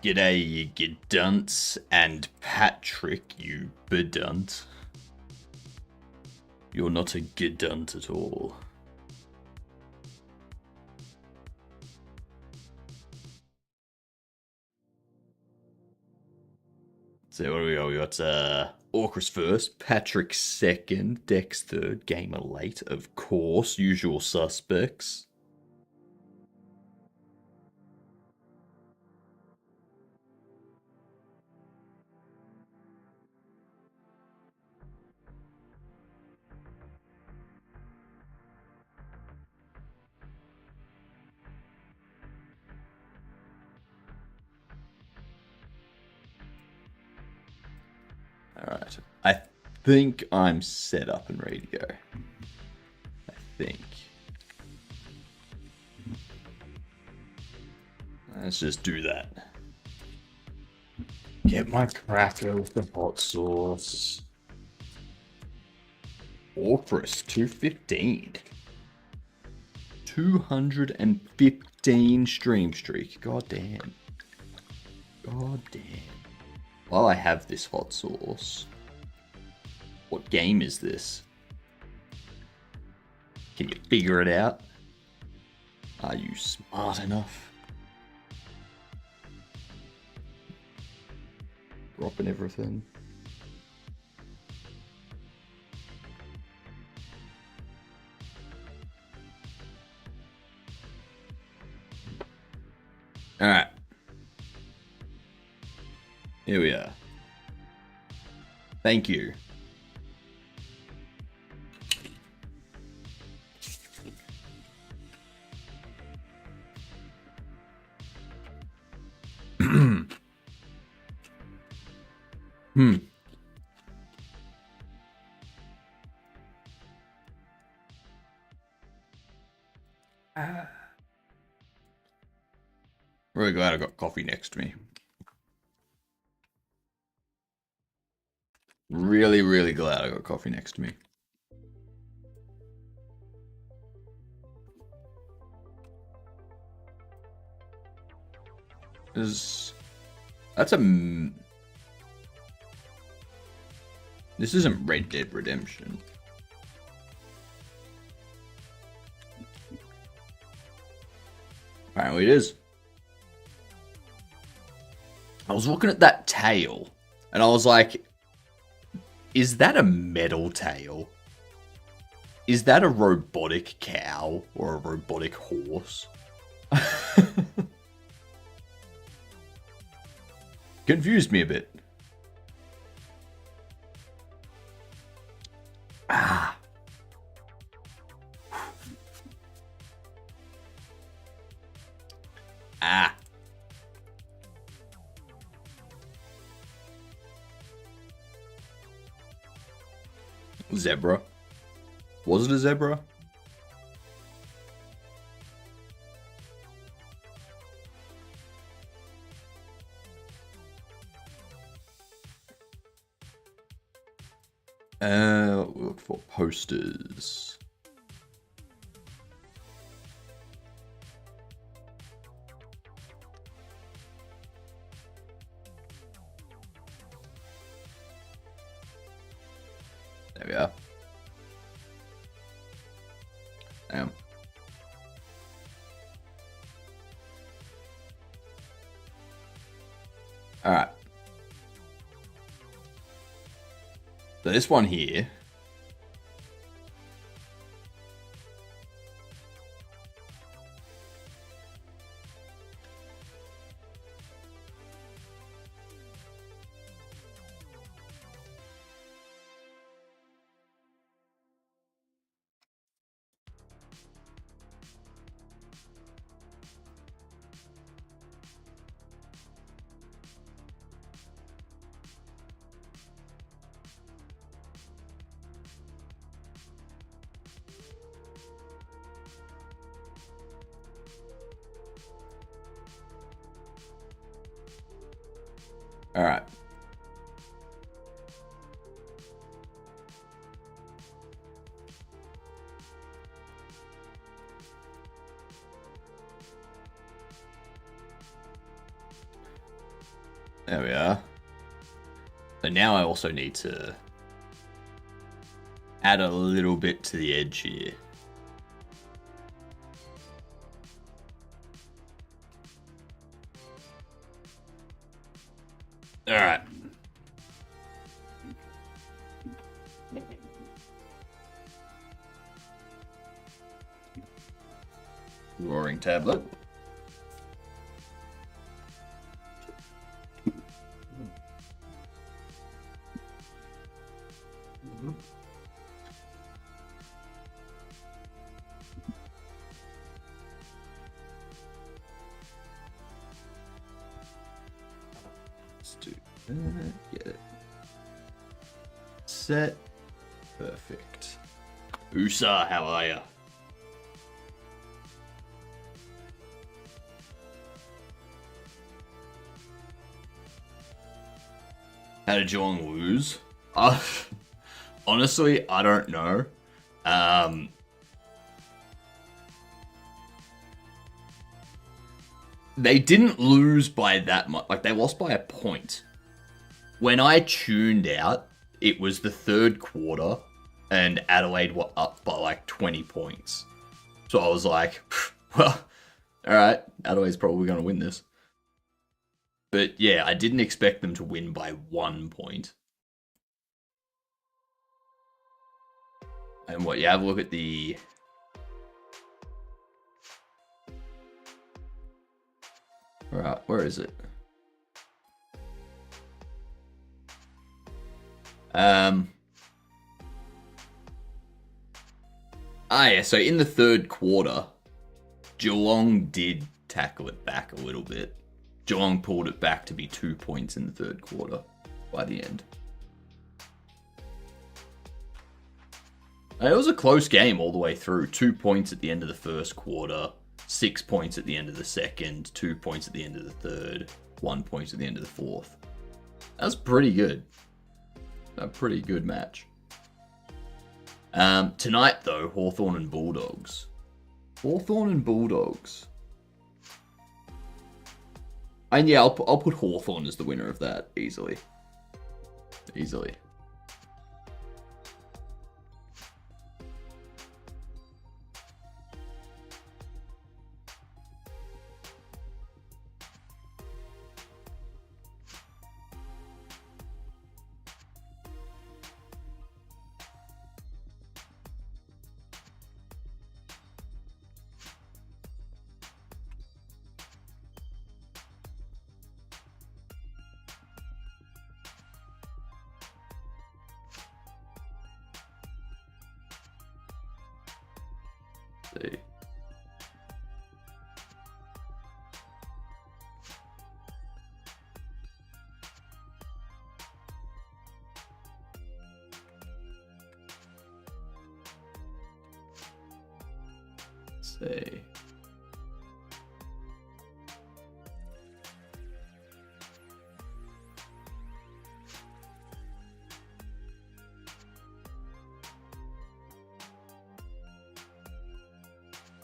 G'day, you gedunts, and Patrick, you bedunt. You're not a gedunt at all. So what do we got? We got Orcus first, Patrick second, Dex third, Gamer late, of course, usual suspects. Alright. I think I'm set up and ready to go. I think. Let's just do that. Get my cracker with the hot sauce. Orcus, 215. 215 stream streak. God damn. God damn. While I have this hot sauce, what game is this? Can you figure it out? Are you smart enough? Dropping everything. Alright. Here we are. Thank you. Really glad I got coffee next to me. Really glad I got coffee next to me. That's a... This isn't Red Dead Redemption. Apparently it is. I was looking at that tail, and I was like, is that a metal tail? Is that a robotic cow or a robotic horse? Confused me a bit. Ah. Ah. Zebra. Was it a zebra? Look for posters. There we are. Damn. Alright. So this one here. All right. There we are. So now I also need to add a little bit to the edge here. All right. Roaring tablet. Let's do that. Get it. Set. Perfect. Usa, how are ya? How did Geelong lose? Honestly, I don't know. They didn't lose by that much. Like, they lost by a point. When I tuned out, it was the third quarter, and Adelaide were up by like 20 points. So I was like, well, alright, Adelaide's probably going to win this. But yeah, I didn't expect them to win by 1 point. And what, you have a look at the... Alright, where is it? Yeah, so in the third quarter, Geelong did tackle it back a little bit. Geelong pulled it back to be 2 points in the third quarter by the end. It was a close game all the way through. 2 points at the end of the first quarter, 6 points at the end of the second, 2 points at the end of the third, 1 point at the end of the fourth. That's pretty good. A pretty good match. Tonight, though, Hawthorn and Bulldogs. Hawthorn and Bulldogs. And yeah, I'll put Hawthorn as the winner of that, easily. Easily. See. See.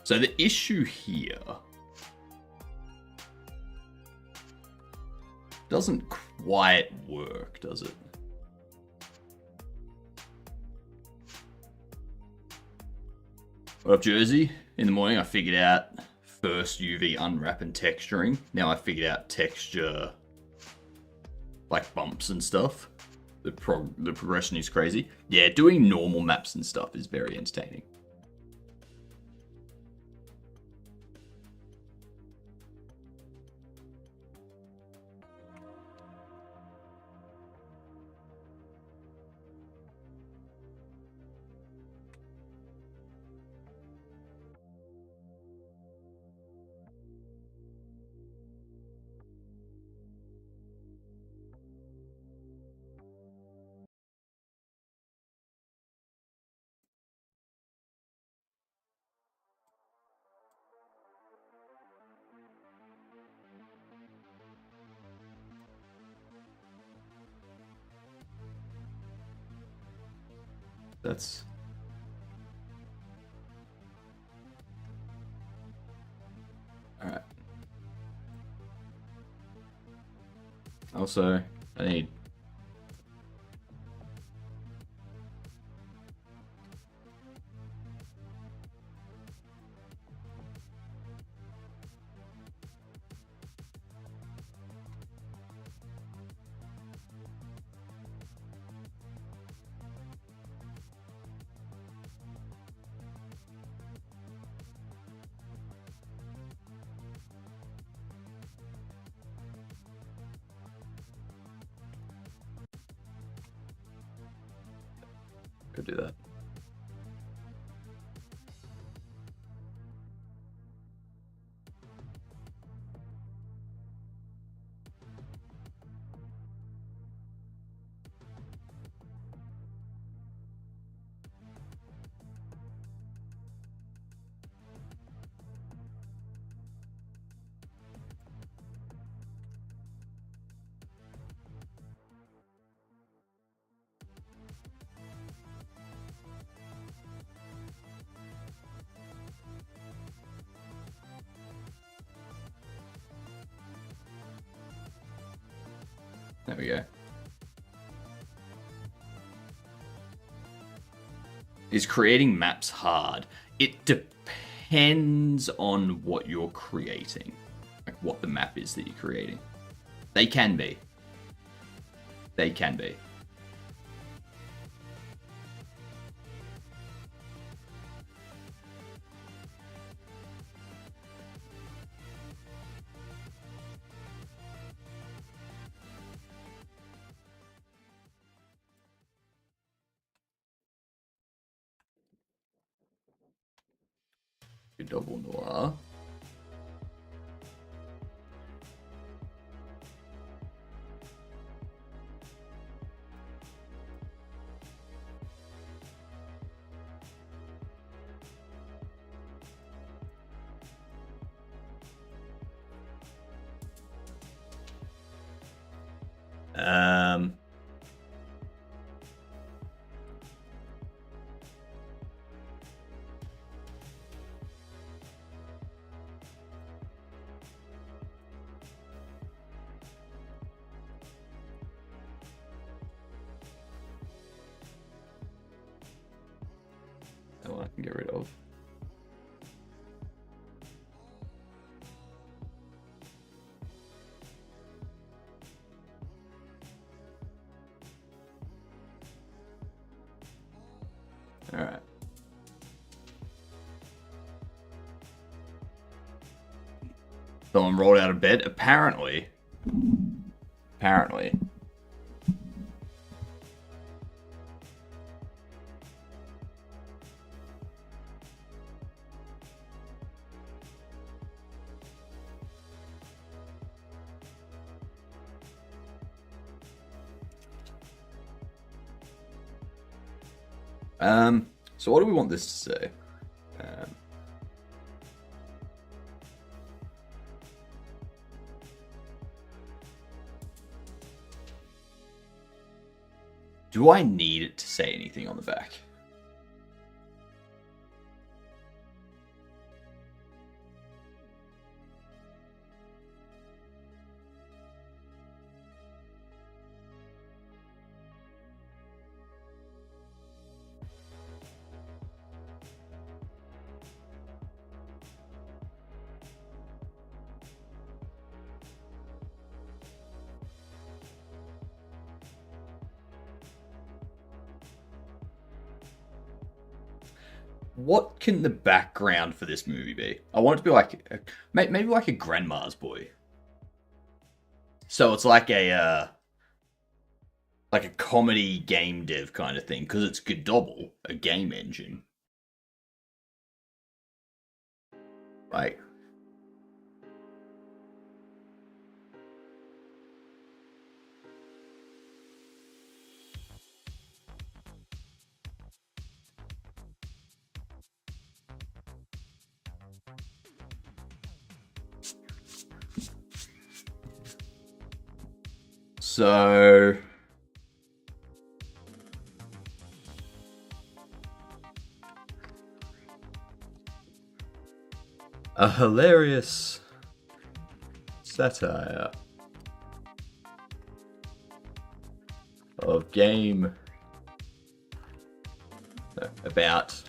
So the issue here doesn't quite work, does it? What up, Jersey? In the morning, I figured out first UV unwrap and texturing. Now I figured out texture, like bumps and stuff. The progression is crazy. Yeah, doing normal maps and stuff is very entertaining. That's... Alright. I'll Also, I need... Could do that. There we go. Is creating maps hard? It depends on what you're creating. Like what the map is that you're creating. They can be. They can be. Double noir. I can get rid of. All right. Someone rolled out of bed. Apparently. So what do we want this to say? Do I need it to say anything on the back? What can the background for this movie be? I want it to be like maybe like a Grandma's Boy. So it's like a comedy game dev kind of thing because it's Godobble, a game engine. Like so a hilarious satire. of game about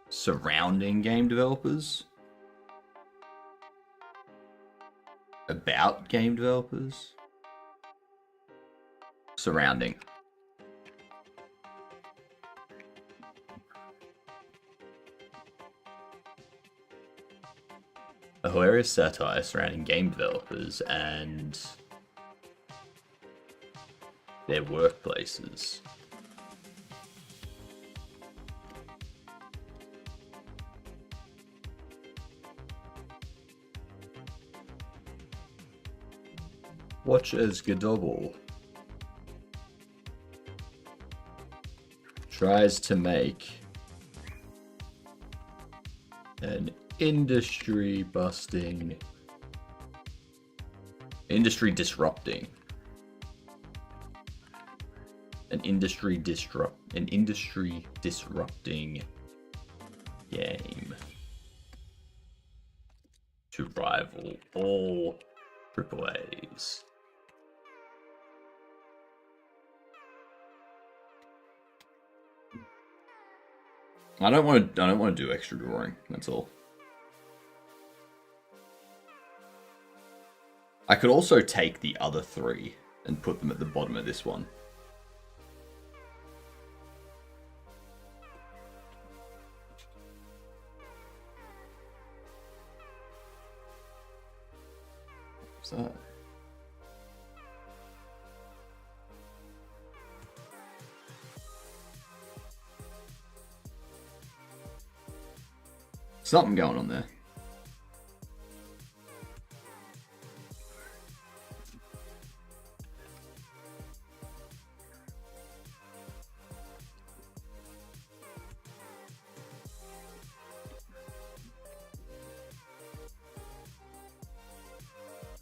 surrounding game developers. About game developers. Surrounding. A hilarious satire surrounding game developers and their workplaces. Watch as Godobble tries to make an industry disrupting game to rival all AAAs. I don't want to do extra drawing. That's all. I could also take the other three and put them at the bottom of this one. What's that? Something going on there.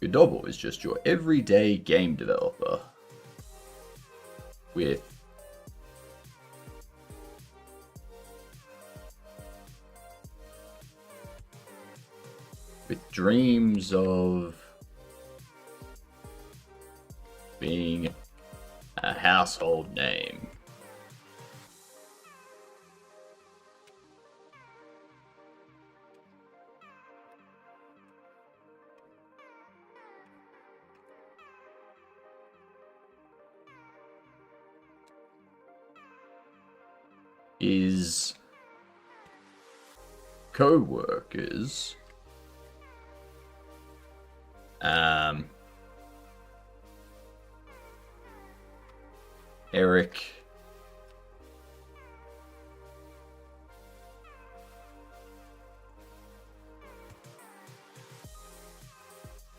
Godobble is just your everyday game developer with dreams of being a household name. His co-workers Eric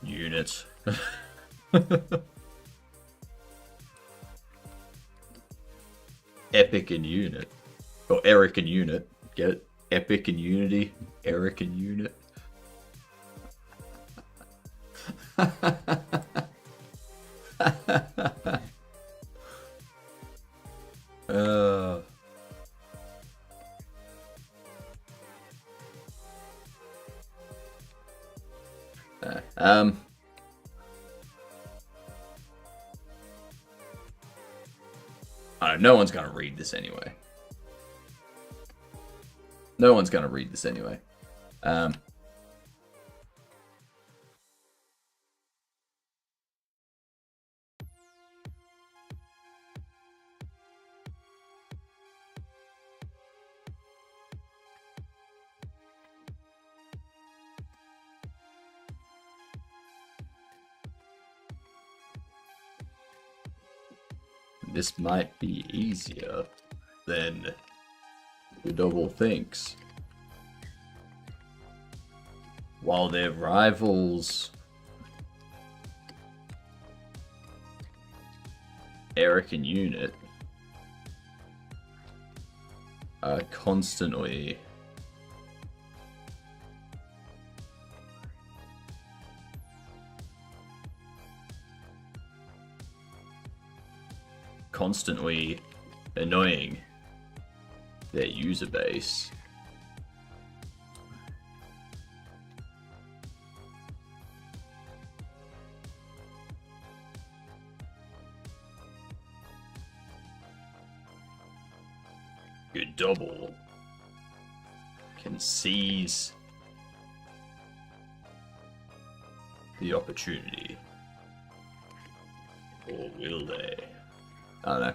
Unit. Epic and Unit. Or Eric and Unit. Get it? Epic and Unity. Eric and Unit. No one's gonna read this anyway. No one's gonna read this anyway. This might be easier than Godobble thinks. While their rivals Eric and Unit are constantly annoying their user base. Good double. Can seize the opportunity. Or will they? I don't know.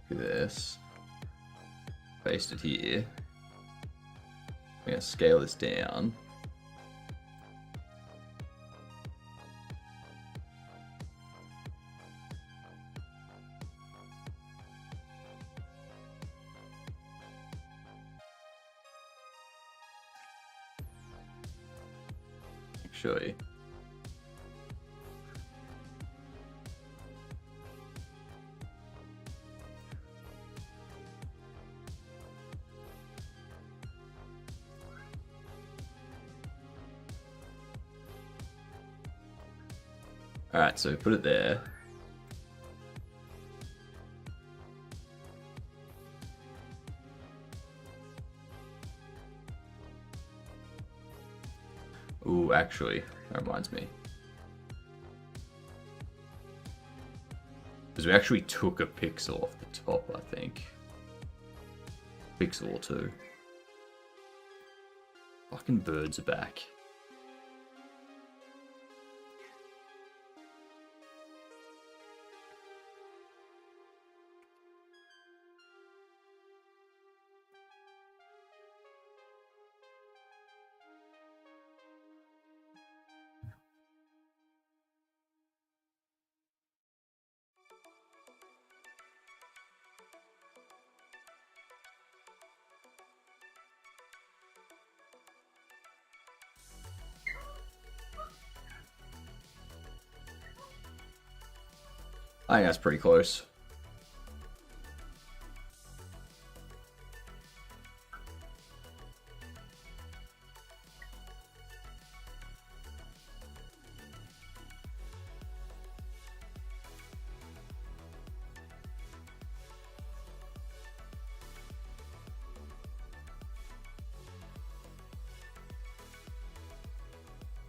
Look at this. Paste it here. I'm going to scale this down. Actually, alright, so put it there. Ooh, actually, that reminds me. Because we actually took a pixel off the top, I think. Pixel or two. Fucking birds are back. I think that's pretty close.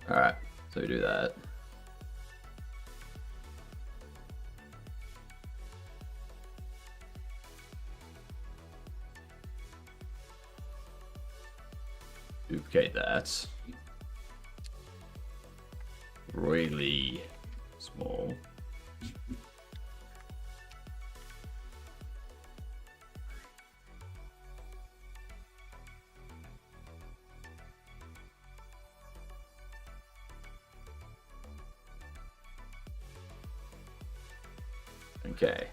Alright, so we do that. Duplicate that. Really small. Okay.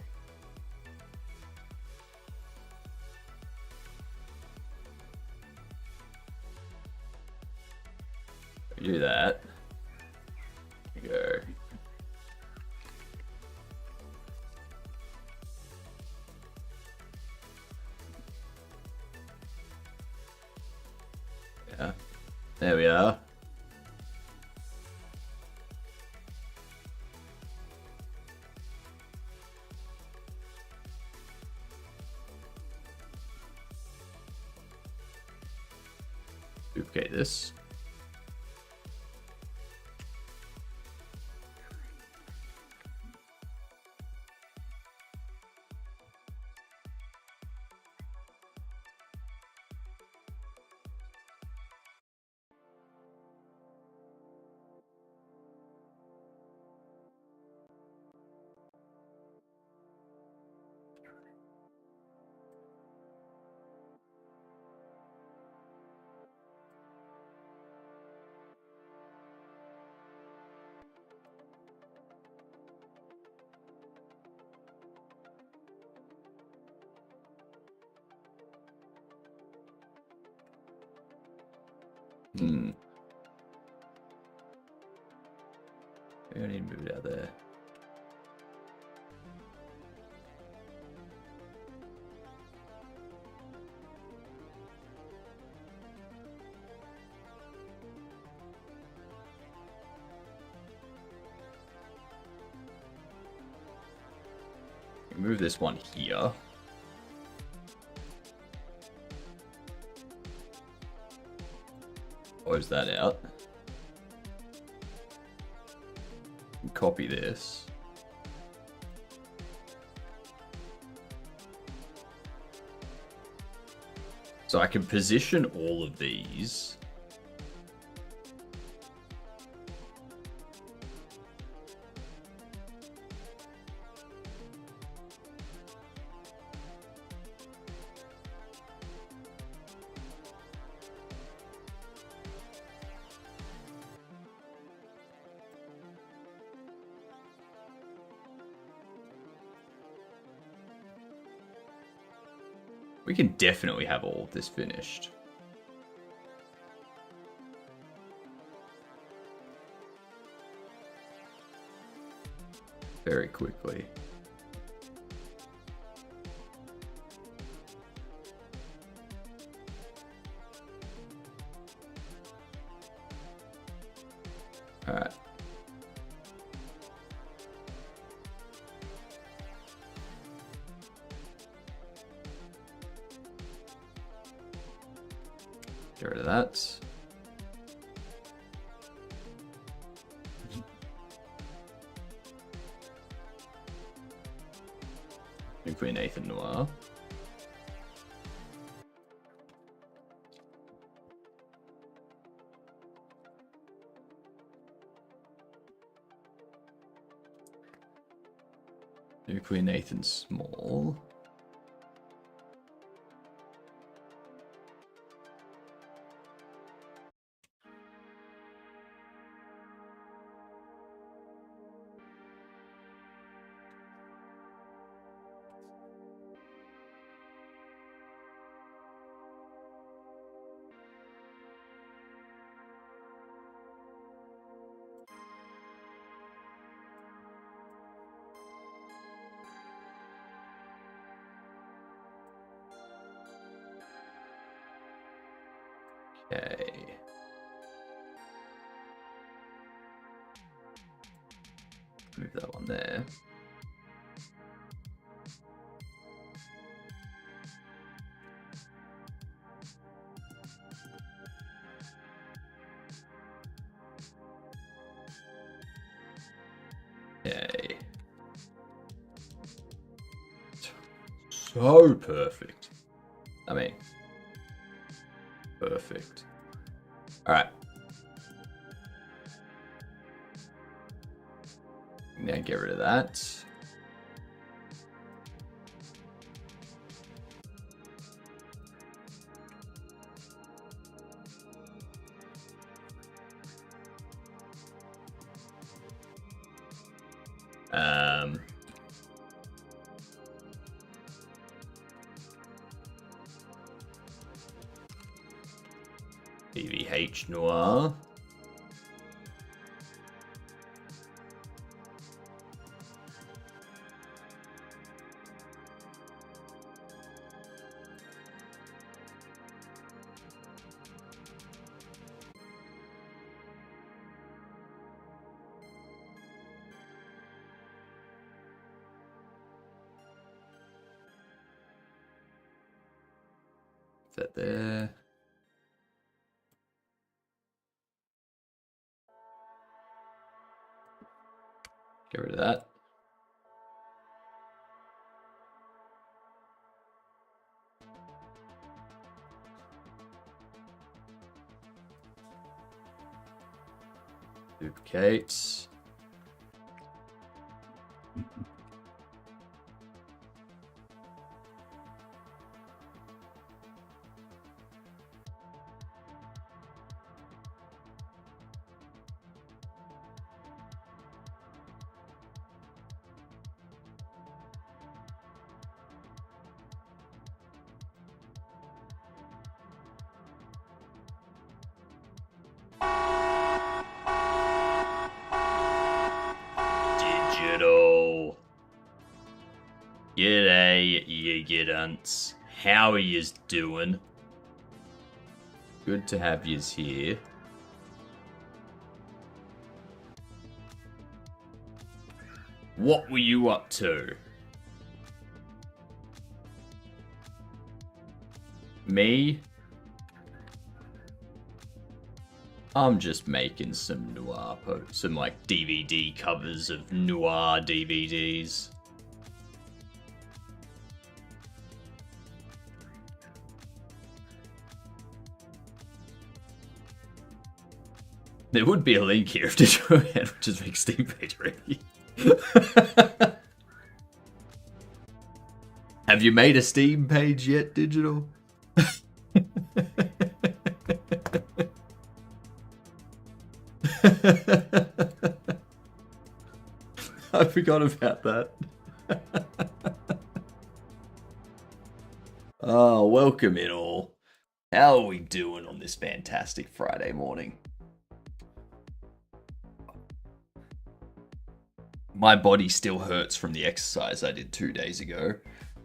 Do that. Go. Yeah. There we are. Duplicate this. Maybe I need to move it out there. Move this one here. Close that out. Copy this. So I can position all of these. We can definitely have all of this finished. Very quickly. All right. Get rid of that. Nuclear Nathan Noir. Nuclear Nathan Small. Okay. Move that one there. Okay. So perfect. I mean, perfect. All right. Now get rid of that. BVH Noir. That there. Get rid of that. Duplicate. Digital. G'day, you gidunts. How are yous doing? Good to have yous here. What were you up to? Me? I'm just making some noir some like DVD covers of noir DVDs. There would be a link here if Digital had just make Steam page ready. Have you made a Steam page yet, Digital? I forgot about that. Oh, welcome in all. How are we doing on this fantastic Friday morning? My body still hurts from the exercise I did 2 days ago.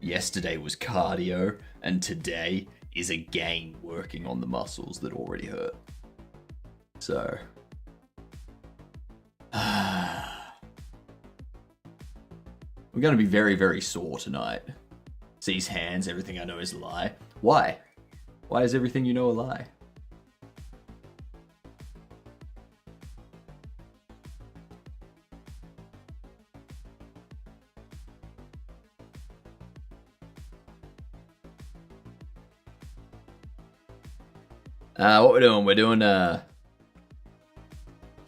Yesterday was cardio, and today is again working on the muscles that already hurt. So, we're going to be very, very sore tonight. Sees hands, everything I know is a lie. Why? Why is everything you know a lie? What we're doing?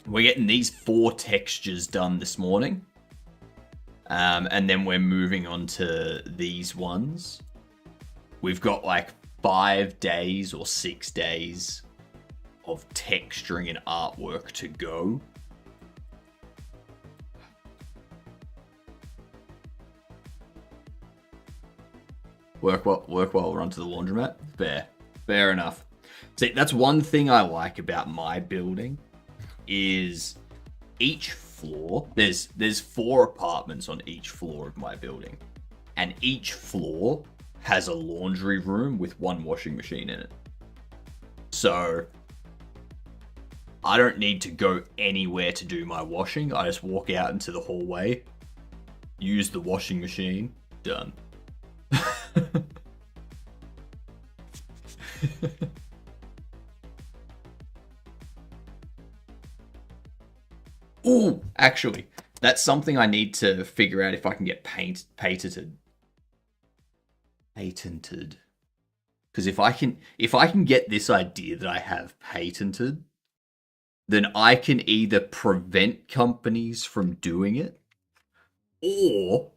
We're getting these 4 textures done this morning. And then we're moving on to these ones. We've got like 5 days or 6 days of texturing and artwork to go. Work while we run to the laundromat? Fair enough. See, that's one thing I like about my building is each floor, there's 4 apartments on each floor of my building, and each floor has a laundry room with 1 washing machine in it. So I don't need to go anywhere to do my washing. I just walk out into the hallway, use the washing machine, done. Ooh, actually, that's something I need to figure out if I can get patented. Because if I can get this idea that I have patented, then I can either prevent companies from doing it, or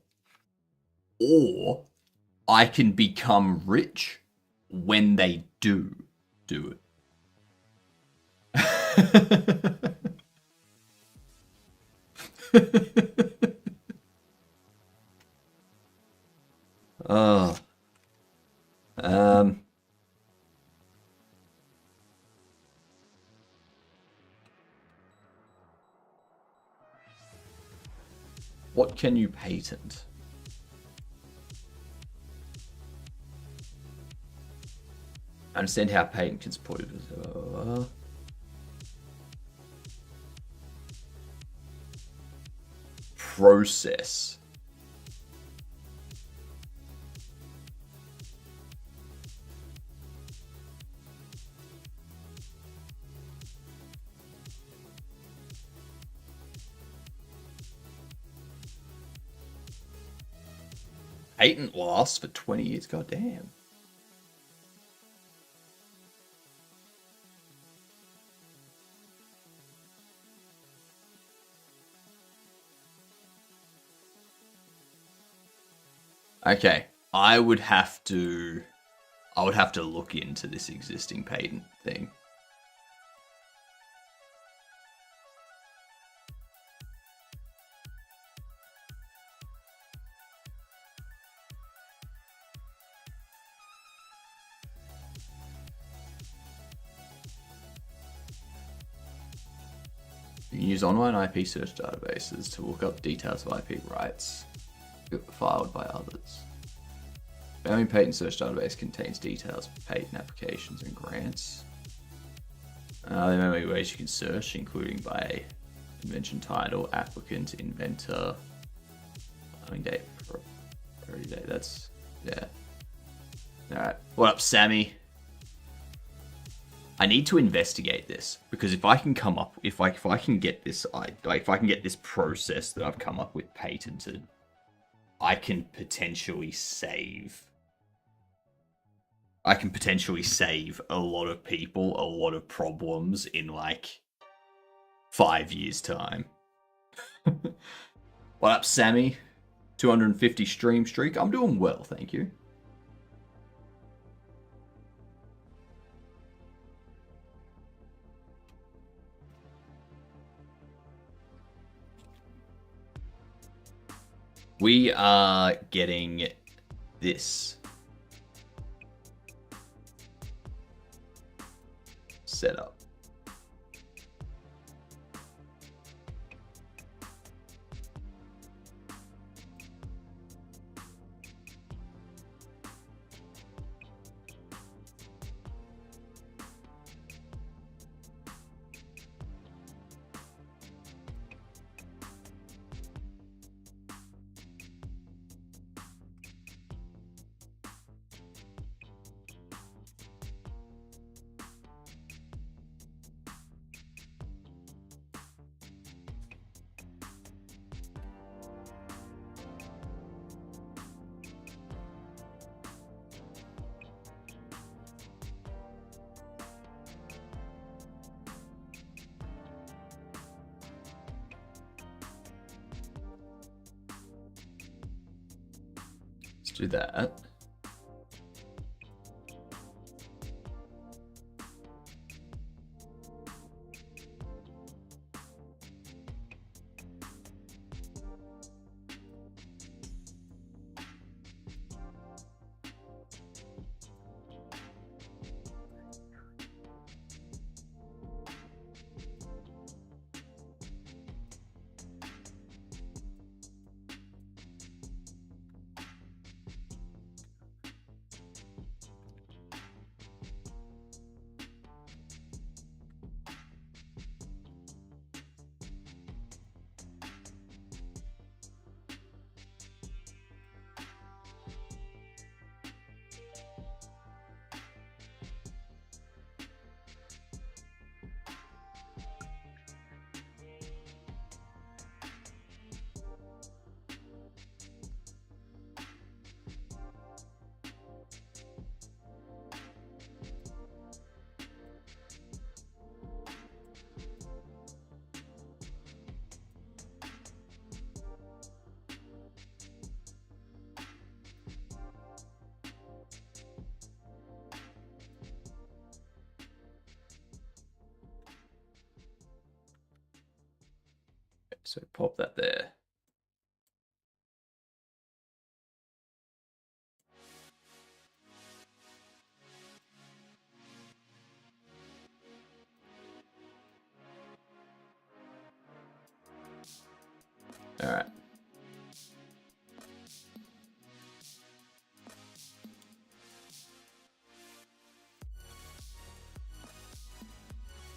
I can become rich when they do it. Oh. What can you patent? I understand how patent can support it. Process. Patent lasts for 20 years. God damn. Okay, I would have to look into this existing patent thing. You can use online IP search databases to look up details of IP rights filed by others. Family Patent Search Database contains details of patent applications and grants. There are many ways you can search, including by invention title, applicant, inventor, filing date, priority date. That's, yeah. Alright. What up, Sammy? I need to investigate this, because if I can come up, if I can get this, if I can get this process that I've come up with patented, I can potentially save a lot of people a lot of problems in like 5 years' time. What up, Sammy? 250 stream streak. I'm doing well, thank you. We are getting this set up. Let's do that. So pop that there. All right.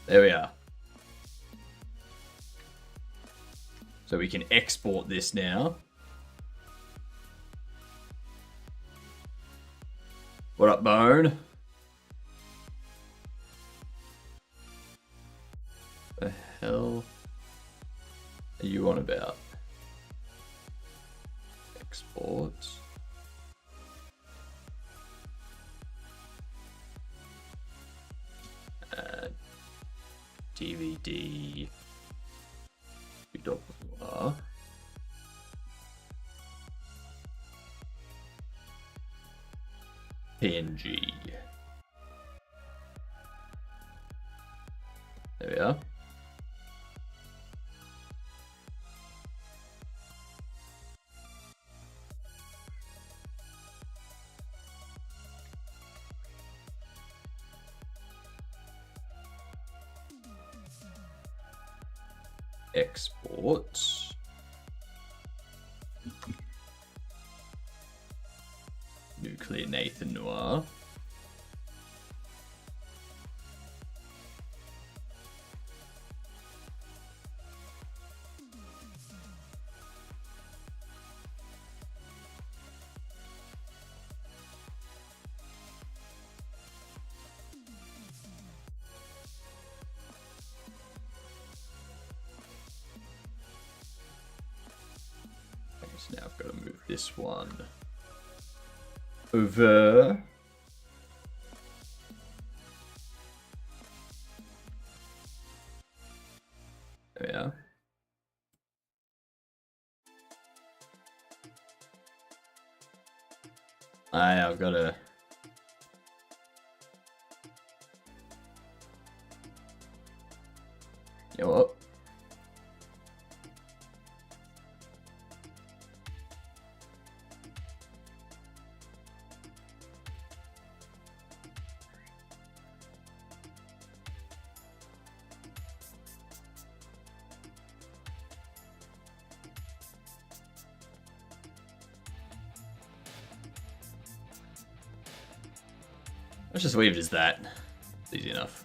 There we are. So we can export this now. What up, Bone? The hell are you on about? Export. DVD. PNG. There we are. Export. Nuclear Nathan Noir. Now I've got to move this one over. There we are. I've got to... You know what? Let's just leave it as that. It's easy enough.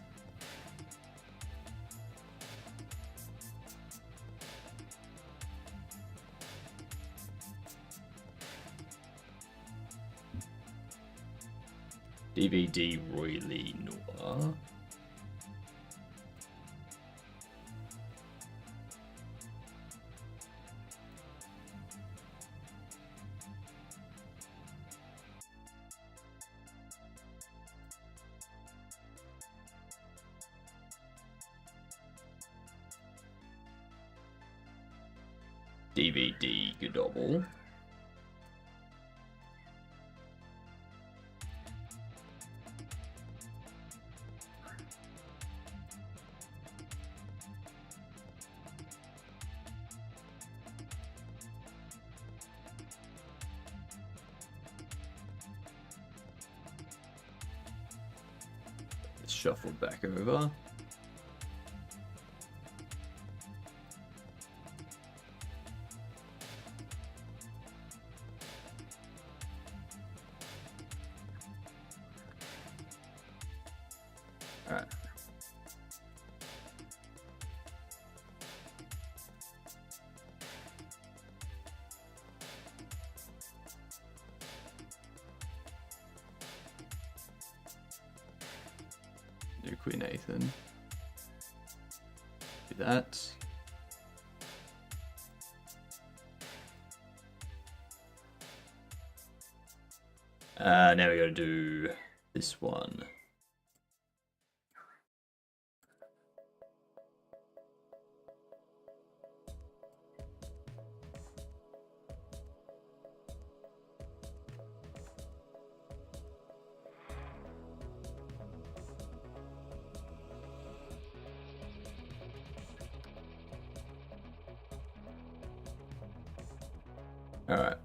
DVD Royally Noir. DVD Godobble. Let's shuffle back over. Alright. Do Queen Nathan. Do that. Now we gotta do this one. All right.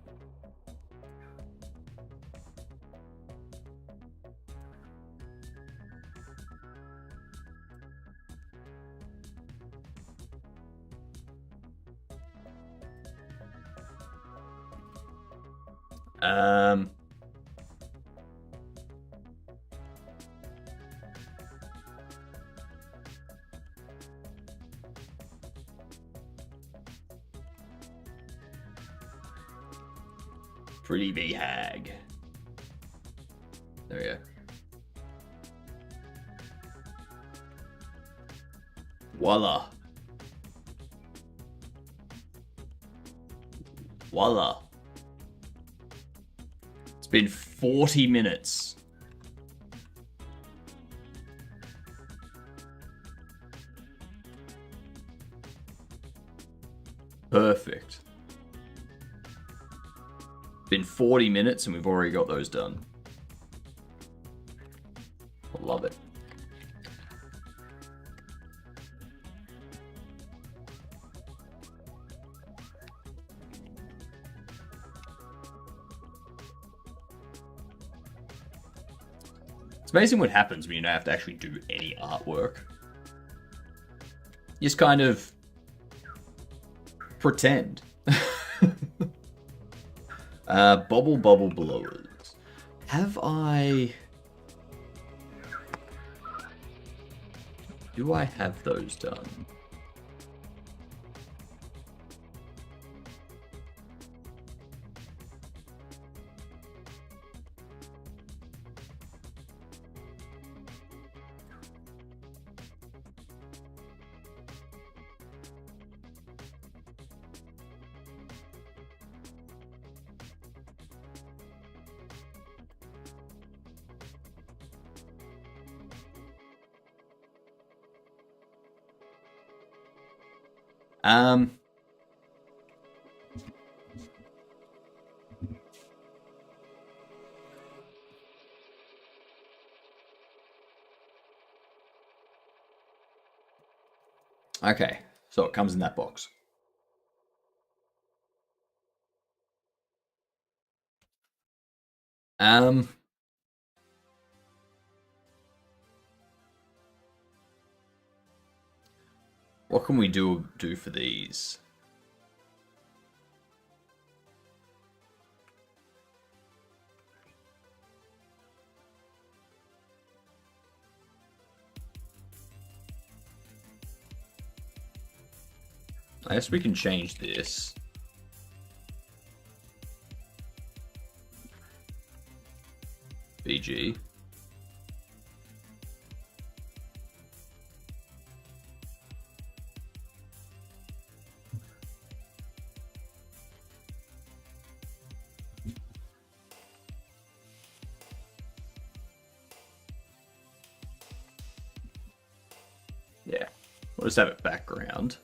Pretty big hag. There we go. Voila. Voila. It's been 40 minutes. Perfect. Been 40 minutes and we've already got those done. I love it. It's amazing what happens when you don't have to actually do any artwork. You just kind of pretend. Bobble Blowers. Have I... Do I have those done? Um, okay, so it comes in that box. Um, what can we do for these? I guess we can change this. BG. Yeah, we'll just have it background.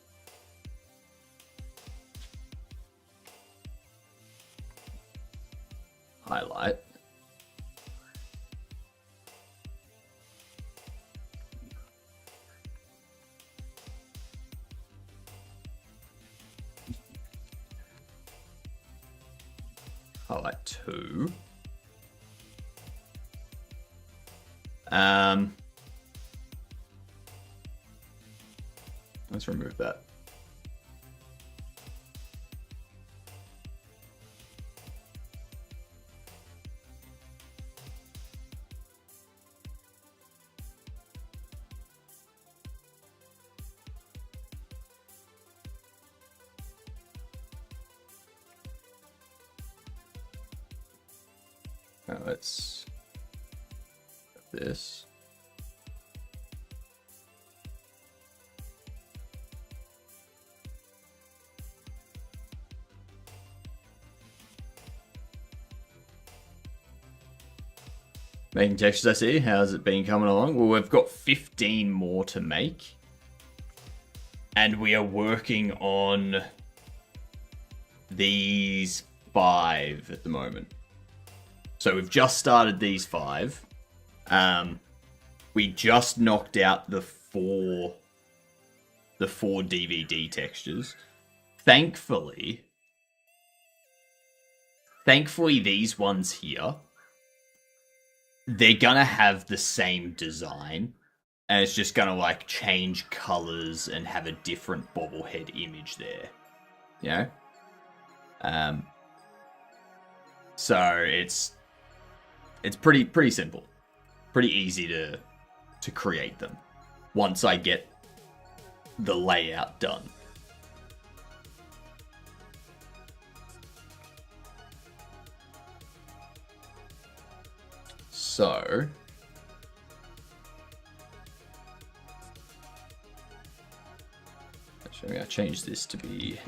Highlight. Highlight 2. Let's remove that. Let's this. Making textures, I see. How's it been coming along? Well, we've got 15 more to make. And we are working on these 5 at the moment. So we've just started these 5. We just knocked out the 4 DVD textures. Thankfully, these ones here, they're gonna have the same design, and it's just gonna like change colors and have a different bobblehead image there, you know. So it's pretty simple, pretty easy to create them once I get the layout done. So actually, I'm gonna change this to be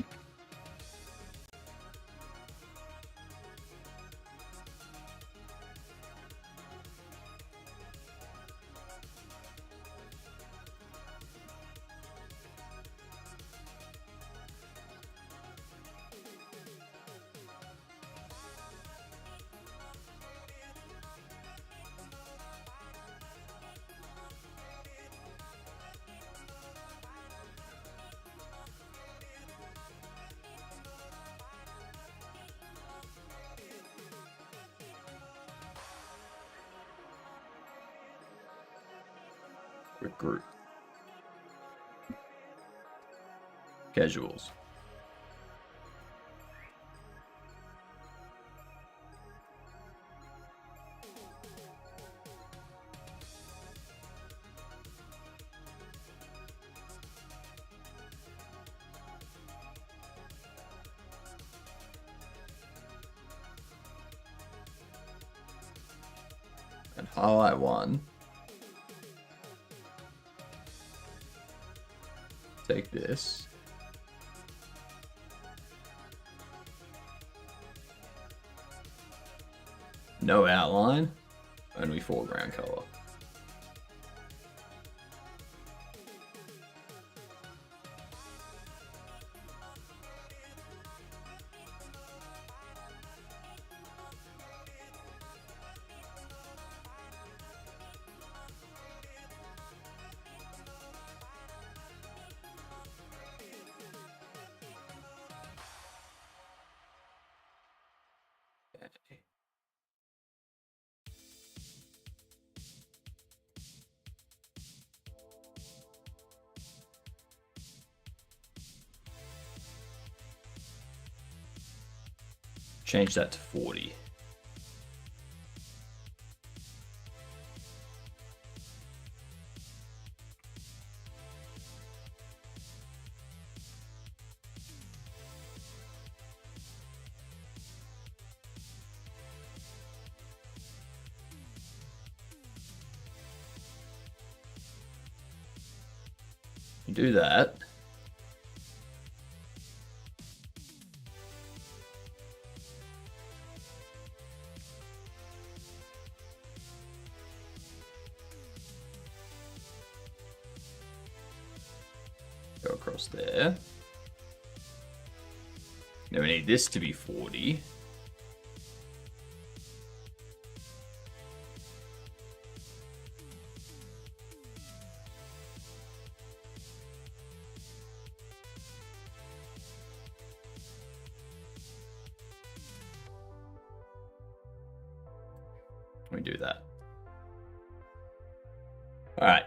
recruit. Casuals. And highlight 1. Take this. No outline, only foreground color. Change that to 40. Do that. Go across there. Now we need this to be 40. We do that. All right.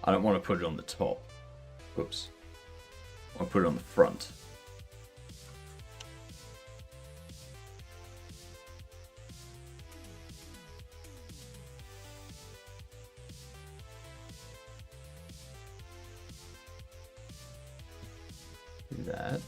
I don't want to put it on the top. Whoops. I want to put it on the front. Do that.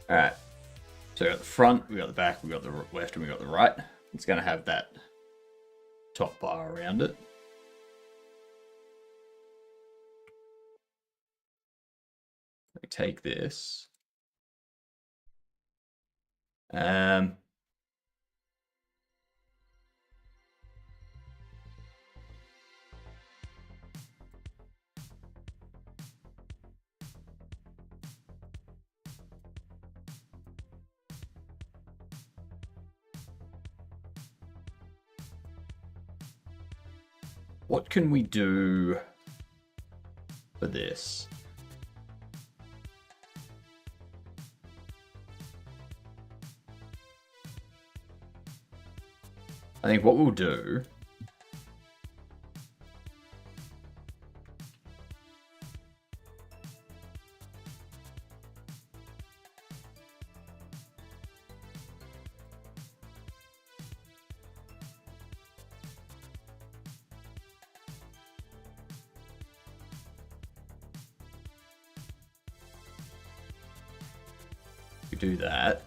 All right, so we got the front, we got the back, we got the left, and we got the right. It's going to have that top bar around it. We take this. What can we do for this? I think what we'll do we do that.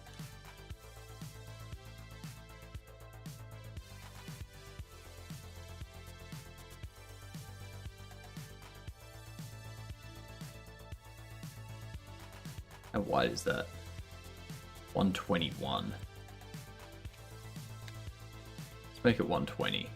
How wide is that? 121. Let's make it 120.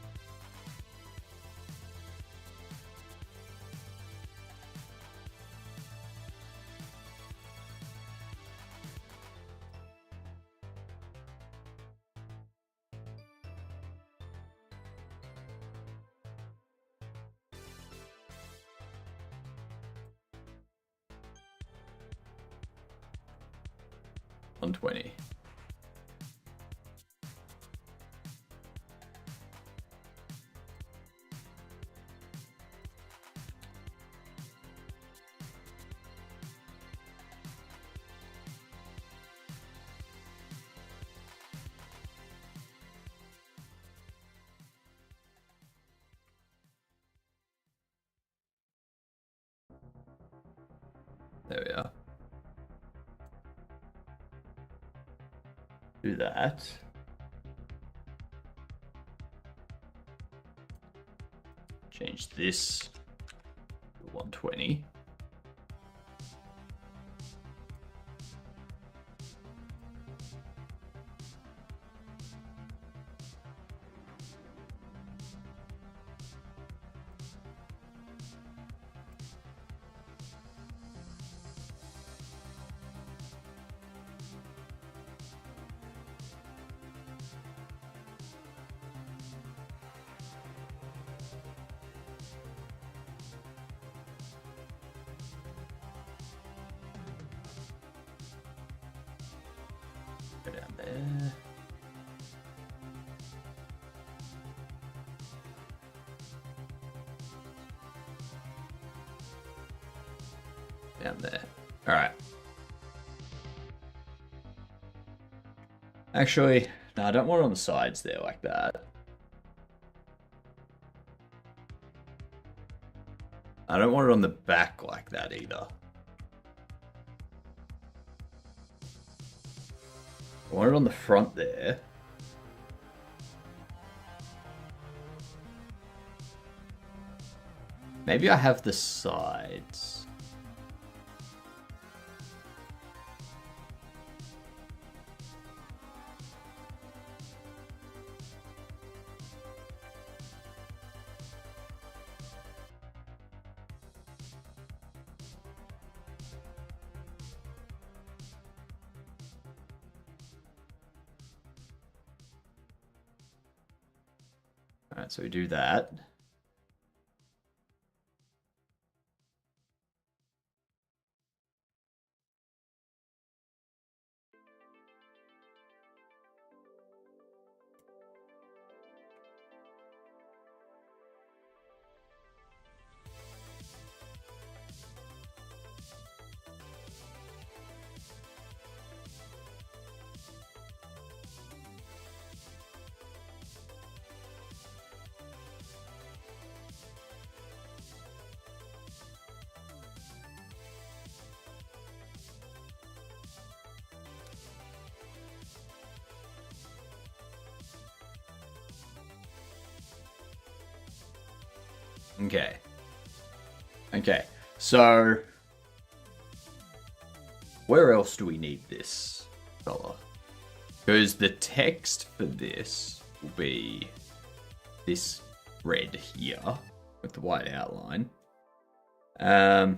$120. There we are. Do that. Change this to 120. Go down there. Down there. Alright. Actually, no, I don't want it on the sides there like that. I don't want it on the back like that either. I want it on the front there. Maybe I have the sides. Alright, so we do that. Okay. Okay. So, where else do we need this fella? Because the text for this will be this red here with the white outline. I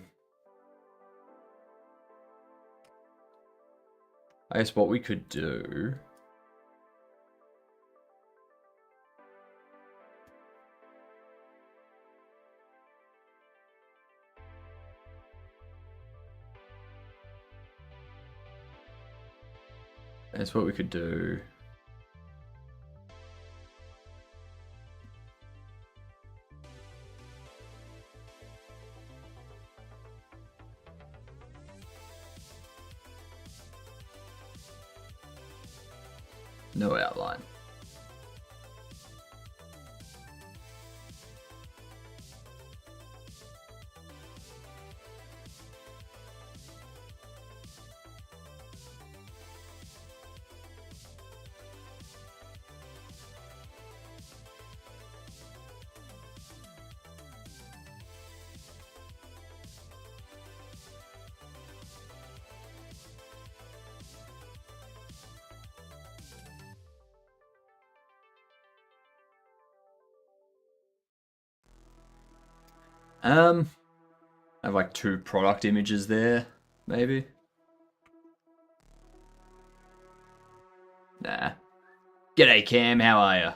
guess what we could do no outline. I have like 2 product images there, maybe. Nah. G'day Cam, how are ya?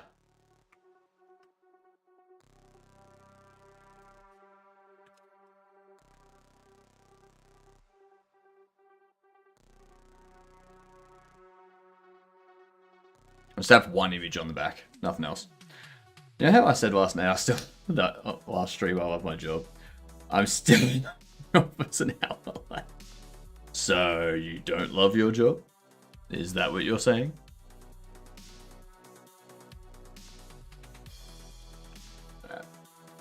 I just have 1 image on the back, nothing else. You know how I said last night, last stream I love my job? I'm still almost an hour late. So, you don't love your job? Is that what you're saying?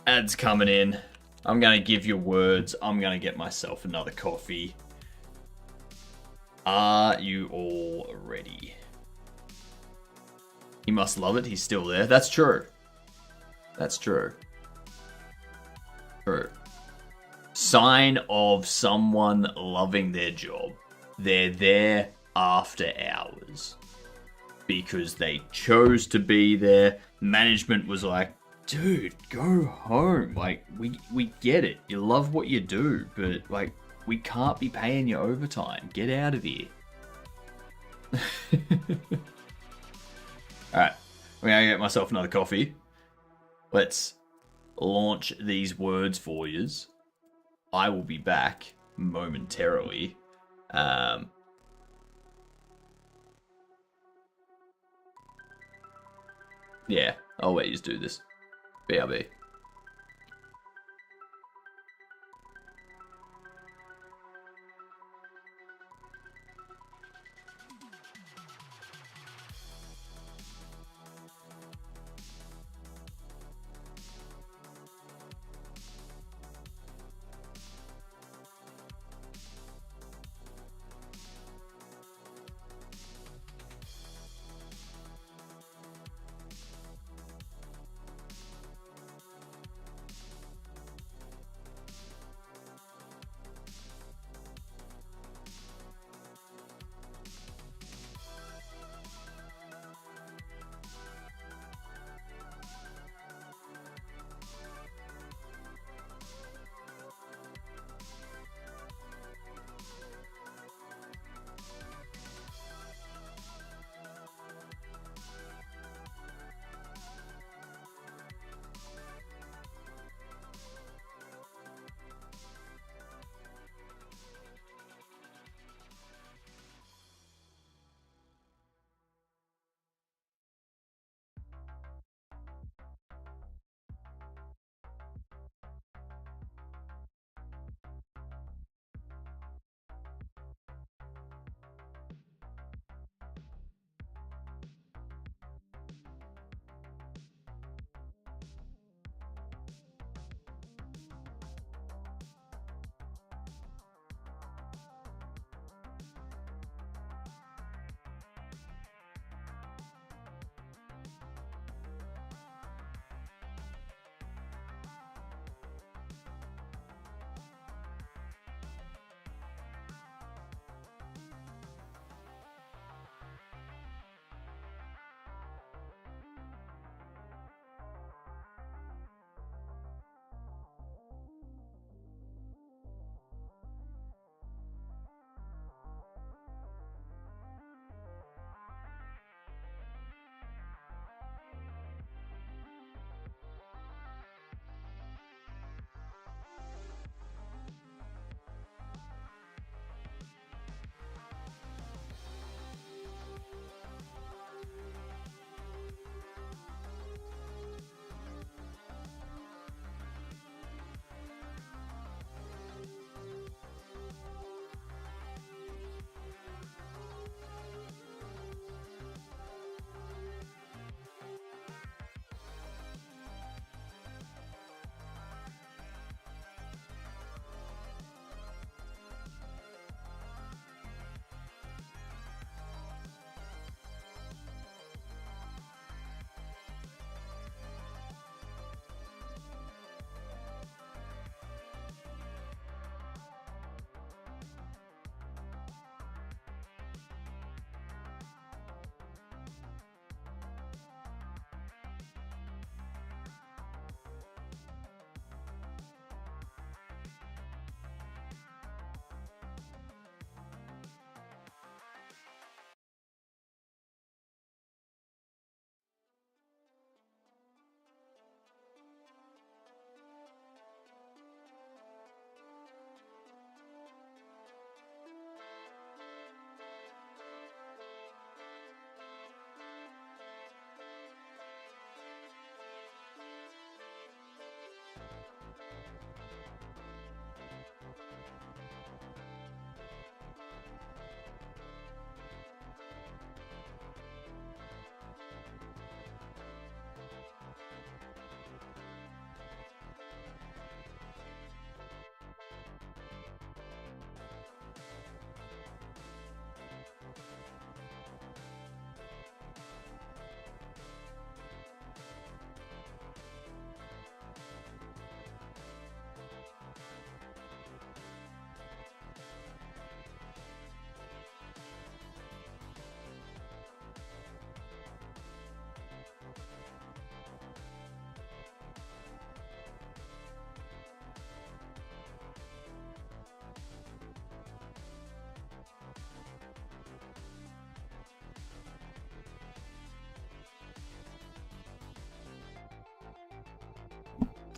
Ads coming in. I'm gonna give you words. I'm gonna get myself another coffee. Are you all ready? He must love it. He's still there. That's true. That's true. True. Sign of someone loving their job. They're there after hours because they chose to be there. Management was like, dude, go home. Like, we get it. You love what you do, but like, we can't be paying you overtime. Get out of here. Alright, I'm gonna get myself another coffee. Let's launch these words for yous. I will be back momentarily. Yeah, I'll let you do this. BRB.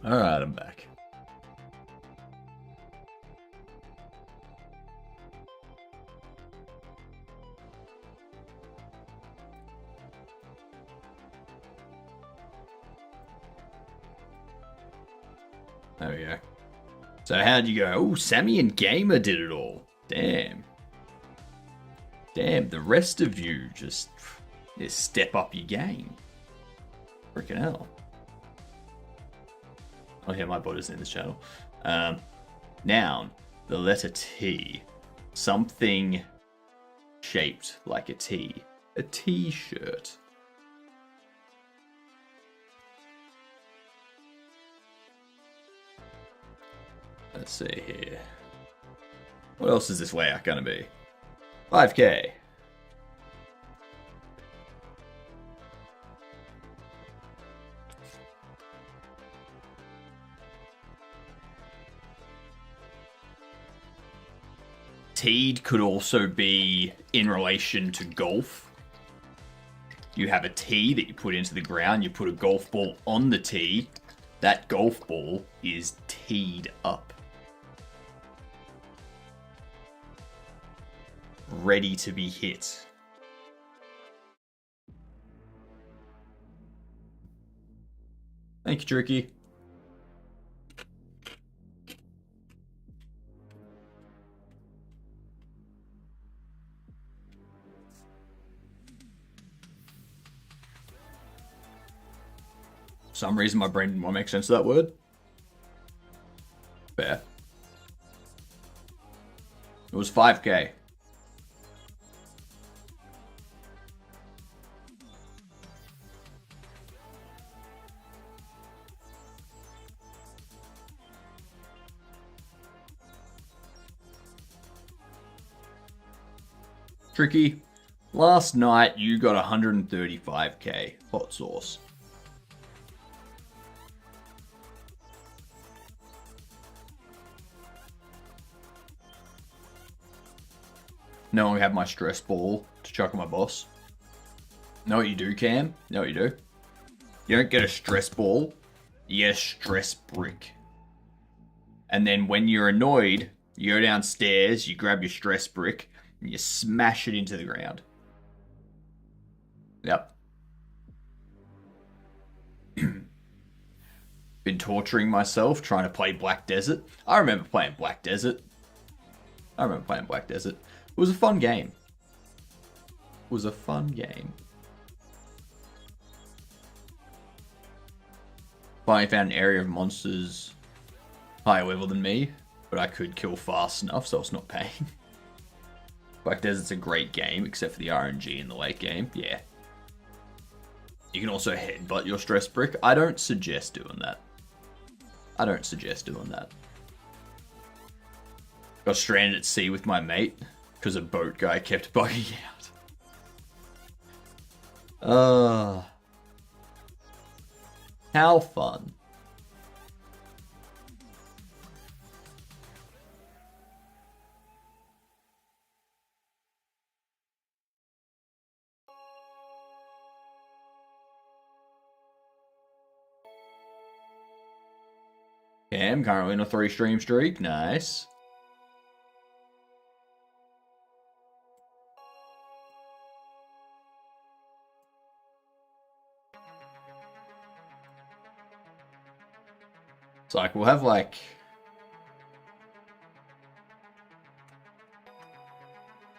Alright, I'm back. There we go. So how'd you go? Oh, Sammy and Gamer did it all. Damn. Damn, the rest of you just step up your game. Freaking hell. Oh yeah, my body's in this channel. Noun, the letter T. Something shaped like a T. A T-shirt. Let's see here. What else is this layout gonna be? 5K. Teed could also be in relation to golf. You have a tee that you put into the ground, you put a golf ball on the tee, that golf ball is teed up. Ready to be hit. Thank you, Tricky. For some reason my brain didn't want to make sense of that word. Fair. It was 5K. Tricky. Last night you got 135K. Hot sauce. No, I have my stress ball to chuck at my boss. Know what you do, Cam? Know what you do? You don't get a stress ball, you get a stress brick. And then when you're annoyed, you go downstairs, you grab your stress brick, and you smash it into the ground. Yep. Been torturing myself trying to play Black Desert. I remember playing Black Desert. It was a fun game. Finally found an area of monsters higher level than me, but I could kill fast enough, so it's not pain. Black Desert's a great game, except for the RNG in the late game. Yeah. You can also headbutt your stress brick. I don't suggest doing that. Got stranded at sea with my mate because a boat guy kept bugging out. How fun. Cam, currently in a 3-stream streak. Nice. It's like, we'll have like...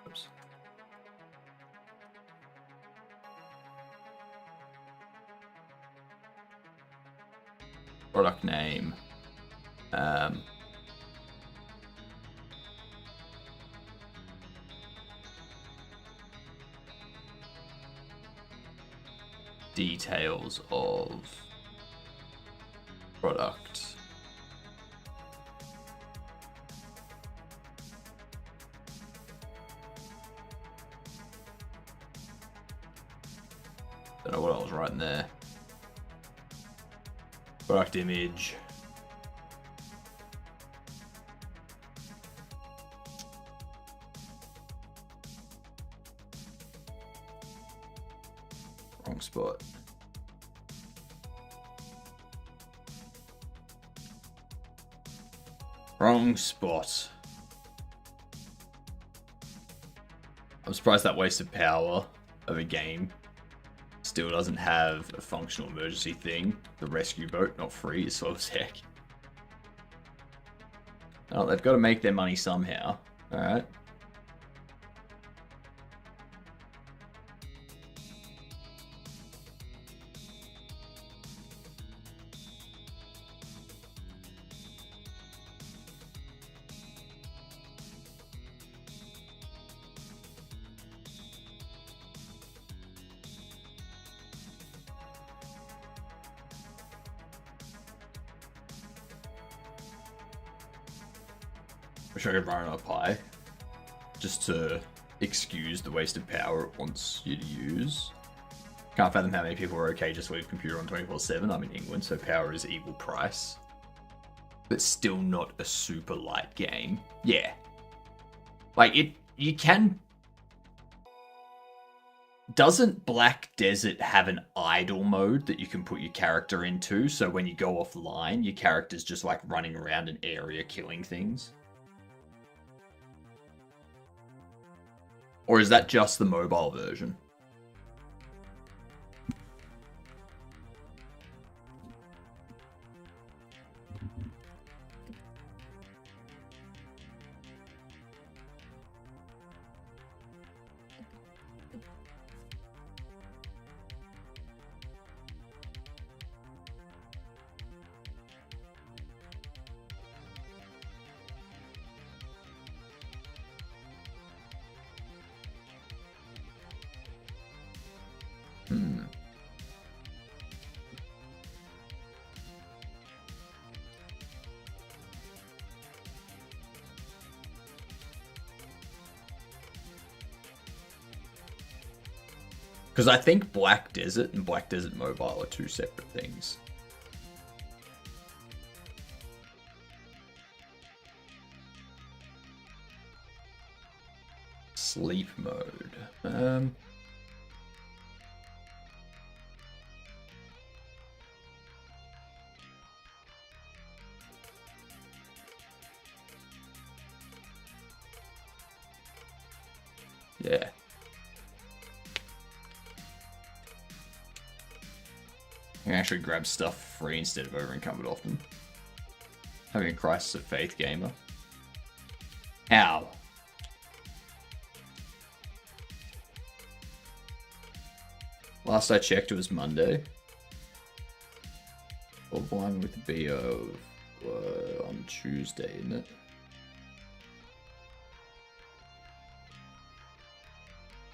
Oops. Product name. Details of product. Don't know what I was writing there. Product image. Wrong spot. Wrong spot. I'm surprised that wasted power of a game still doesn't have a functional emergency thing. The rescue boat, not free, is slow as heck. Oh, they've got to make their money somehow. Alright. Wish I could run on a Pi. Just to excuse the waste of power it wants you to use. Can't fathom how many people are okay just leave computer on 24/7. I'm in England, so power is equal price. But still not a super light game. Yeah. Like, you can... Doesn't Black Desert have an idle mode that you can put your character into? So when you go offline, your character's just like running around an area killing things? Or is that just the mobile version? Because I think Black Desert and Black Desert Mobile are two separate things. Sleep mode. Yeah. You can actually grab stuff free instead of over-encumbered often. Having a crisis of faith gamer. How? Last I checked, it was Monday. Or blind with the BO on Tuesday, isn't it?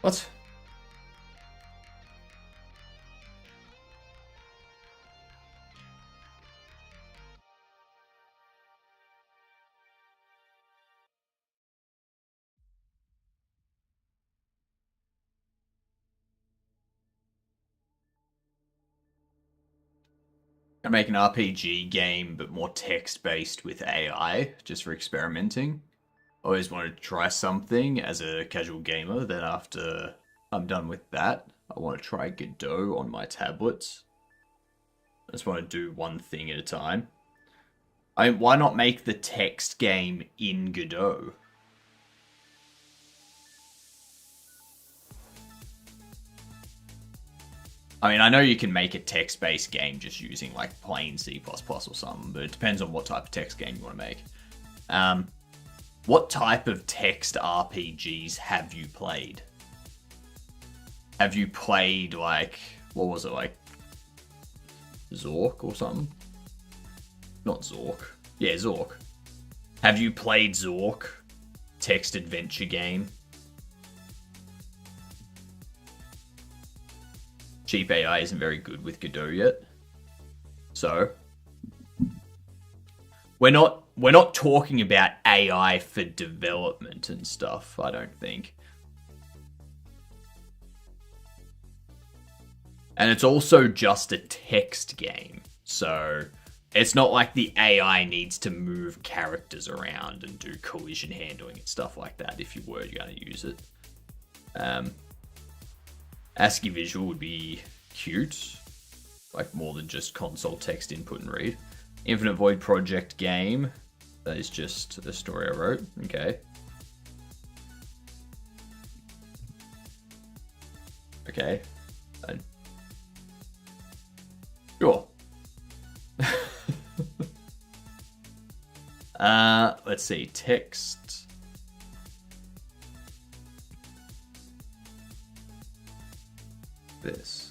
What? I make an RPG game, but more text-based with AI, just for experimenting. Always wanted to try something as a casual gamer, then after I'm done with that, I want to try Godot on my tablets. I just want to do one thing at a time. Why not make the text game in Godot? I mean, I know you can make a text-based game just using like plain C++ or something, but it depends on what type of text game you want to make. What type of text RPGs have you played? Have you played like, what was it, like Zork or something? Not Zork. Yeah, Zork. Have you played Zork? Text adventure game. Cheap AI isn't very good with Godot yet. So we're not talking about AI for development and stuff, I don't think. And it's also just a text game. So it's not like the AI needs to move characters around and do collision handling and stuff like that if you were going to use it. ASCII visual would be cute. Like more than just console text input and read. Infinite Void Project game. That is just a story I wrote. Okay. Okay. Sure. Let's see. Text. This.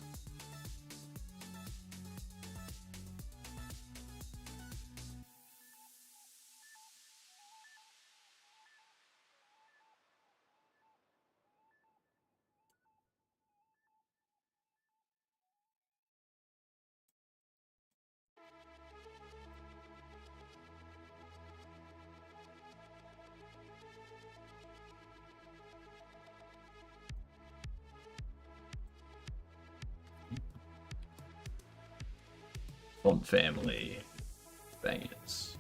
Font family. Bangers.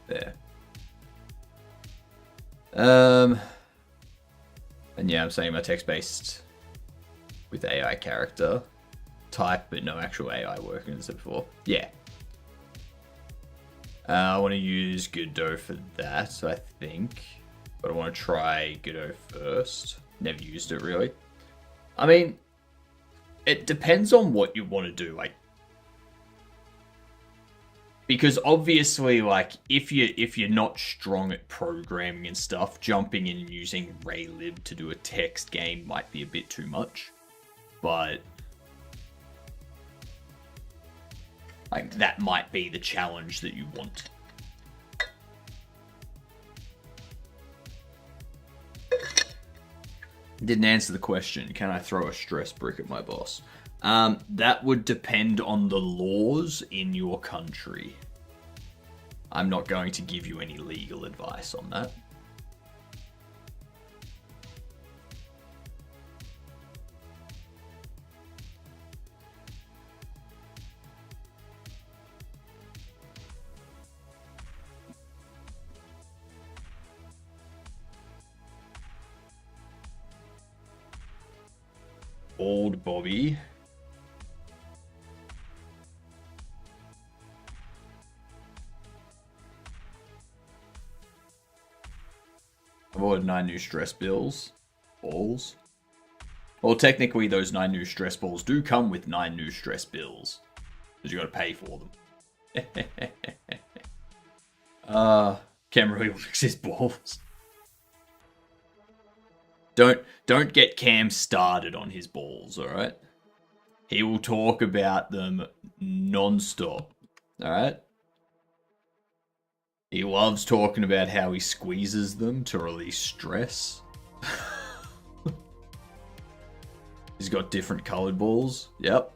There. And yeah, I'm saying my text-based with AI character type, but no actual AI working as before. Yeah. I want to use Godot for that, I think. But I want to try Godot first. Never used it, really. I mean, it depends on what you want to do. Like, because obviously, like, if you're not strong at programming and stuff, jumping in and using Raylib to do a text game might be a bit too much. But like, that might be the challenge that you want. Didn't answer the question. Can I throw a stress brick at my boss? That would depend on the laws in your country. I'm not going to give you any legal advice on that. Old Bobby. I've ordered 9 new stress balls. Well, technically, those 9 new stress balls do come with 9 new stress bills. Because you gotta pay for them. Cam really likes his balls. Don't get Cam started on his balls, alright? He will talk about them non-stop, alright? He loves talking about how he squeezes them to release stress. He's got different colored balls. Yep.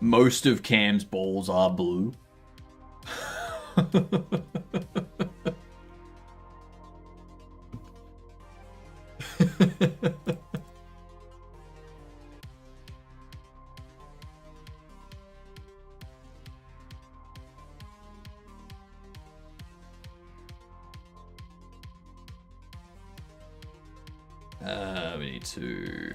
Most of Cam's balls are blue. We need to...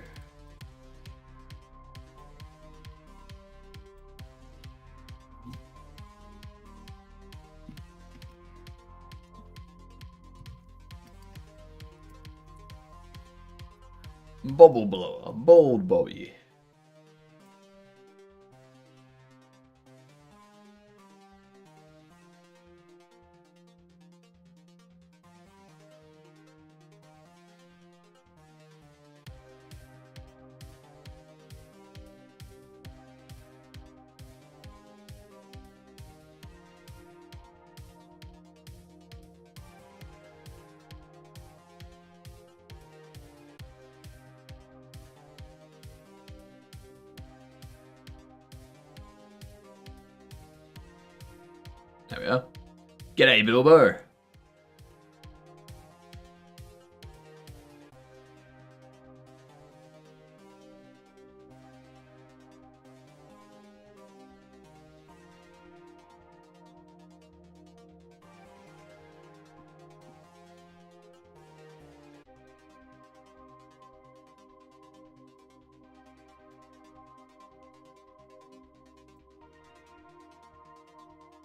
Bubble blower, bold Bobby. There we are. G'day, Bilbo.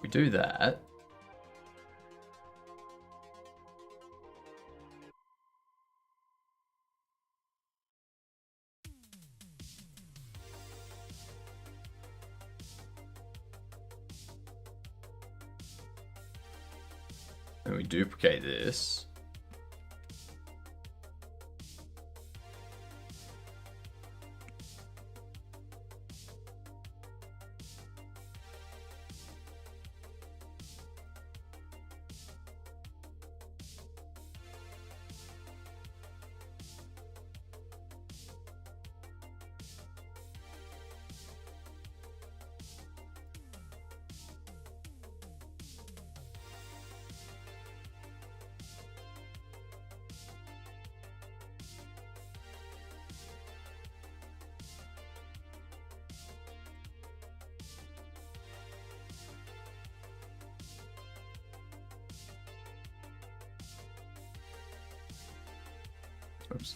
We do that. And we duplicate this. Oops.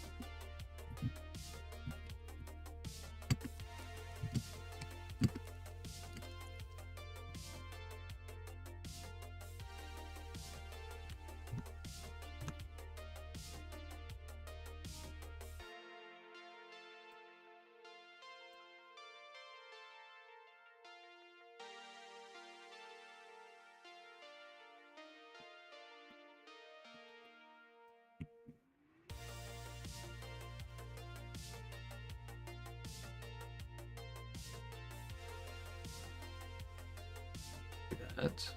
That.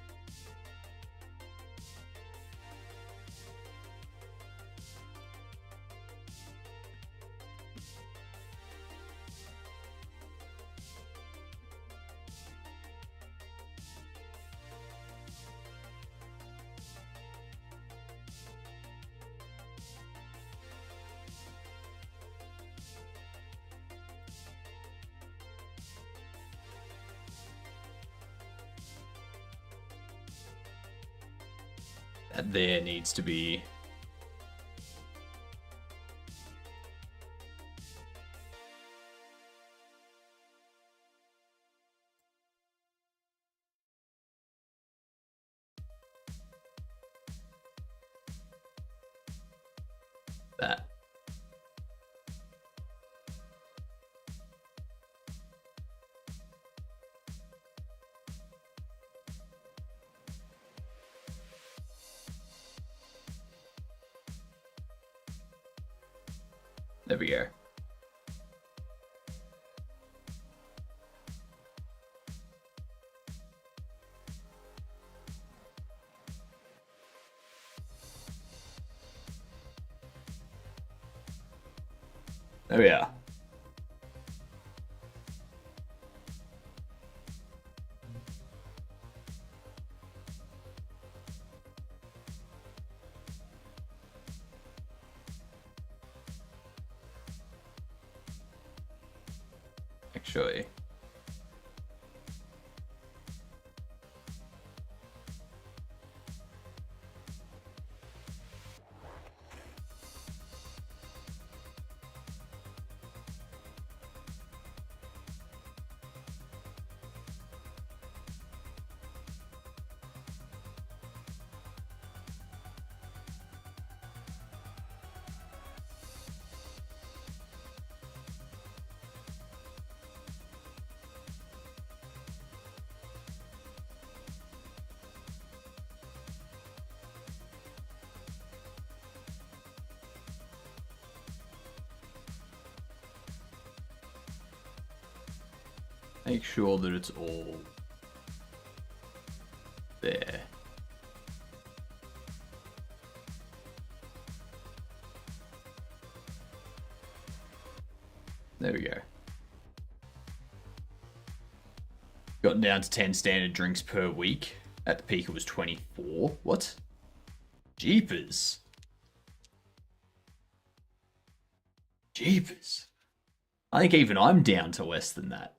That there needs to be that. There we go. There we are. Actually, make sure that it's all there. There we go. Gotten down to 10 standard drinks per week. At the peak it was 24. What? Jeepers. Jeepers. I think even I'm down to less than that.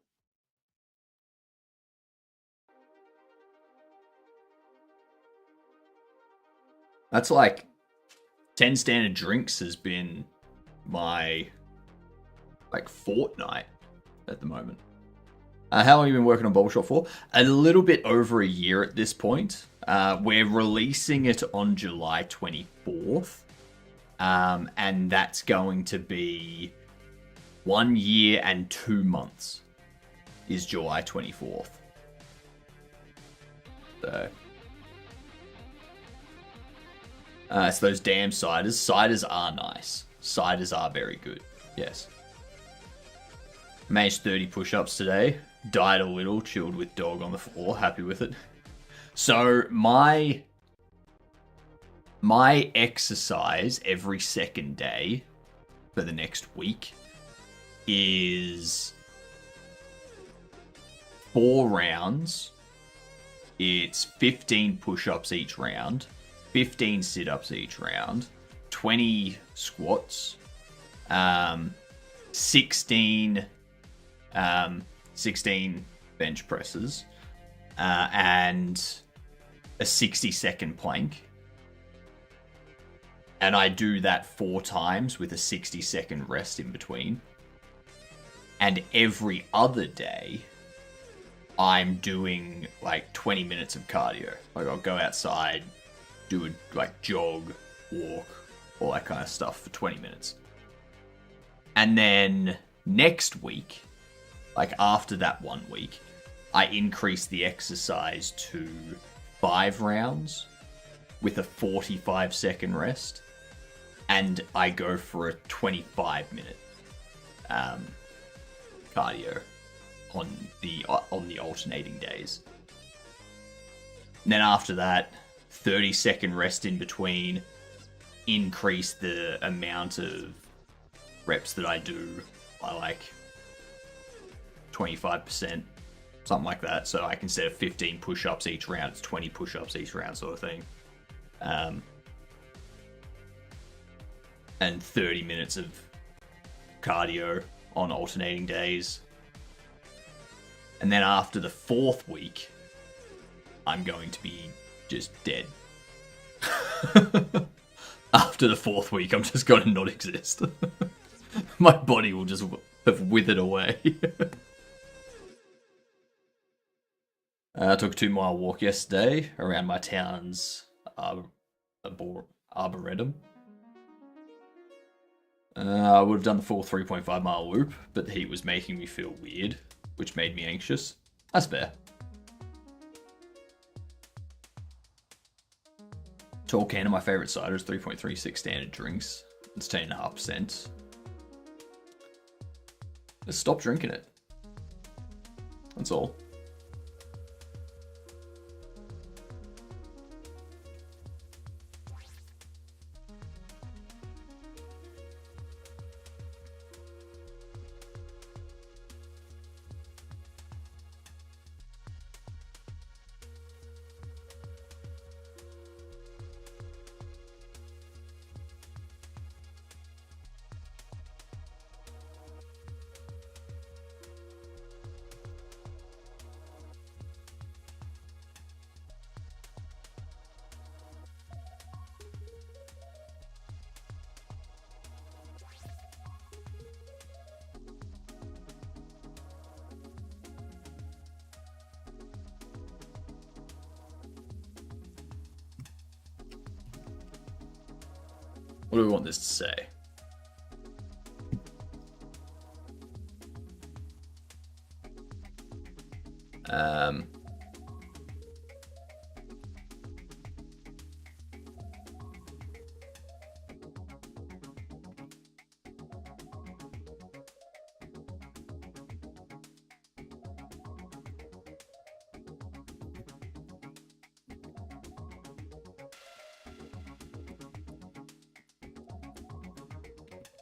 That's like 10 standard drinks has been my fortnight at the moment. How long have you been working on Bobble Shop for? A little bit over a year at this point. We're releasing it on July 24th. And that's going to be 1 year and 2 months is July 24th. So It's those damn ciders. Ciders are nice. Ciders are very good. Yes. Managed 30 push-ups today. Died a little, chilled with dog on the floor. Happy with it. So my exercise every second day for the next week is 4 rounds. It's 15 push-ups each round, 15 sit-ups each round, 20 squats, 16 bench presses, and a 60-second plank. And I do that 4 times with a 60-second rest in between. And every other day, I'm doing like 20 minutes of cardio. Like I'll go outside, do a like jog, walk, all that kind of stuff for 20 minutes. And then next week, like after that 1 week, I increase the exercise to 5 rounds with a 45-second rest. And I go for a 25-minute cardio on the alternating days. And then after that, 30-second rest in between, increase the amount of reps that I do by like 25%, something like that. So like instead of 15 push-ups each round, it's 20 push-ups each round sort of thing. And 30 minutes of cardio on alternating days. And then after the 4th week, I'm going to be just dead. After the 4th week, I'm just going to not exist. My body will just have withered away. I took a 2-mile walk yesterday around my town's arboretum. I would have done the full 3.5-mile loop, but the heat was making me feel weird, which made me anxious. That's fair. Tall can of my favourite cider is 3.36 standard drinks. It's 10.5%. Just stop drinking it. That's all. What do we want this to say?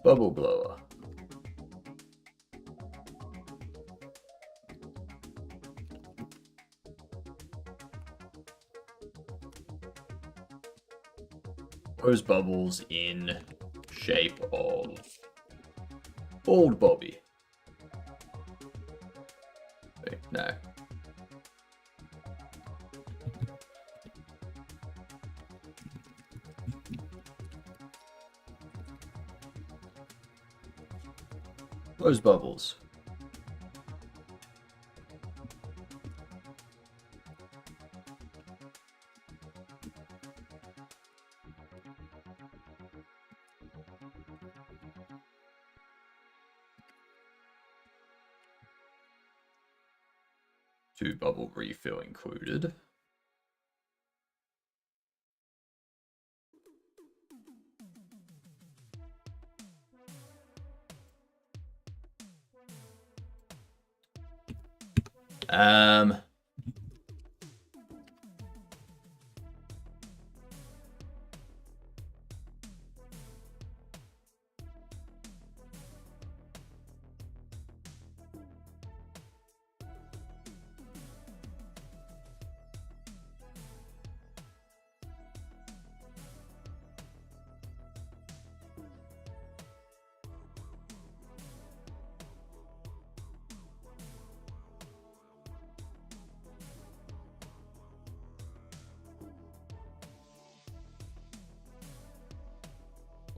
Bubble blower. Those bubbles in shape of Bald Bobby. Wait, no. Those bubbles. To bubble refill included. Um.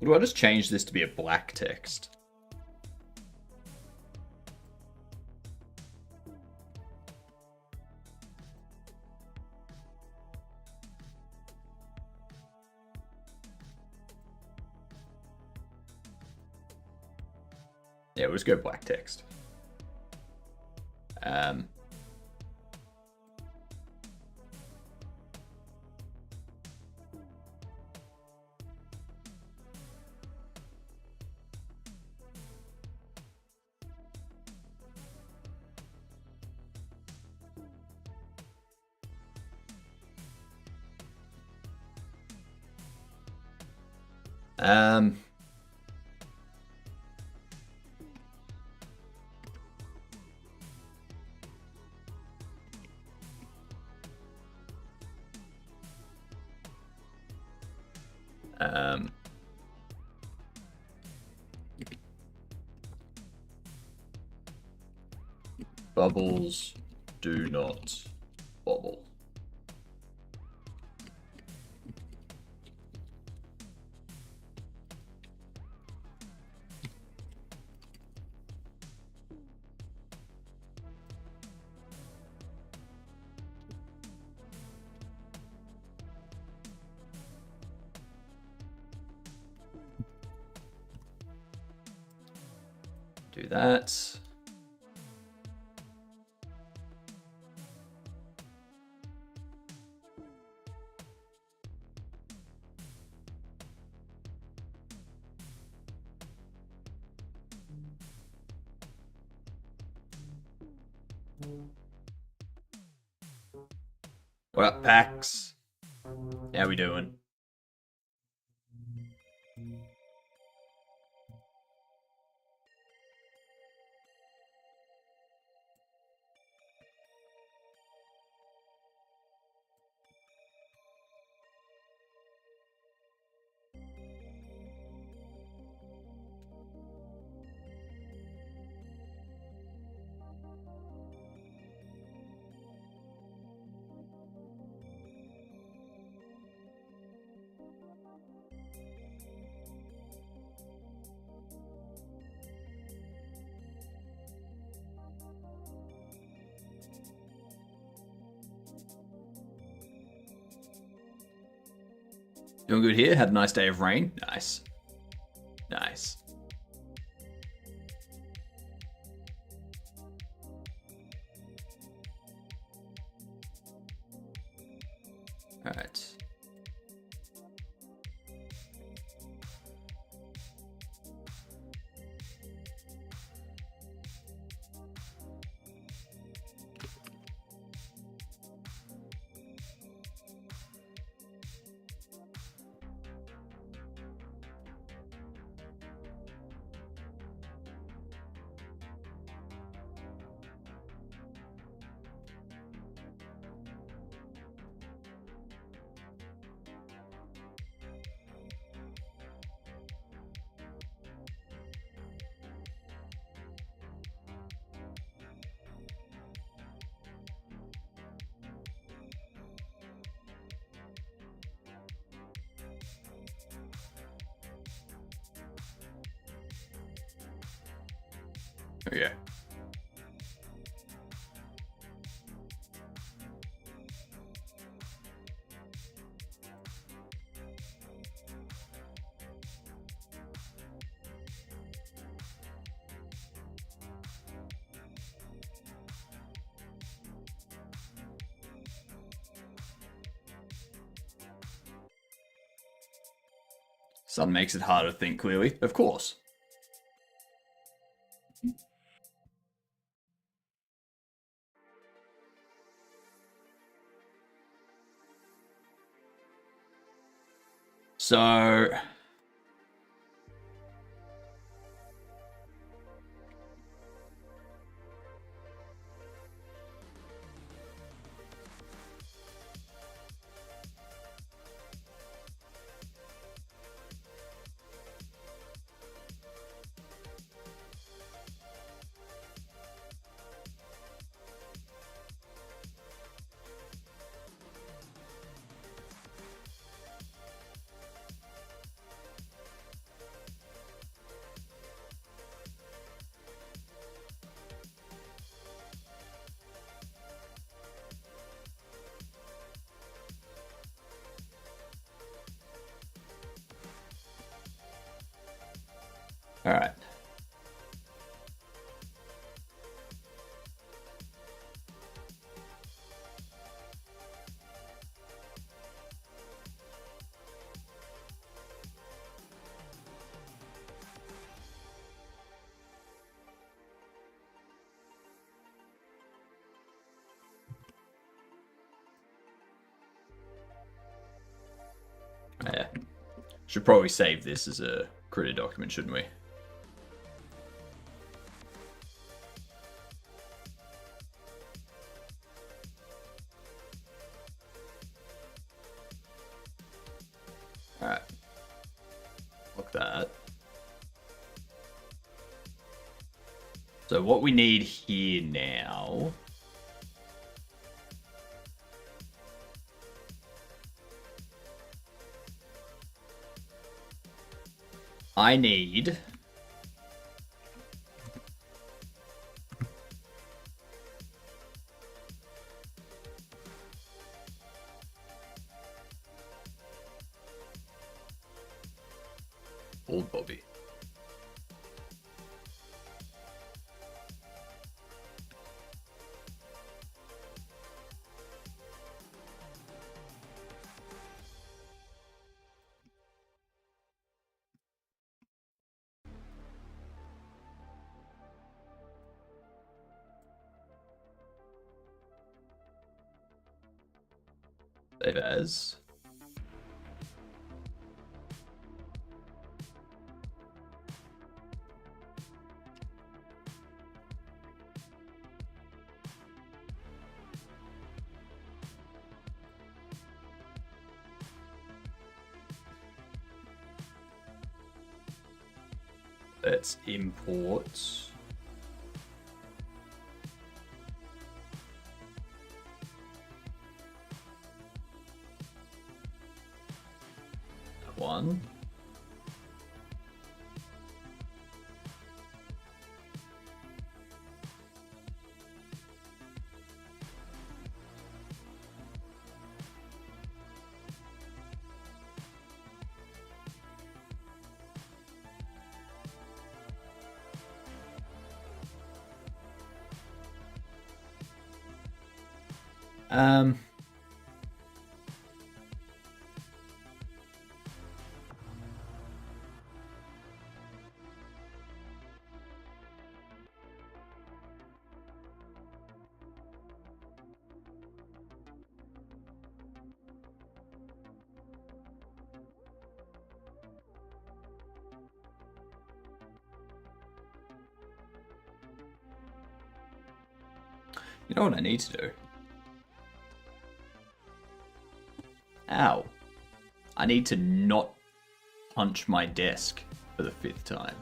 Or do I just change this to be a black text? Yeah, we'll just go black text. Um, um, um, bubbles do not bobble. Do that. What up, Pax? How we doing? Doing good here. Had a nice day of rain. Nice. Nice. All right. Okay. Sun makes it harder to think clearly, of course. So... All right. Yeah. Should probably save this as a critter document, shouldn't we? Alright. Look that. So what we need here now... I need... Old Bobby. Save as. Let's import. One. You know what I need to do? Ow. I need to not punch my desk for the 5th time.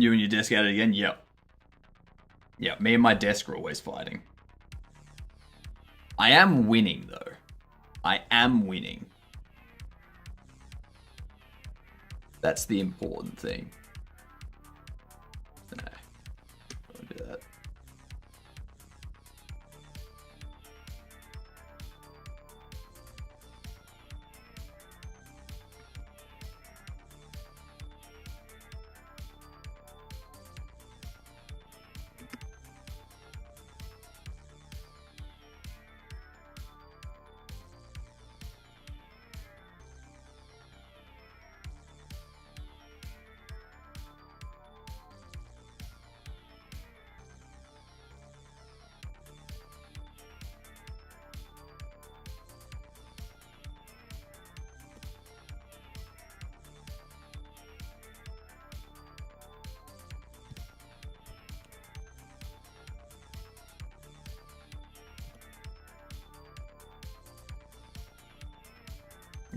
You and your desk at it again? Yep. Yep, me and my desk are always fighting. I am winning, though. I am winning. That's the important thing. No. I'll do that.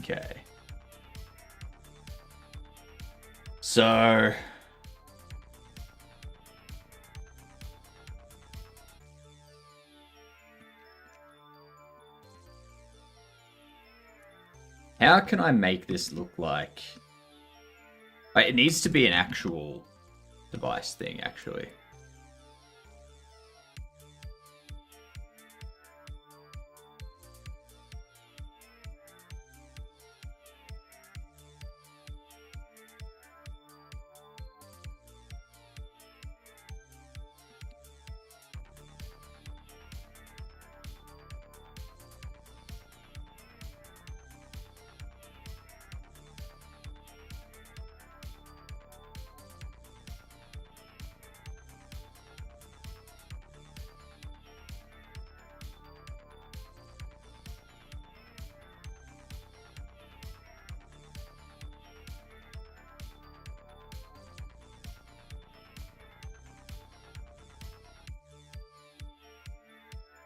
Okay. So... how can I make this look like... it needs to be an actual device thing, actually.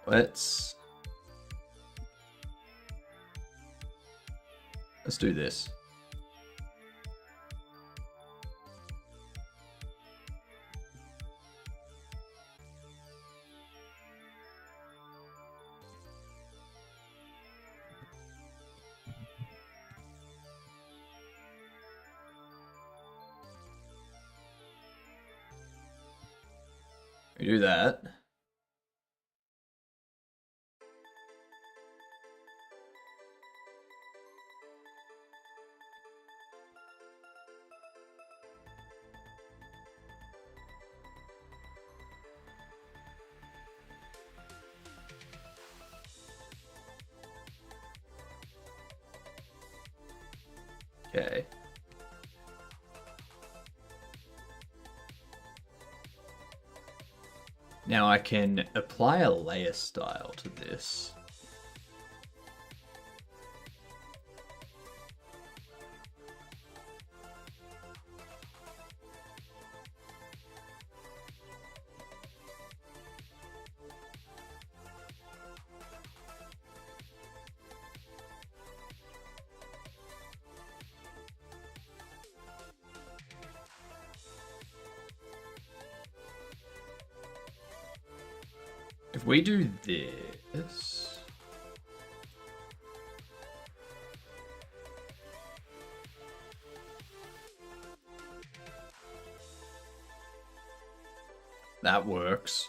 Let's do this. We do that. Okay. Now I can apply a layer style to this. If we do this... that works.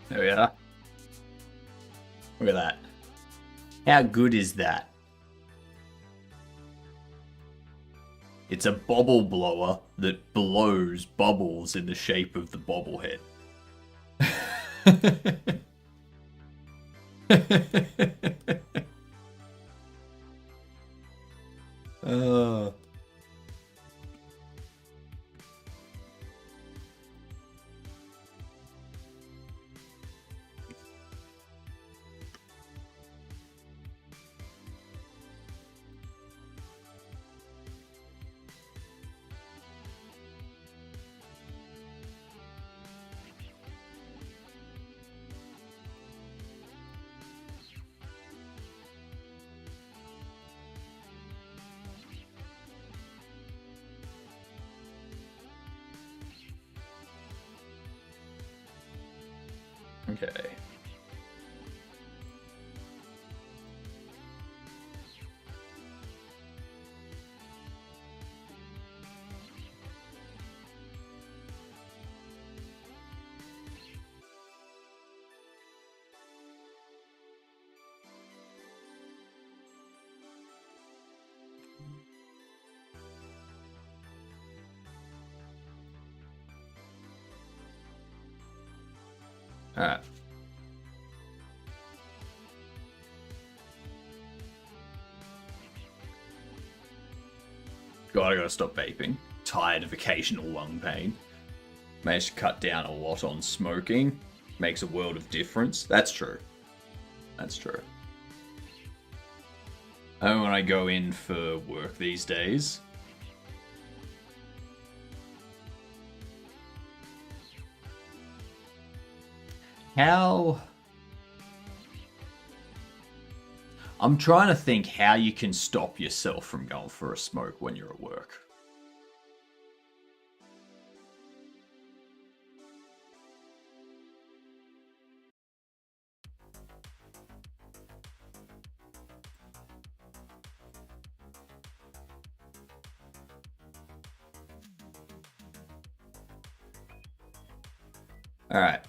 There we are. Look at that. How good is that? It's a bubble blower that blows bubbles in the shape of the bobblehead. uh. Okay. Alright. God, I gotta stop vaping. Tired of occasional lung pain. Managed to cut down a lot on smoking. Makes a world of difference. That's true. That's true. Oh, when I go in for work these days. How... I'm trying to think how you can stop yourself from going for a smoke when you're at work. Alright.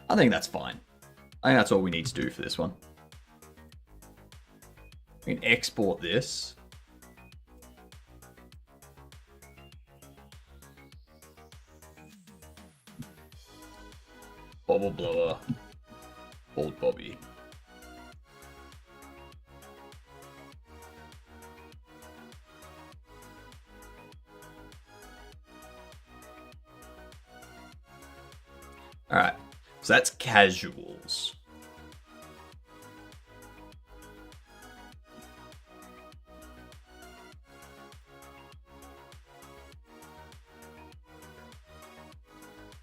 I think that's fine. I think that's all we need to do for this one. We can export this. Bobble blower. Old Bobby. Alright. So that's casuals.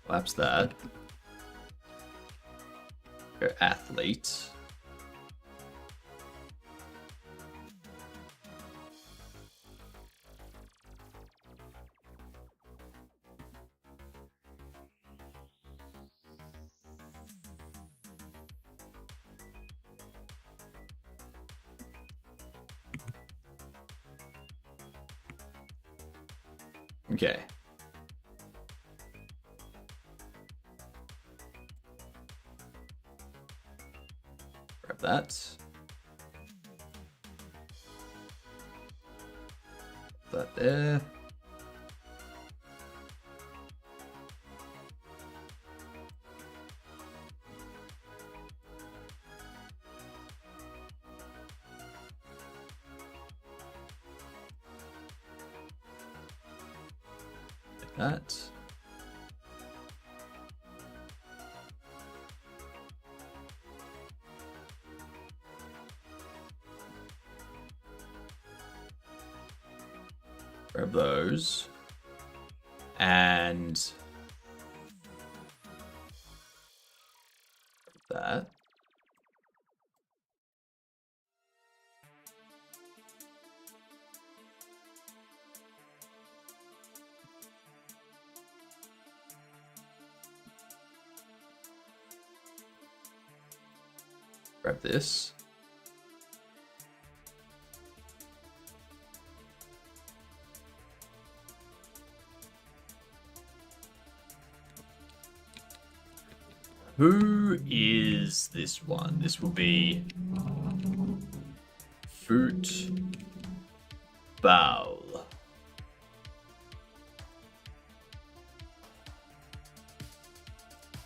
Lapse that. Go athlete. Okay. Grab that. That there. That. Grab those. And that. Grab this. Who is this one? This will be Football.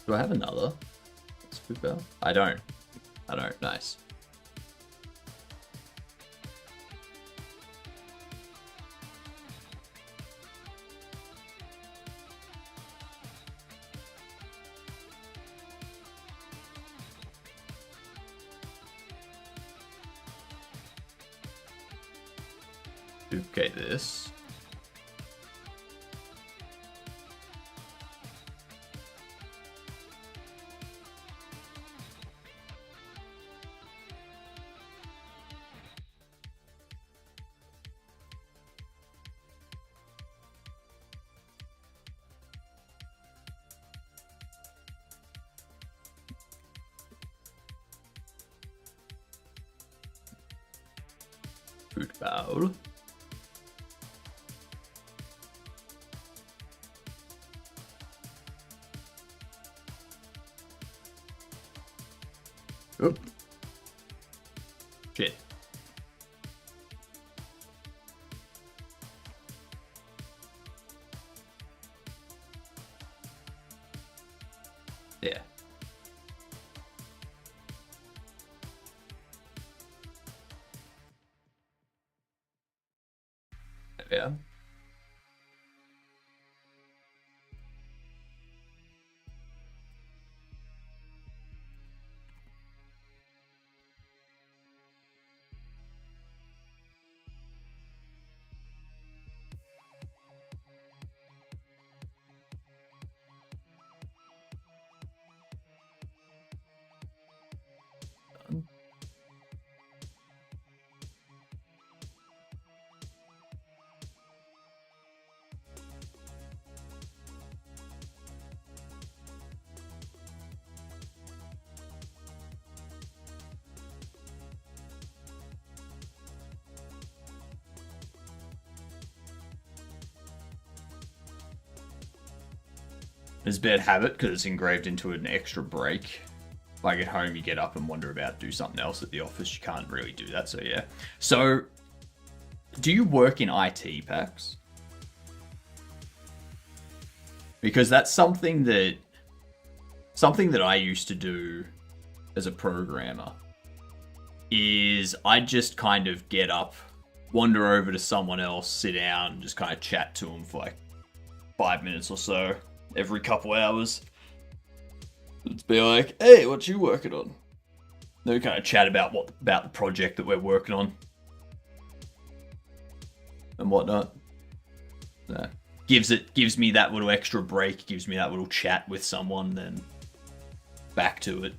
Do I have another? It's Football. I don't. Nice. Duplicate this. Football. Oop. Shit. Yeah. Yeah. It's a bad habit because it's engraved into an extra break. Like at home, you get up and wander about, do something else. At the office, you can't really do that. So yeah. So, do you work in IT, Pax? Because that's something that I used to do as a programmer. Is I just kind of get up, wander over to someone else, sit down, and just kind of chat to them for like 5 minutes or so every couple hours. Let's be like, hey, what you working on? Then we kind of chat about the project that we're working on and whatnot. Gives me that little extra break, gives me that little chat with someone, then back to it.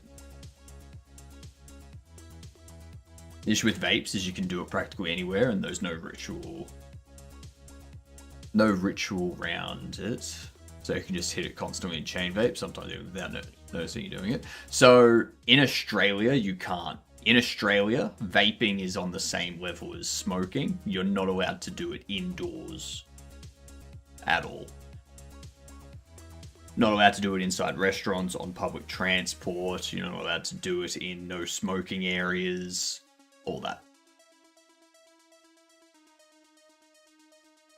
The issue with vapes is you can do it practically anywhere, and there's no ritual around it. So you can just hit it constantly and chain vape, sometimes even without noticing you're doing it. So in Australia, you can't. In Australia, vaping is on the same level as smoking. You're not allowed to do it indoors at all. Not allowed to do it inside restaurants, on public transport. You're not allowed to do it in no smoking areas. All that.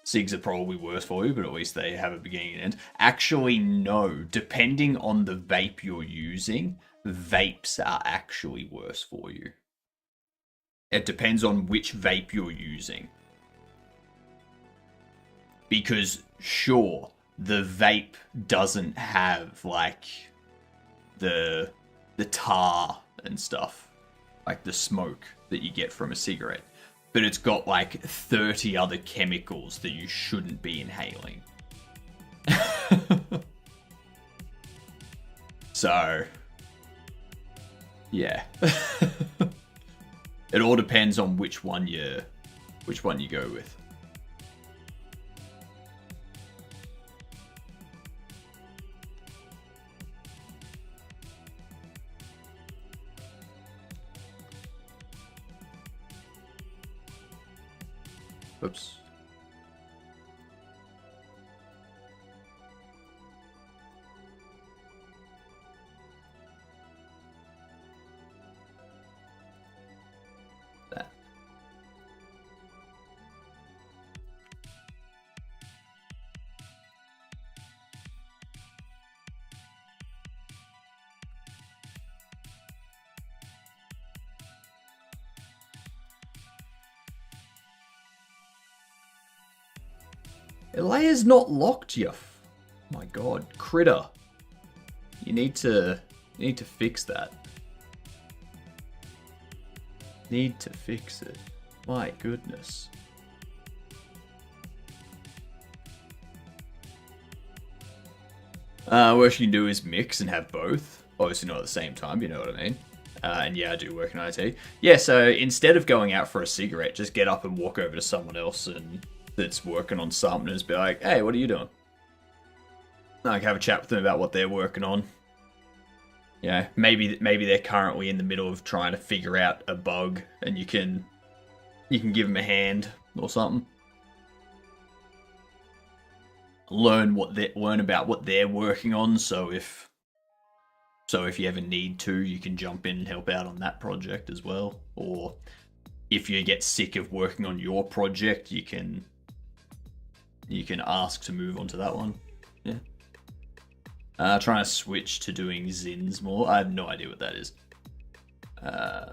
Cigs are probably worse for you, but at least they have a beginning and end. Actually, no. Depending on the vape you're using, vapes are actually worse for you. It depends on which vape you're using. Because, sure, the vape doesn't have, like, the tar and stuff. Like the smoke that you get from a cigarette. But it's got like 30 other chemicals that you shouldn't be inhaling. So, yeah. It all depends on which one you go with. Oops. That. Elia's not locked, you. My God, critter! You need to fix that. Need to fix it. My goodness. What you can do is mix and have both. Obviously not at the same time, you know what I mean. And yeah, I do work in IT. Yeah, so instead of going out for a cigarette, just get up and walk over to someone else and that's working on something and just be like, hey, what are you doing? Like, have a chat with them about what they're working on. Yeah, maybe they're currently in the middle of trying to figure out a bug, and you can You can give them a hand or something. Learn about what they're working on. So if you ever need to, you can jump in and help out on that project as well. Or if you get sick of working on your project, you can ask to move on to that one. Yeah. Trying to switch to doing Zins more. I have no idea what that is.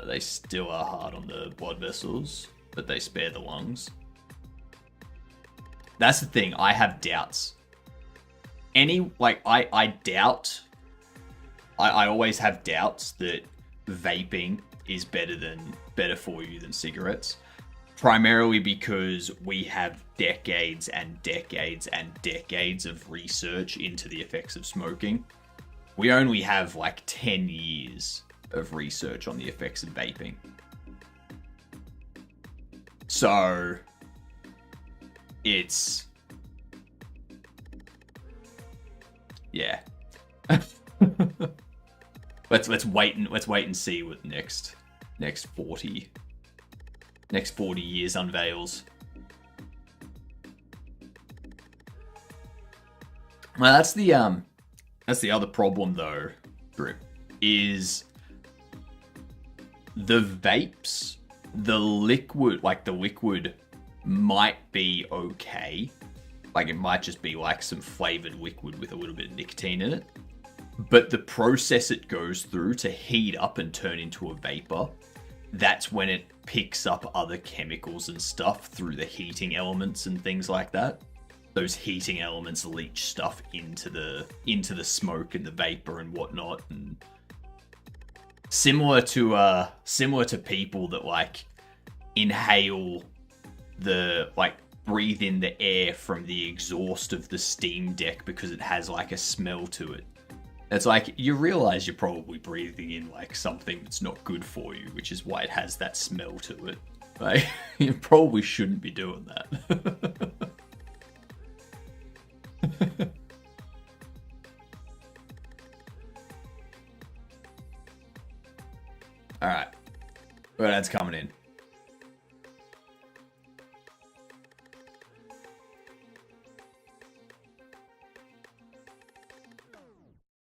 They still are hard on the blood vessels, but they spare the lungs. That's the thing. I have doubts. I doubt. I always have doubts that vaping is better for you than cigarettes. Primarily because we have decades and decades and decades of research into the effects of smoking. We only have like 10 years of research on the effects of vaping. So it's yeah. let's wait and see what next 40 years unveils. Well, that's the other problem though, Drip, is the vapes, the liquid might be okay. Like, it might just be like some flavored liquid with a little bit of nicotine in it. But the process it goes through to heat up and turn into a vapor, that's when it picks up other chemicals and stuff through the heating elements and things like that. Those heating elements leach stuff into the smoke and the vapor and whatnot, and similar to people that like inhale breathe in the air from the exhaust of the Steam Deck because it has like a smell to it. It's like, you realize you're probably breathing in like something that's not good for you, which is why it has that smell to it. Like, you probably shouldn't be doing that. Alright. What ads coming in?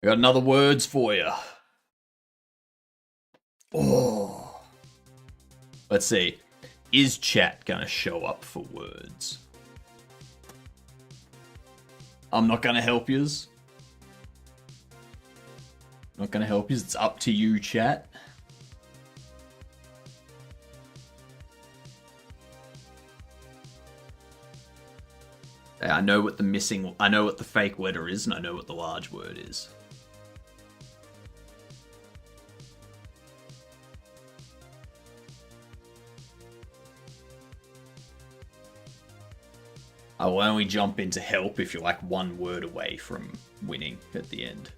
We got another words for you. Oh. Let's see. Is chat gonna show up for words? I'm not gonna help yous. Not gonna help yous. It's up to you, chat. I know what the fake letter is, and I know what the large word is. I will only jump into help if you're like one word away from winning at the end.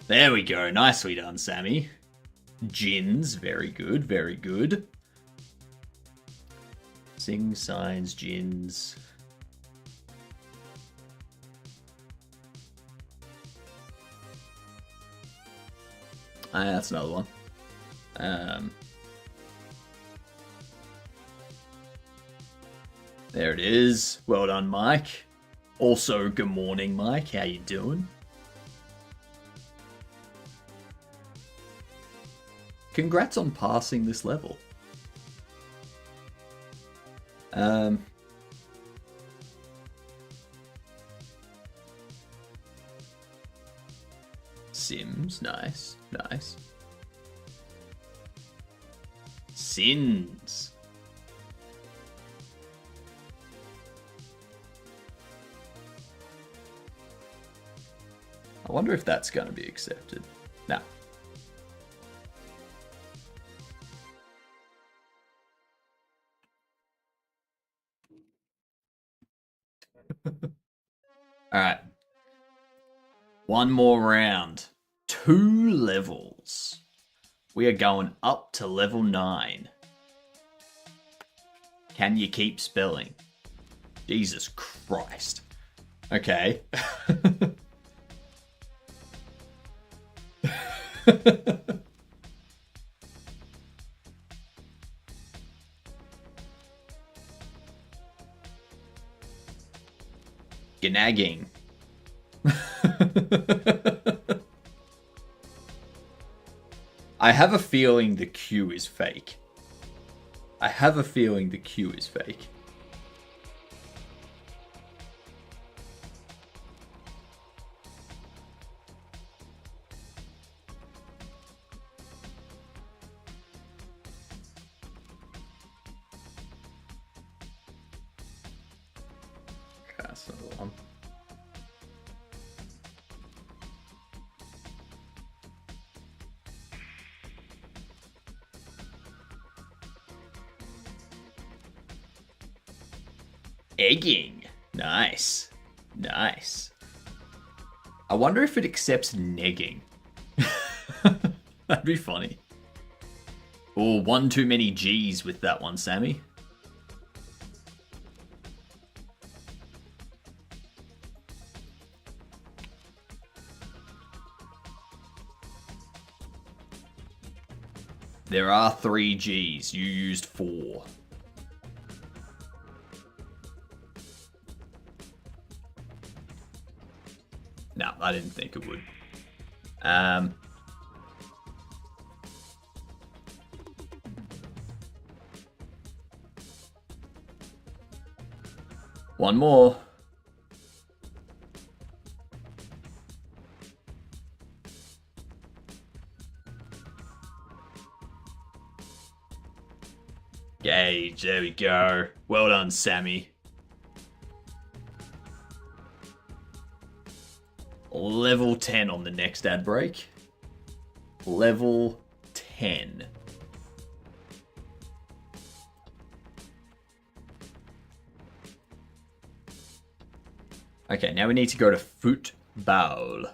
There we go. Nicely done, Sammy. Gins, very good, very good. Sing signs, gins. That's another one. There it is. Well done, Mike. Also, good morning, Mike. How you doing? Congrats on passing this level. Sims, nice, nice. Sins. I wonder if that's going to be accepted. Nah. Alright. One more round. 2 levels. We are going up to level 9. Can you keep spelling? Jesus Christ. Okay. Gnagging. I have a feeling the Q is fake. I have a feeling the Q is fake. That's another one. Egging. Nice. Nice. I wonder if it accepts negging. That'd be funny. Oh, one too many G's with that one, Sammy. There are 3 G's. You used 4. No, I didn't think it would. One more. Gauge, there we go. Well done, Sammy. Level 10 on the next ad break. Level 10. Okay, now we need to go to football.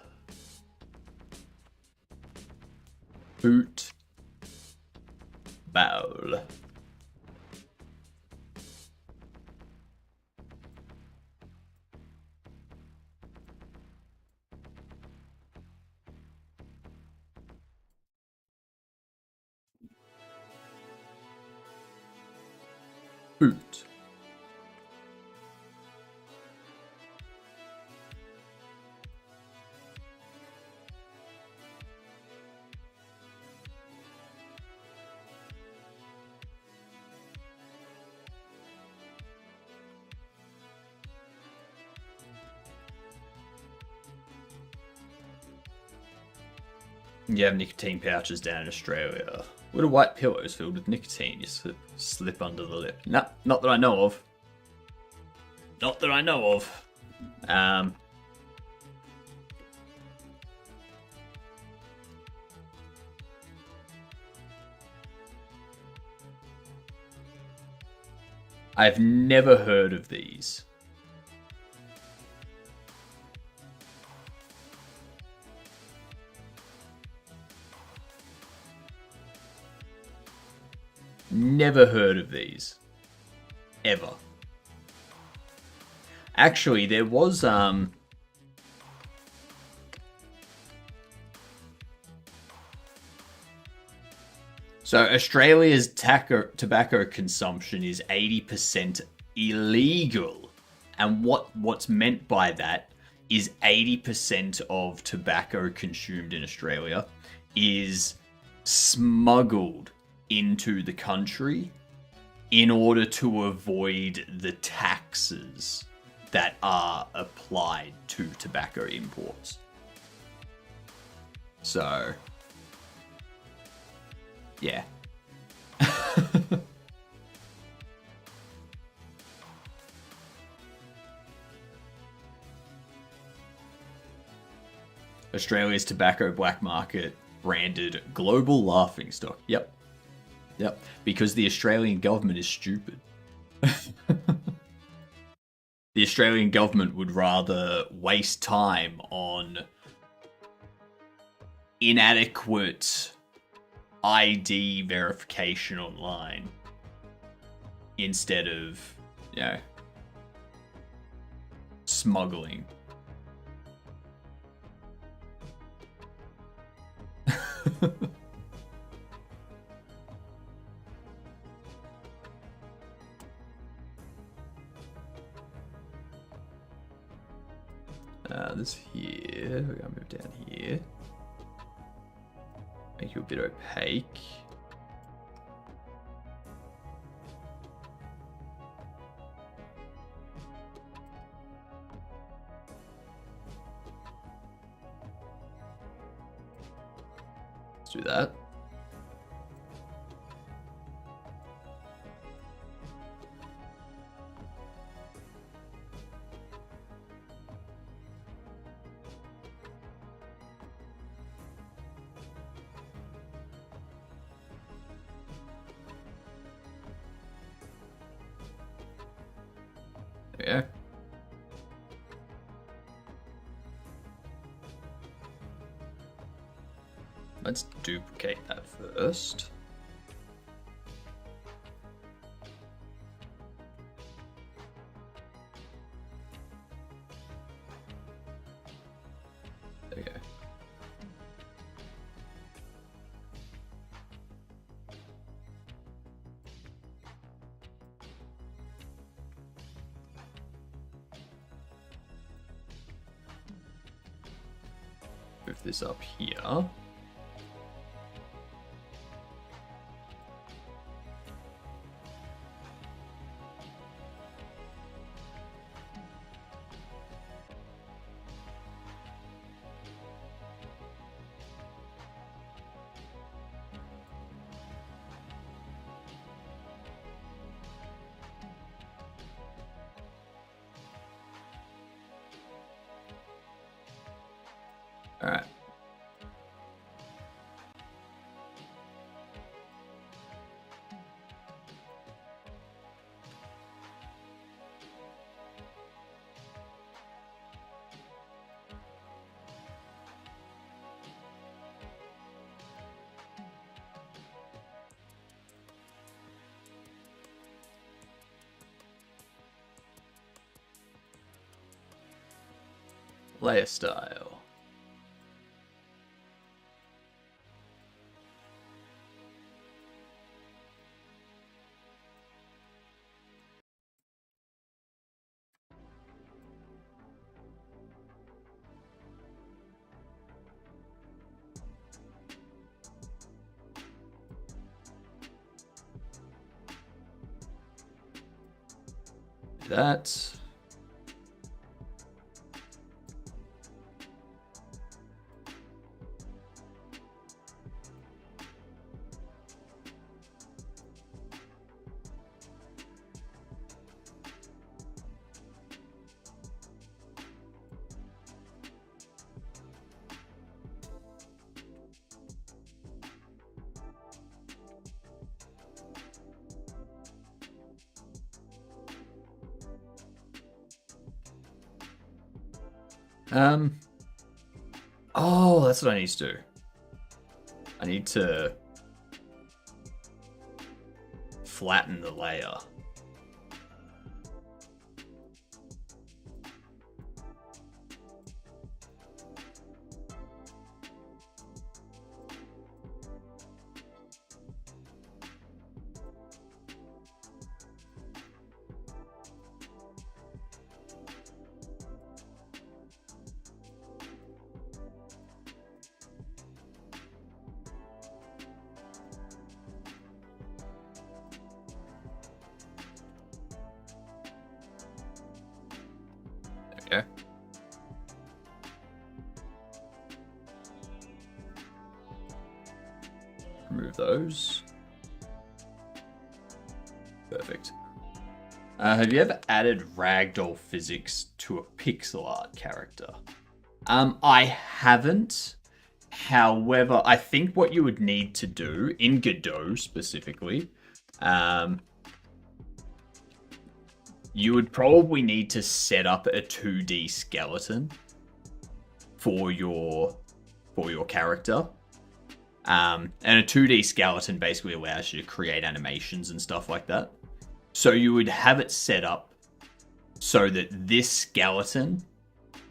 Football. Boot. You have nicotine pouches down in Australia. What are white pillows filled with nicotine? You slip under the lip. No, not that I know of. Not that I know of. I've never heard of these. Never heard of these. Ever. Actually, there was, So Australia's tobacco consumption is 80% illegal. And what's meant by that is 80% of tobacco consumed in Australia is smuggled into the country in order to avoid the taxes that are applied to tobacco imports. So, yeah. Australia's tobacco black market branded global laughingstock. Yep. Because the Australian government is stupid. The Australian government would rather waste time on inadequate ID verification online instead of, you know, smuggling. This here, we're gonna move down here. Make you a bit opaque. Let's do that. Yeah. Let's duplicate that first. There we go. Move this up here. All right. Layer style. That. Oh, that's what I need to do. I need to flatten the layer. Okay. Remove those. Perfect. Have you ever added ragdoll physics to a pixel art character? I haven't. However, I think what you would need to do, in Godot specifically, you would probably need to set up a 2D skeleton for your character. And a 2D skeleton basically allows you to create animations and stuff like that. So you would have it set up so that this skeleton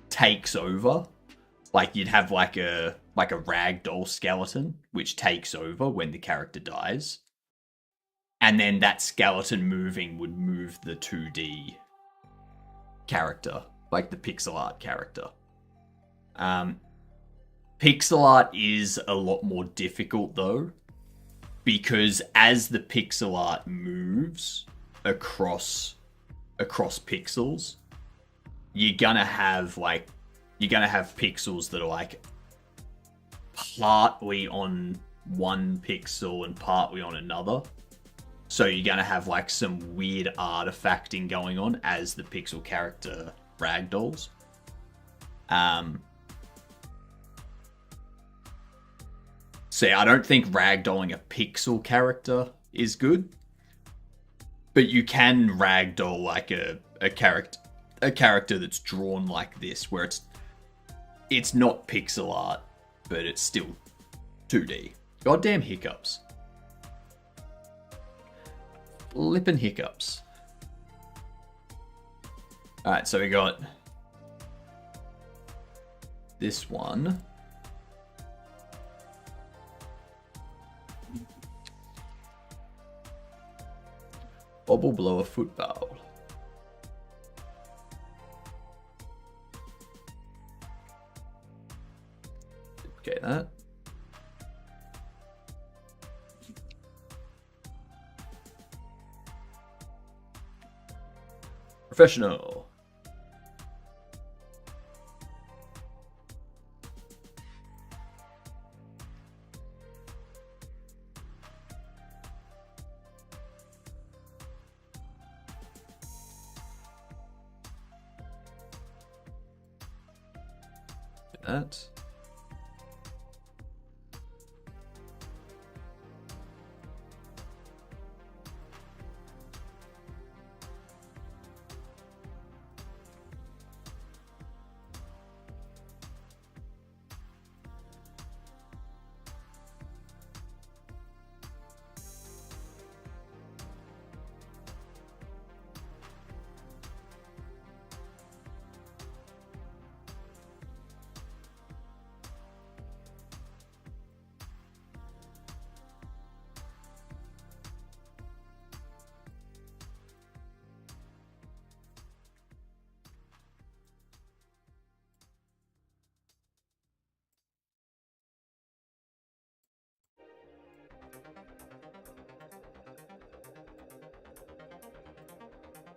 takes over. Like you'd have like a ragdoll skeleton which takes over when the character dies, and then that skeleton moving would move the 2D character, like the pixel art character. Pixel art is a lot more difficult though, because as the pixel art moves across pixels, you're gonna have pixels that are like partly on one pixel and partly on another. So you're gonna have like some weird artifacting going on as the pixel character ragdolls. So I don't think ragdolling a pixel character is good, but you can ragdoll like a character that's drawn like this, where it's not pixel art, but it's still 2D. Goddamn hiccups. Flippin' hiccups. Alright, so we got this one. Bobble blower football. Okay, that. Professional. That.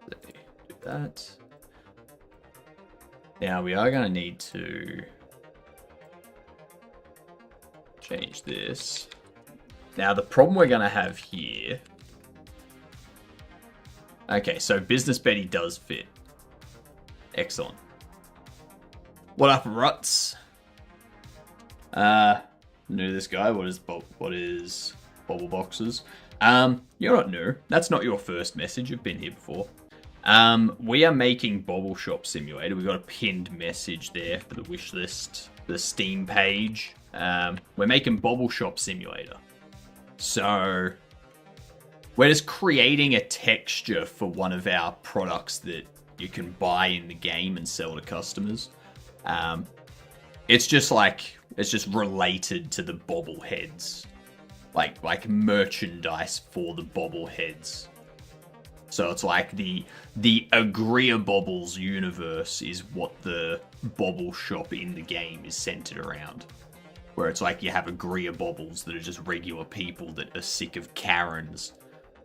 Let me do that. Now we are going to need to change this. Now the problem we're going to have here. Okay, so Business Betty does fit. Excellent. What up, Ruts? New to this guy. What is Bobble Boxes? You're not new. That's not your first message. You've been here before. We are making Bobble Shop Simulator. We've got a pinned message there for the wish list, the Steam page. We're making Bobble Shop Simulator. So we're just creating a texture for one of our products that you can buy in the game and sell to customers. It's just related to the bobbleheads, like merchandise for the bobbleheads. So it's like the Agreeabobbles universe is what the Bobble Shop in the game is centered around. Where it's like you have Agreeabobbles that are just regular people that are sick of Karens.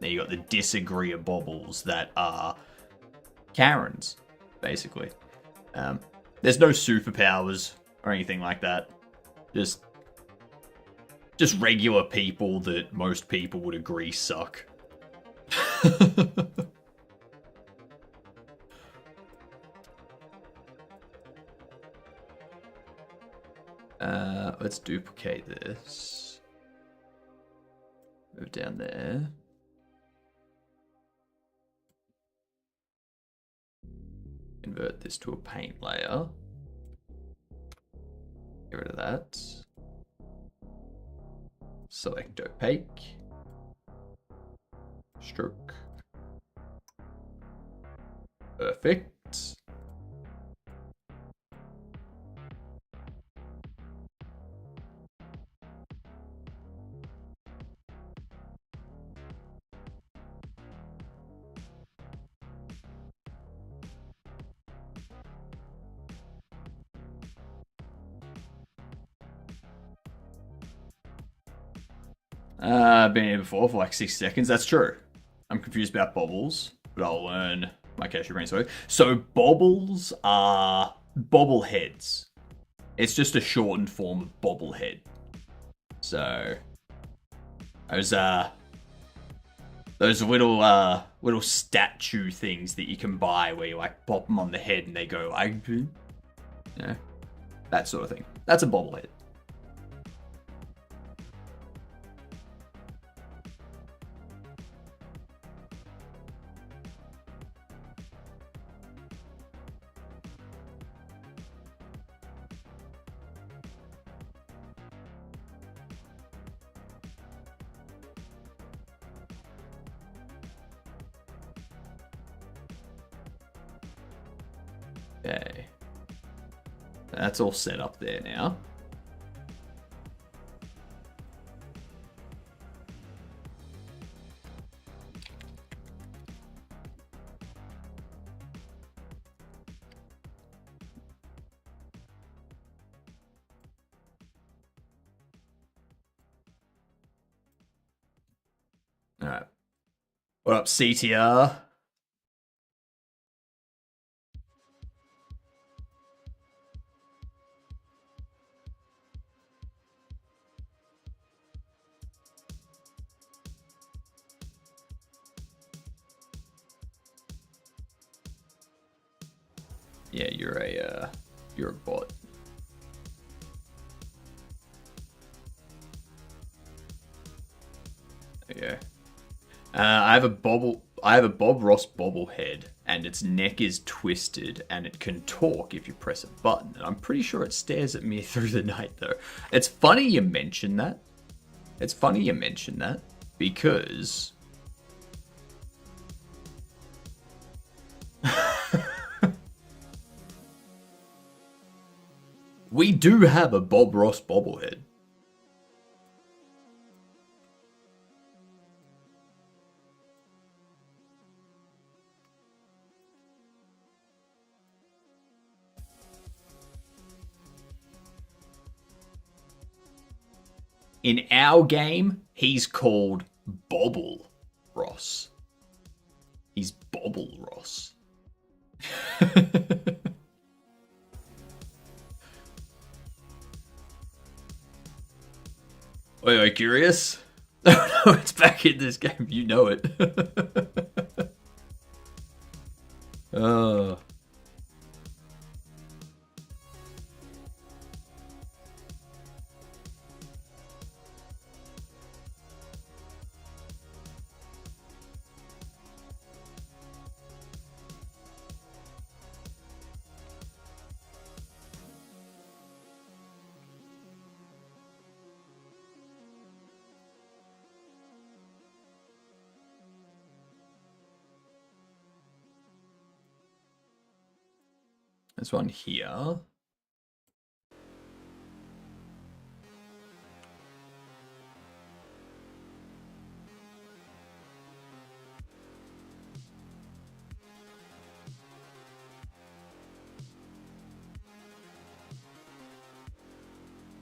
Then you got the Disagreeabobbles that are Karens, basically. There's no superpowers or anything like that. Just regular people that most people would agree suck. Let's duplicate this. Move down there. Convert this to a paint layer. Get rid of that. Select opaque. Stroke. Perfect. Been here before for like 6 seconds. That's true. I'm confused about bobbles, but I'll learn my cashew brain story. So bobbles are bobbleheads. It's just a shortened form of bobblehead. So those little statue things that you can buy where you like pop them on the head and they go like, yeah, that sort of thing. That's a bobblehead. Okay. That's all set up there now. All right. What up, CTR? Yeah, you're a bot. Okay. I have a Bob Ross bobblehead, and its neck is twisted, and it can talk if you press a button. And I'm pretty sure it stares at me through the night, though. It's funny you mention that. It's funny you mention that because we do have a Bob Ross bobblehead. In our game, he's called Bobble Ross. He's Bobble Ross. Wait, curious? No, it's back in this game. You know it. Oh. This one here.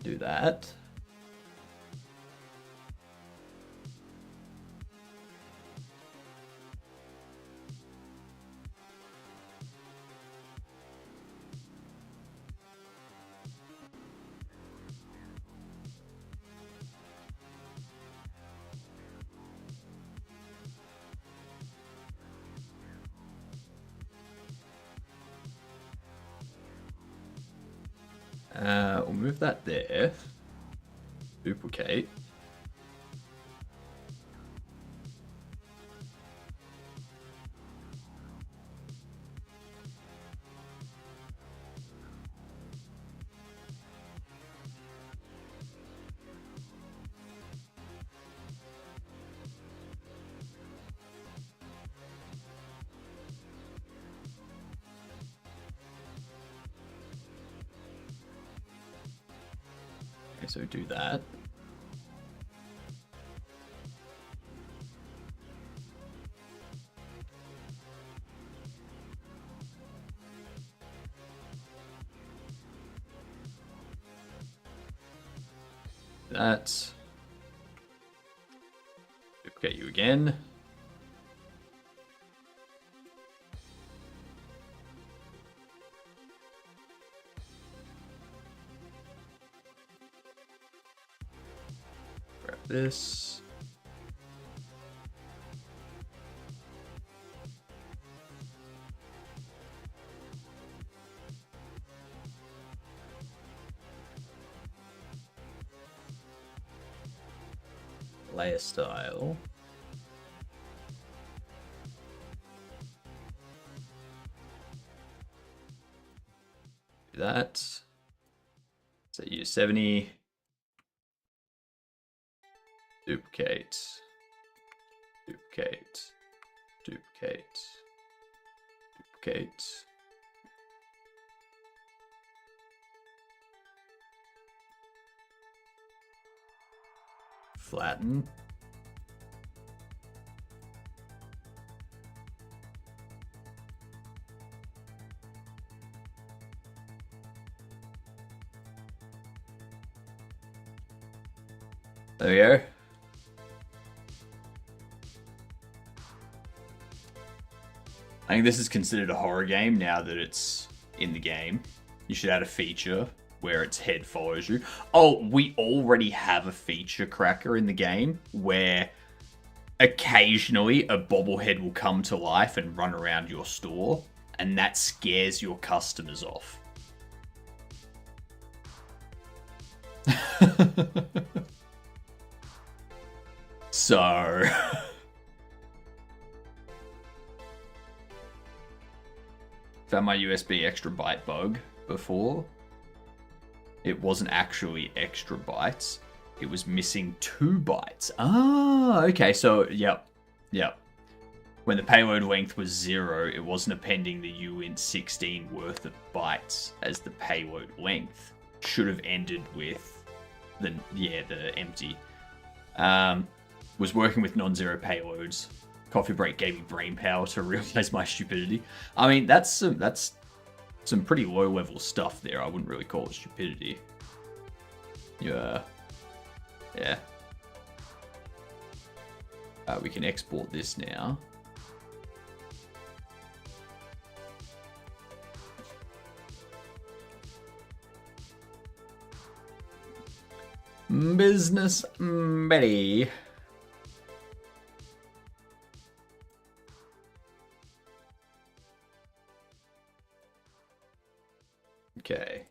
Do that. We'll move that there. Duplicate. Okay, so do that. That. Duplicate you again. Grab this. Layer style. Do that. Set you 70. Duplicate. Duplicate. Duplicate. Duplicate. Flatten. There we go. I think this is considered a horror game now that it's in the game. You should add a feature where its head follows you. Oh, we already have a feature cracker in the game where occasionally a bobblehead will come to life and run around your store, and that scares your customers off. So... found my USB extra byte bug before. It wasn't actually extra bytes. It was missing 2 bytes. Ah, okay. So, yep. When the payload length was 0, it wasn't appending the uint16 worth of bytes as the payload length. Should have ended with the empty. Was working with non-zero payloads. Coffee break gave me brain power to realize my stupidity. I mean, that's some pretty low level stuff there. I wouldn't really call it stupidity. Yeah. We can export this now. Business ready. Okay.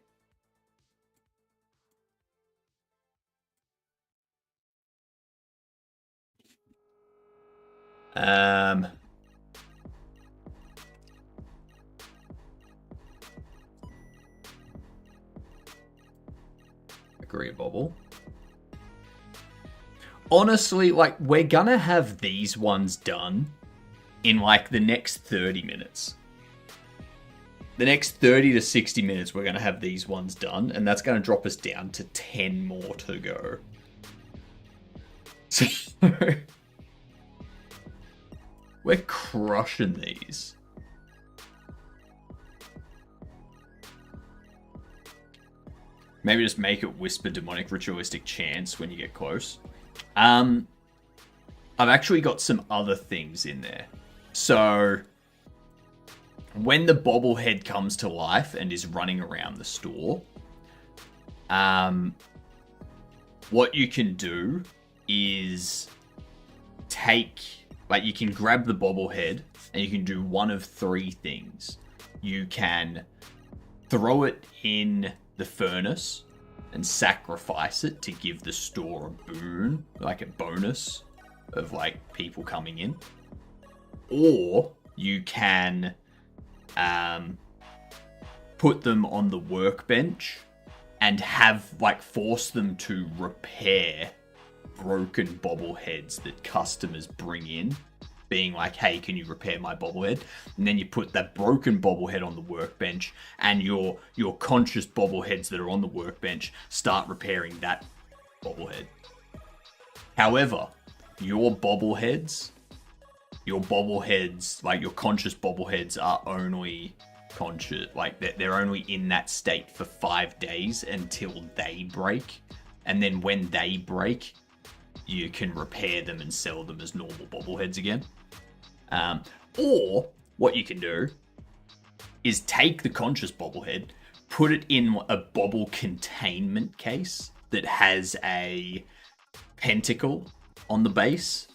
Agreeable. Honestly, like, we're gonna have these ones done in, like, the next 30 minutes. The next 30 to 60 minutes, we're going to have these ones done, and that's going to drop us down to 10 more to go. So, we're crushing these. Maybe just make it whisper demonic ritualistic chants when you get close. I've actually got some other things in there. So... when the bobblehead comes to life and is running around the store, what you can do is you can grab the bobblehead and you can do one of 3 things. You can throw it in the furnace and sacrifice it to give the store a boon, like a bonus of like people coming in. Or you can put them on the workbench and force them to repair broken bobbleheads that customers bring in being like, hey, can you repair my bobblehead? And then you put that broken bobblehead on the workbench, and your conscious bobbleheads that are on the workbench start repairing that bobblehead. However, your bobbleheads, like your conscious bobbleheads, are only conscious, like they're only in that state for 5 days until they break, and then when they break, you can repair them and sell them as normal bobbleheads again. Or what you can do is take the conscious bobblehead, put it in a bobble containment case that has a pentacle on the base,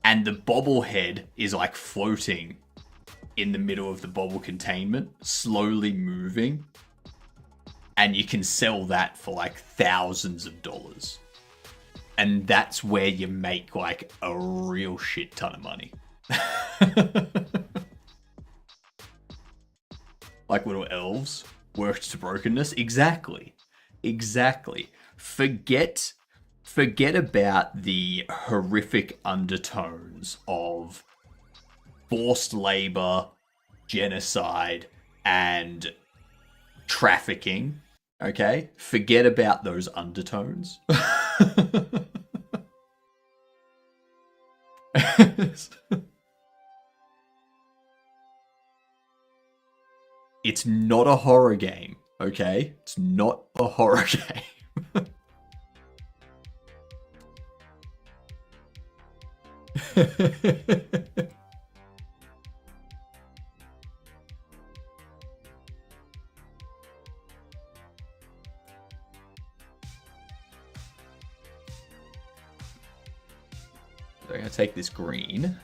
and the bobblehead is like floating in the middle of the bobble containment, slowly moving, and you can sell that for like thousands of dollars. And that's where you make like a real shit ton of money. Like little elves worked to brokenness. Exactly. Forget about the horrific undertones of forced labor, genocide, and trafficking. Okay? Forget about those undertones. It's not a horror game, okay? It's not a horror game. So I'm going to take this green.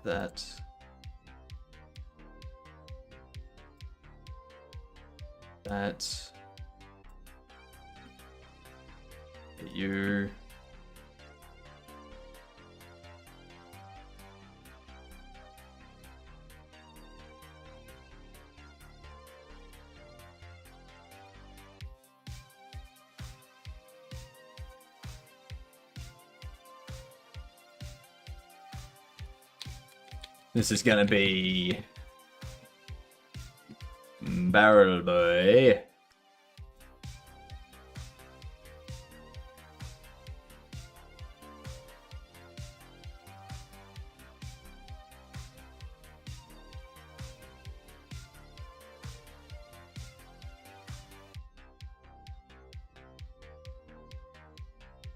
That you This is gonna be Barrel Boy.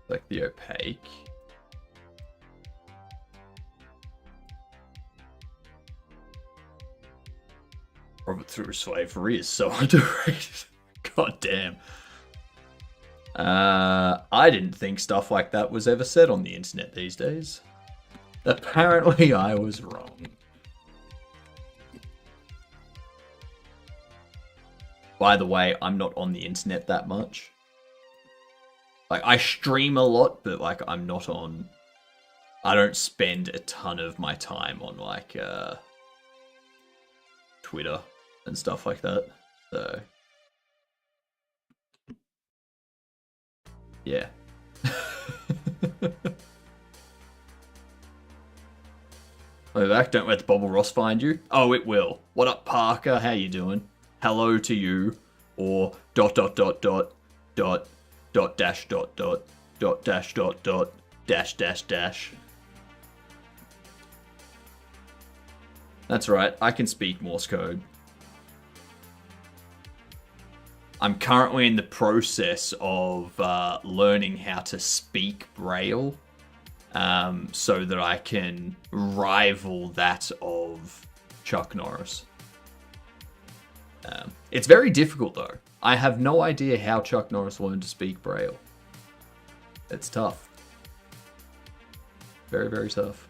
Like the opaque. Robert through slavery is so underrated. God damn. I didn't think stuff like that was ever said on the internet these days. Apparently I was wrong. By the way, I'm not on the internet that much. Like, I stream a lot, but like I'm not on... I don't spend a ton of my time on like Twitter and stuff like that. So yeah. We're back. Don't let the Bobble Ross find you. Oh, it will. What up, Parker? How you doing? Hello to you. Or dot dash dash. That's right, I can speak Morse code. I'm currently in the process of learning how to speak Braille, so that I can rival that of Chuck Norris. It's very difficult though. I have no idea how Chuck Norris learned to speak Braille. It's tough. Very, very tough.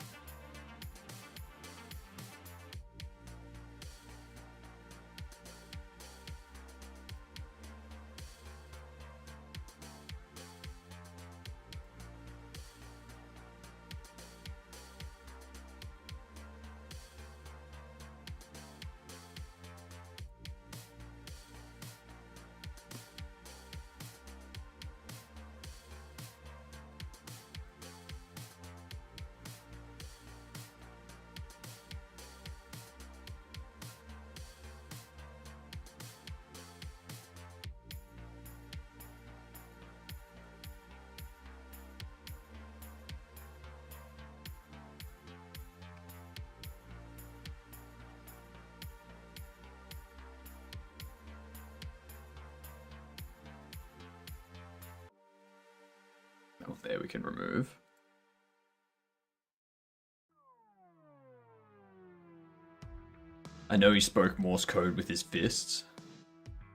there we can remove. I know he spoke Morse code with his fists.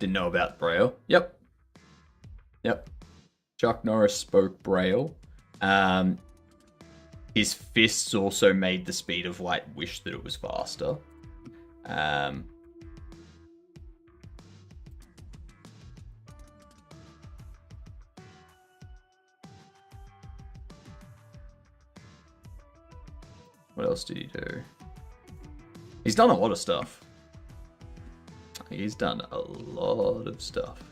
Didn't know about Braille. Yep. Chuck Norris spoke Braille. His fists also made the speed of light wish that it was faster. What else did he do? He's done a lot of stuff. He's done a lot of stuff.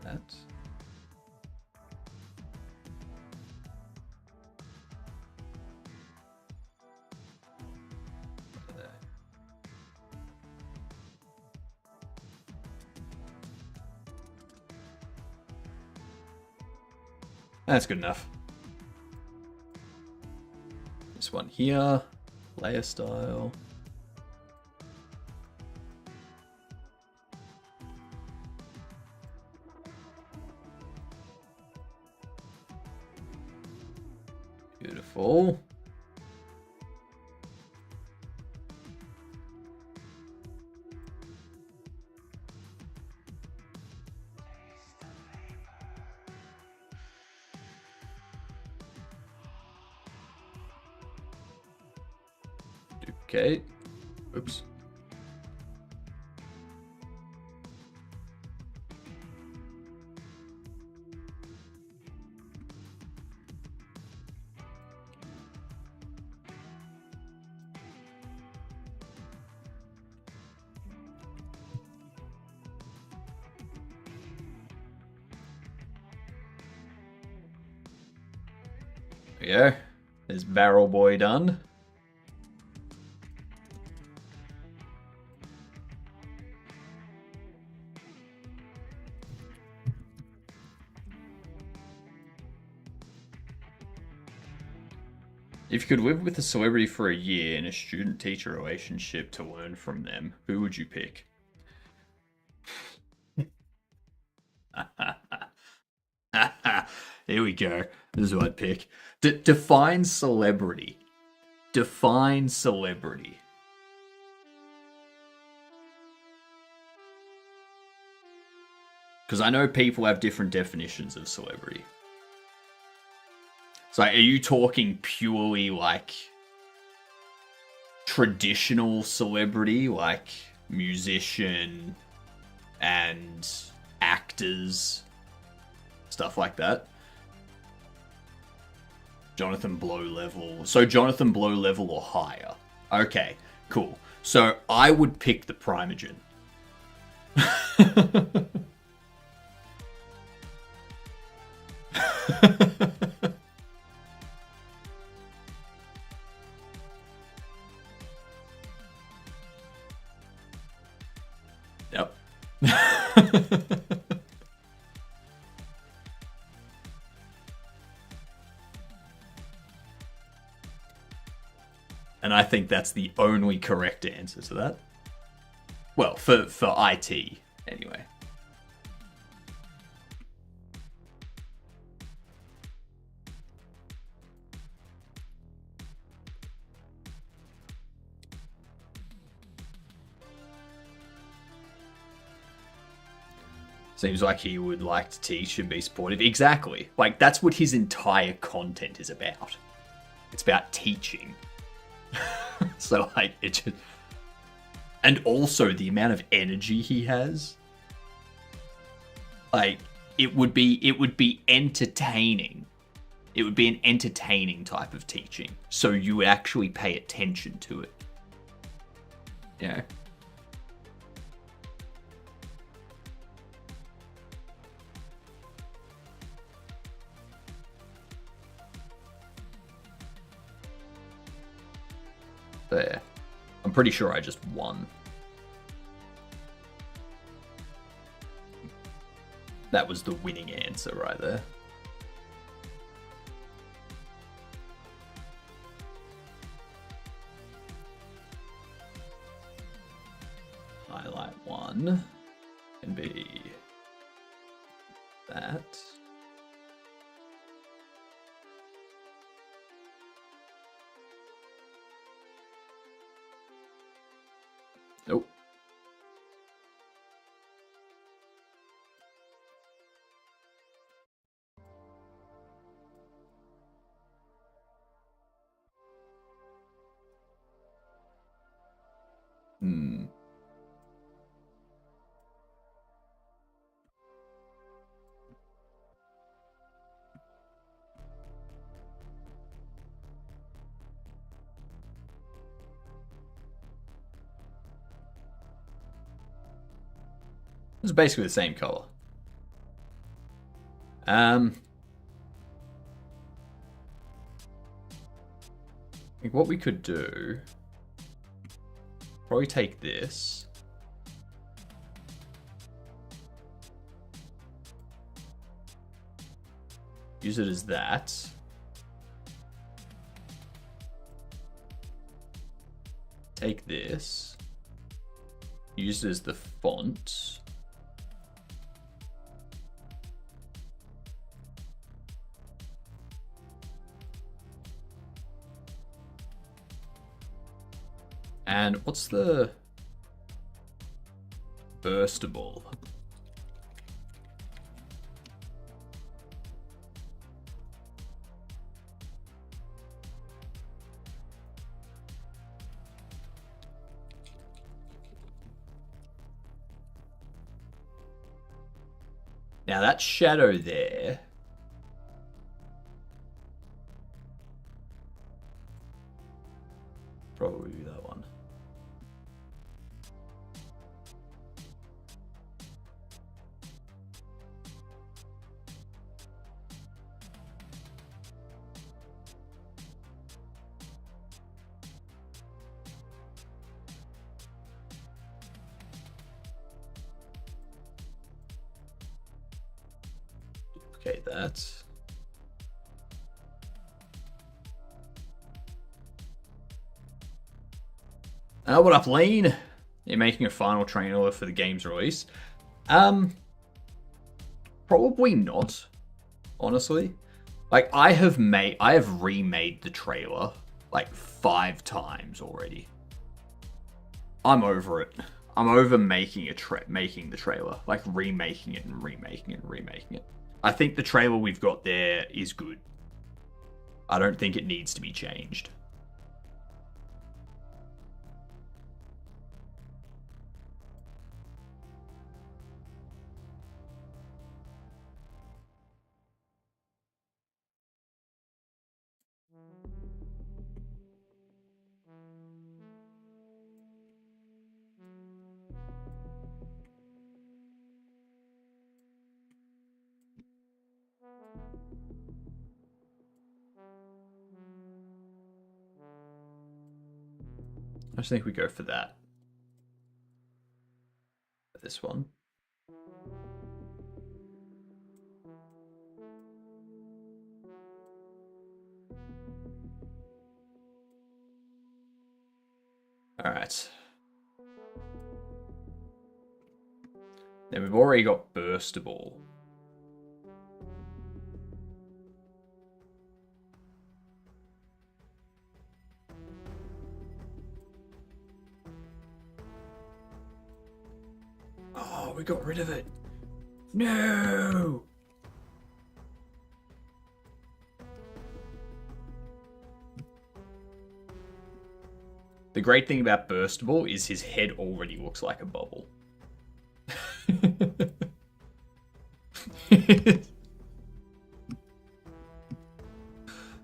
That. That's good enough. This one here, layer style. Beautiful. Okay. Oops. There we go. There's Barrel Boy done. If you could live with a celebrity for a year in a student-teacher relationship to learn from them, who would you pick? Here we go. This is what I'd pick. Define celebrity. Define celebrity. Because I know people have different definitions of celebrity. So are you talking purely like traditional celebrity, like musician and actors, stuff like that? Jonathan Blow level. So Jonathan Blow level or higher. Okay, cool. So I would pick the Primogen. Yep. And I think that's the only correct answer to that. Well, for IT, anyway. Seems like he would like to teach and be supportive. Exactly. Like, that's what his entire content is about. It's about teaching. So, like, it just... And also the amount of energy he has. Like, it would be entertaining. It would be an entertaining type of teaching. So you would actually pay attention to it. Yeah. There. I'm pretty sure I just won. That was the winning answer right there. Highlight 1 can be that. Nope. It's basically the same color. I think what we could do, probably take this. Use it as that. Take this. Use it as the font. And what's the burstable? Now that shadow there, probably that one. Okay, that. What up, Lean? You're making a final trailer for the game's release. Probably not, honestly. Like, I have remade the trailer like 5 times already. I'm over it. I'm over making the trailer, like remaking it and remaking it and remaking it. I think the trailer we've got there is good. I don't think it needs to be changed. I just think we go for that. This one. All right. Then we've already got burstable. Oh, we got rid of it. No! The great thing about burstable is his head already looks like a bubble.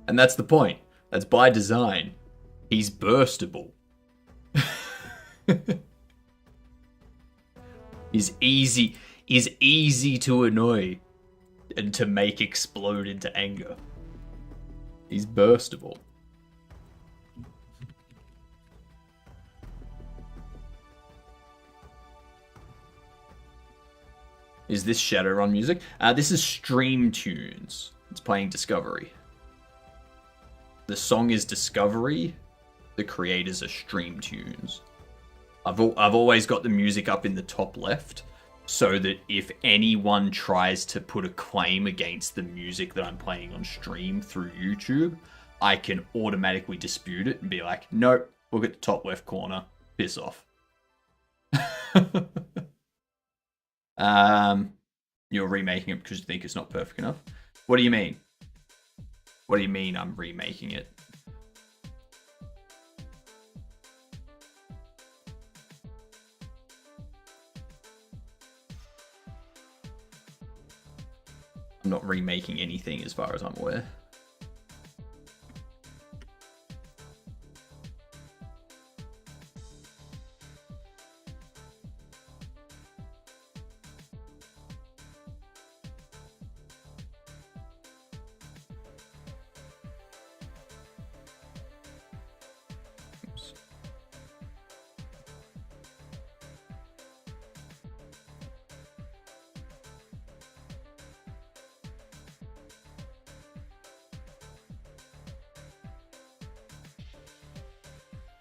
And that's the point. That's by design. He's burstable. He's easy to annoy and to make explode into anger. He's burstable. Is this Shadowrun music? This is Stream Tunes. It's playing Discovery. The song is Discovery. The creators are Stream Tunes. I've always got the music up in the top left, so that if anyone tries to put a claim against the music that I'm playing on stream through YouTube, I can automatically dispute it and be like, nope, look at the top left corner, piss off. You're remaking it because you think it's not perfect enough? What do you mean? What do you mean I'm remaking it? I'm not remaking anything as far as I'm aware. Oops.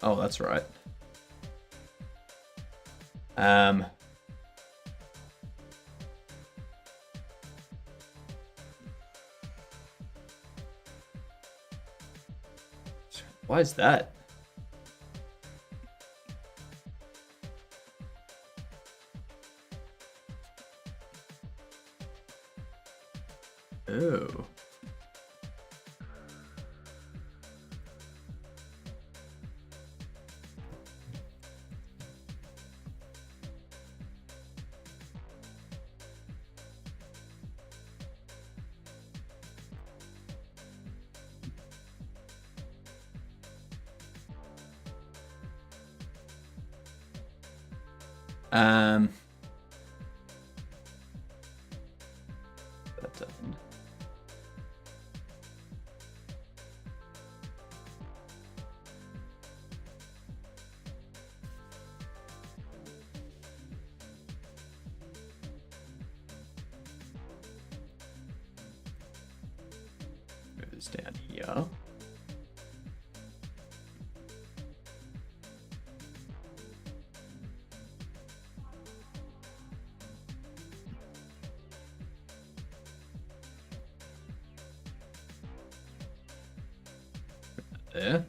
Oh, that's right. Why is that? Oh. That doesn't. Move this down here. There.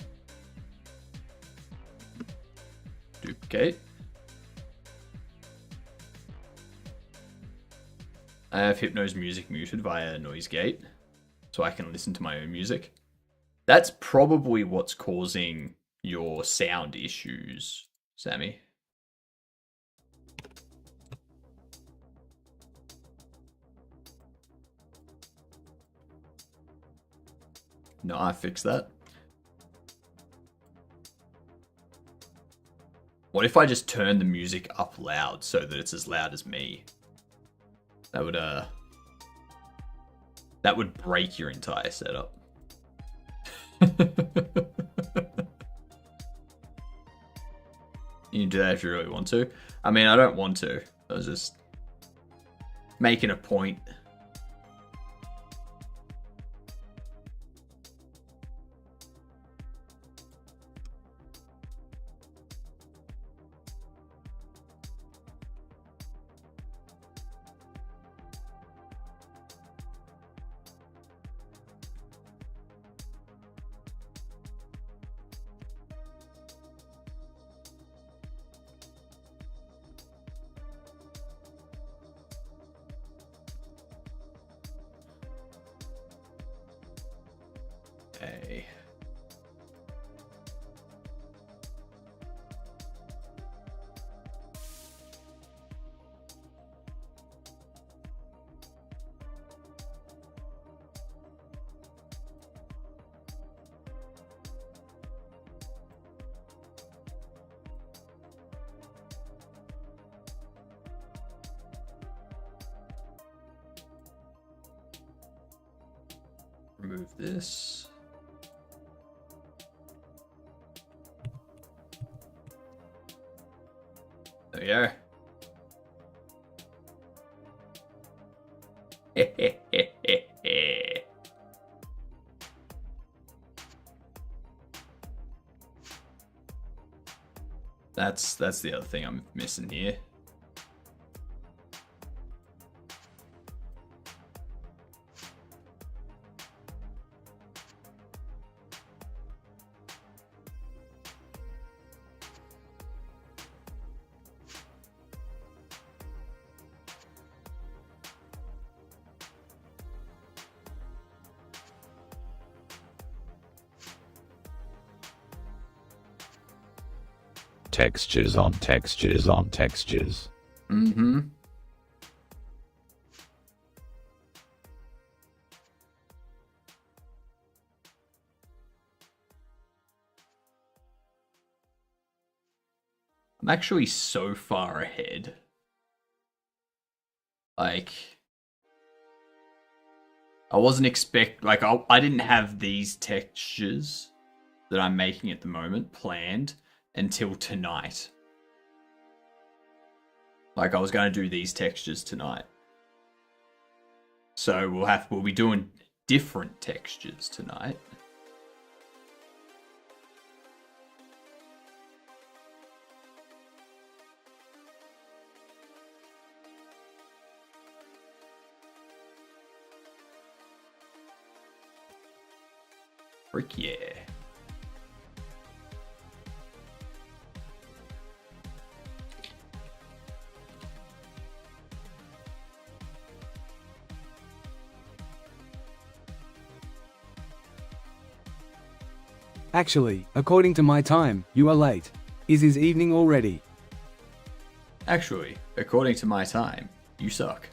Duplicate. I have Hypno's music muted via noise gate, so I can listen to my own music. That's probably what's causing your sound issues, Sammy. No, I fixed that. What if I just turn the music up loud so that it's as loud as me? That would break your entire setup. You can do that if you really want to. I mean, I don't want to. I was just making a point. Okay. Remove this. There we go. That's the other thing I'm missing here. Textures on textures on textures. Mm-hmm. I'm actually so far ahead. Like, I wasn't I didn't have these textures that I'm making at the moment planned until tonight. Like, I was going to do these textures tonight. So we'll be doing different textures tonight. Frick yeah. Actually, according to my time, you are late. Is his evening already? Actually, according to my time, you suck.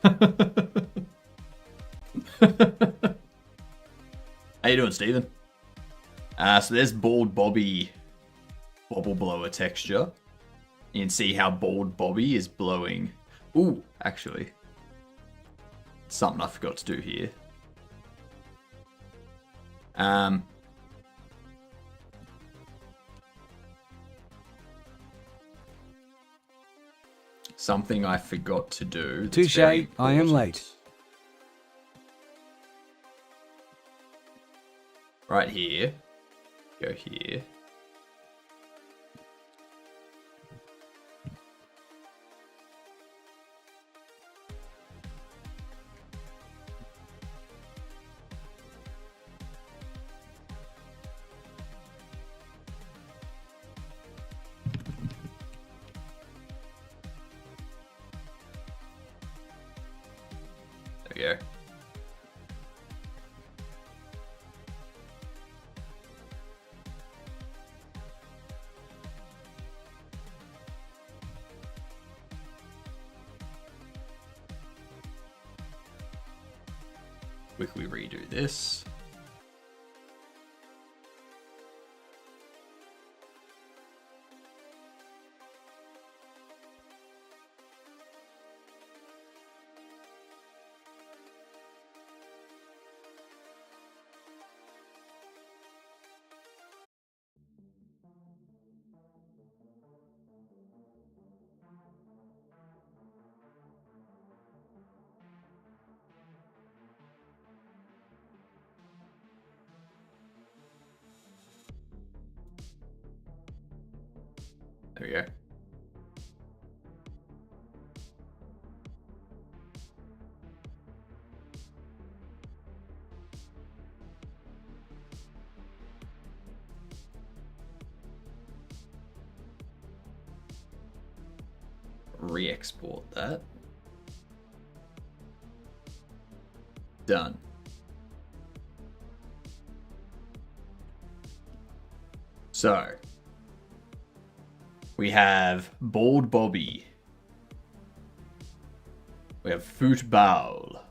How you doing, Steven? So there's Bald Bobby Bobble Blower texture. You can see how Bald Bobby is blowing. Ooh, actually. Something I forgot to do here. Something I forgot to do. that's Touche, very I am important. late. Right here. Go here. There we go. Quickly redo this. There we go. Re-export that. Done. So, we have Bald Bobby. We have Football.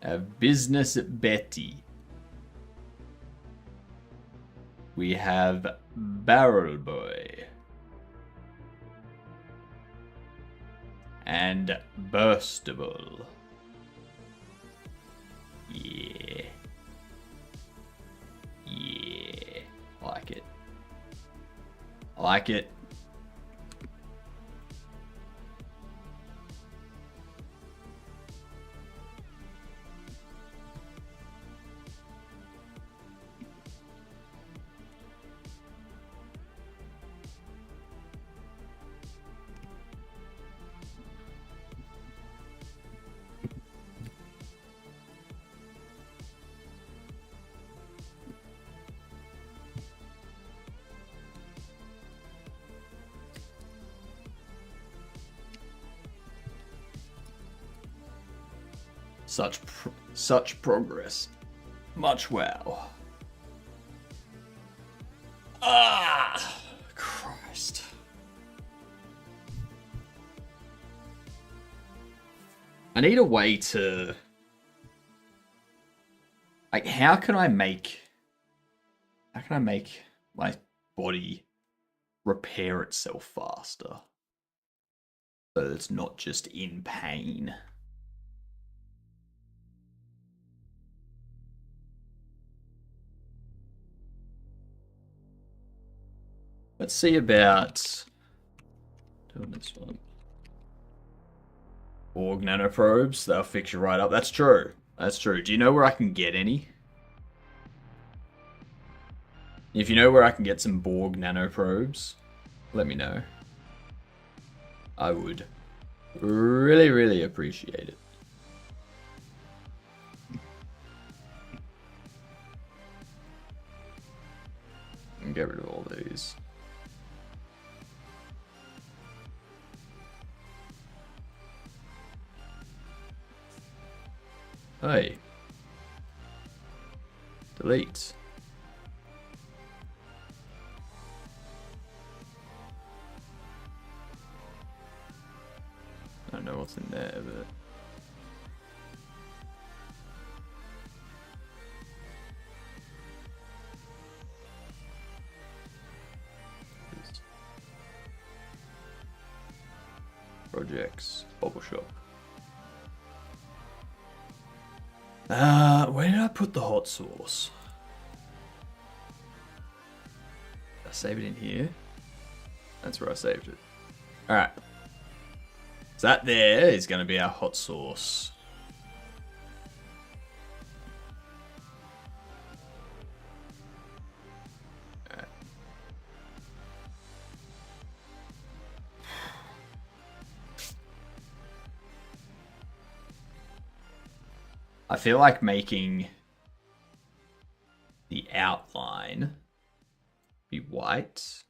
We have Business Betty. We have Barrel Boy. And Burstable. Yeah. Yeah. I like it. I like it. Such progress. Much wow. Ah, Christ. I need a way to... Like, how can I make my body repair itself faster? So that it's not just in pain. Let's see about doing this one. Borg nanoprobes, they'll fix you right up. That's true. That's true. Do you know where I can get any? If you know where I can get some Borg nanoprobes, let me know. I would really, really appreciate it. And get rid of all these. Hey. Delete. I don't know what's in there, but... Projects. Bobble Shop. Where did I put the hot sauce? Did I save it in here? That's where I saved it. Alright. So that there is going to be our hot sauce. Alright. I feel like making the outline be white.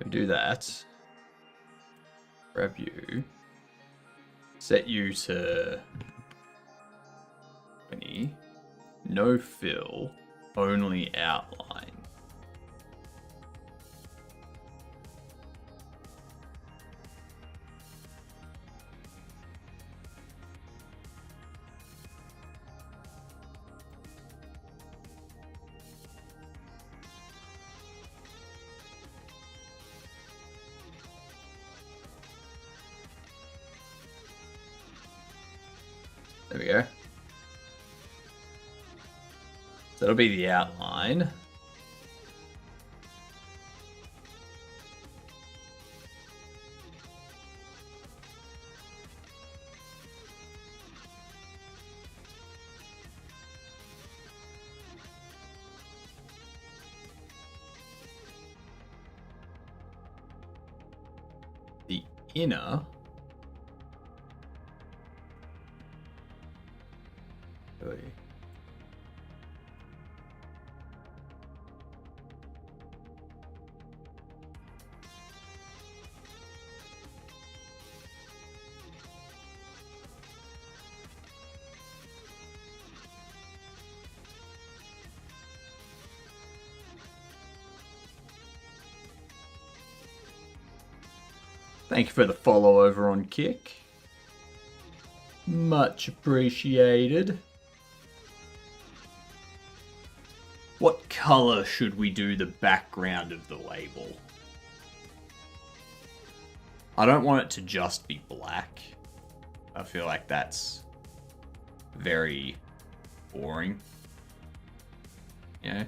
We do that. Grab you. Set you to 20. No fill. Only outline. There we go. That'll be the outline. The inner. Thank you for the follow over on Kick. Much appreciated. What color should we do the background of the label? I don't want it to just be black. I feel like that's very boring. You know?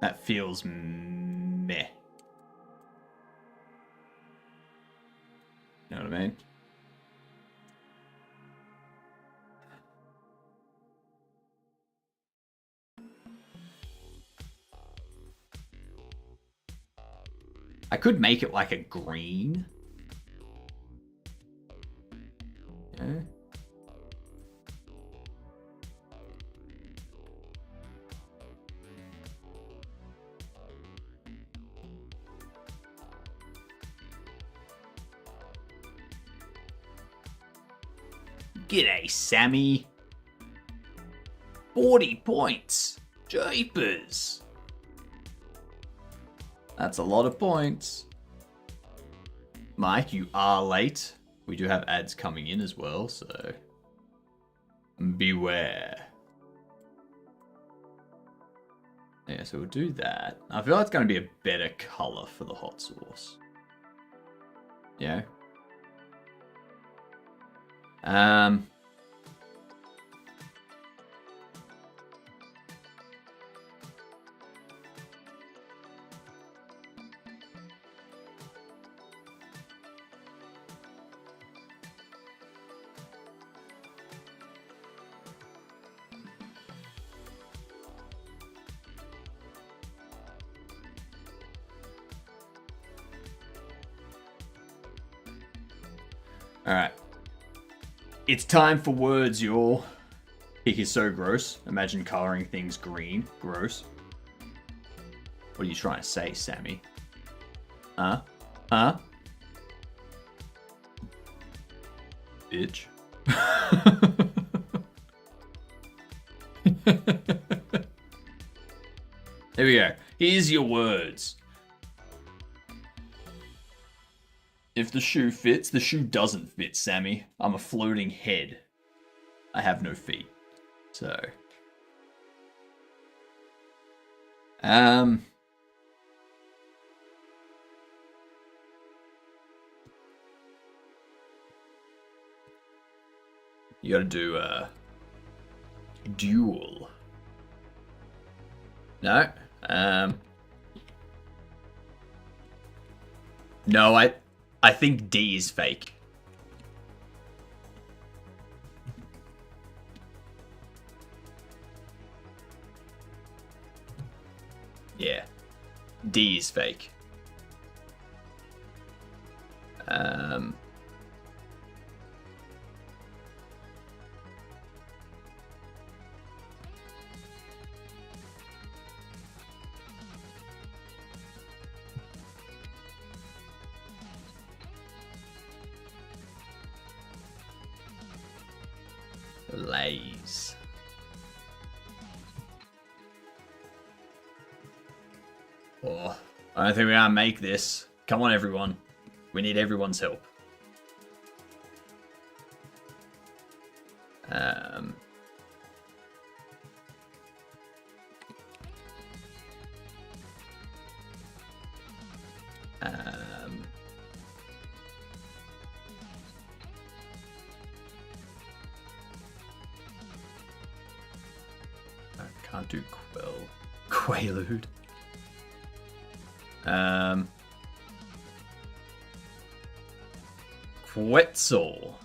That feels meh. know what I mean? I could make it like a green. Yeah. G'day, Sammy. 40 points. Jeepers. That's a lot of points. Mike, you are late. We do have ads coming in as well, so beware. Yeah, so we'll do that. I feel like it's going to be a better color for the hot sauce. Yeah. Alright. It's time for words, y'all. Pink is so gross. Imagine coloring things green. Gross. What are you trying to say, Sammy? Huh? Huh? Bitch. There we go. Here's your words. If the shoe fits, the shoe doesn't fit, Sammy. I'm a floating head. I have no feet. So. You gotta do a duel. No? No, I think D is fake. Yeah. D is fake. Lays. Oh, I don't think we're gonna make this. Come on, everyone. We need everyone's help. I can't do Quaalude. Quetzal.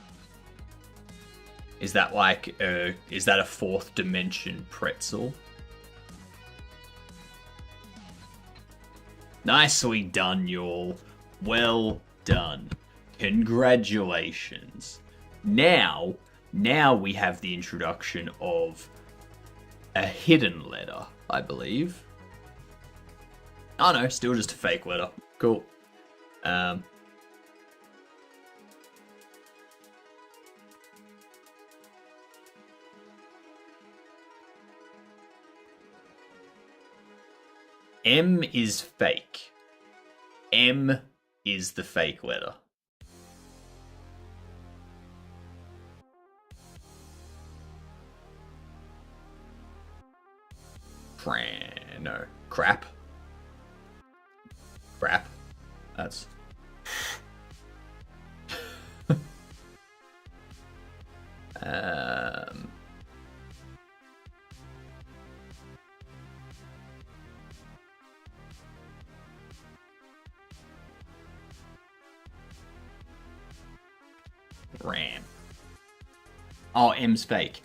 Is that like is that a fourth dimension pretzel? Nicely done, y'all. Well done. Congratulations. Now we have the introduction of a hidden letter, I believe. Oh no, still just a fake letter. Cool. M is fake. M is the fake letter. No. Crap. Crap. That's... Ram. Oh, M's fake.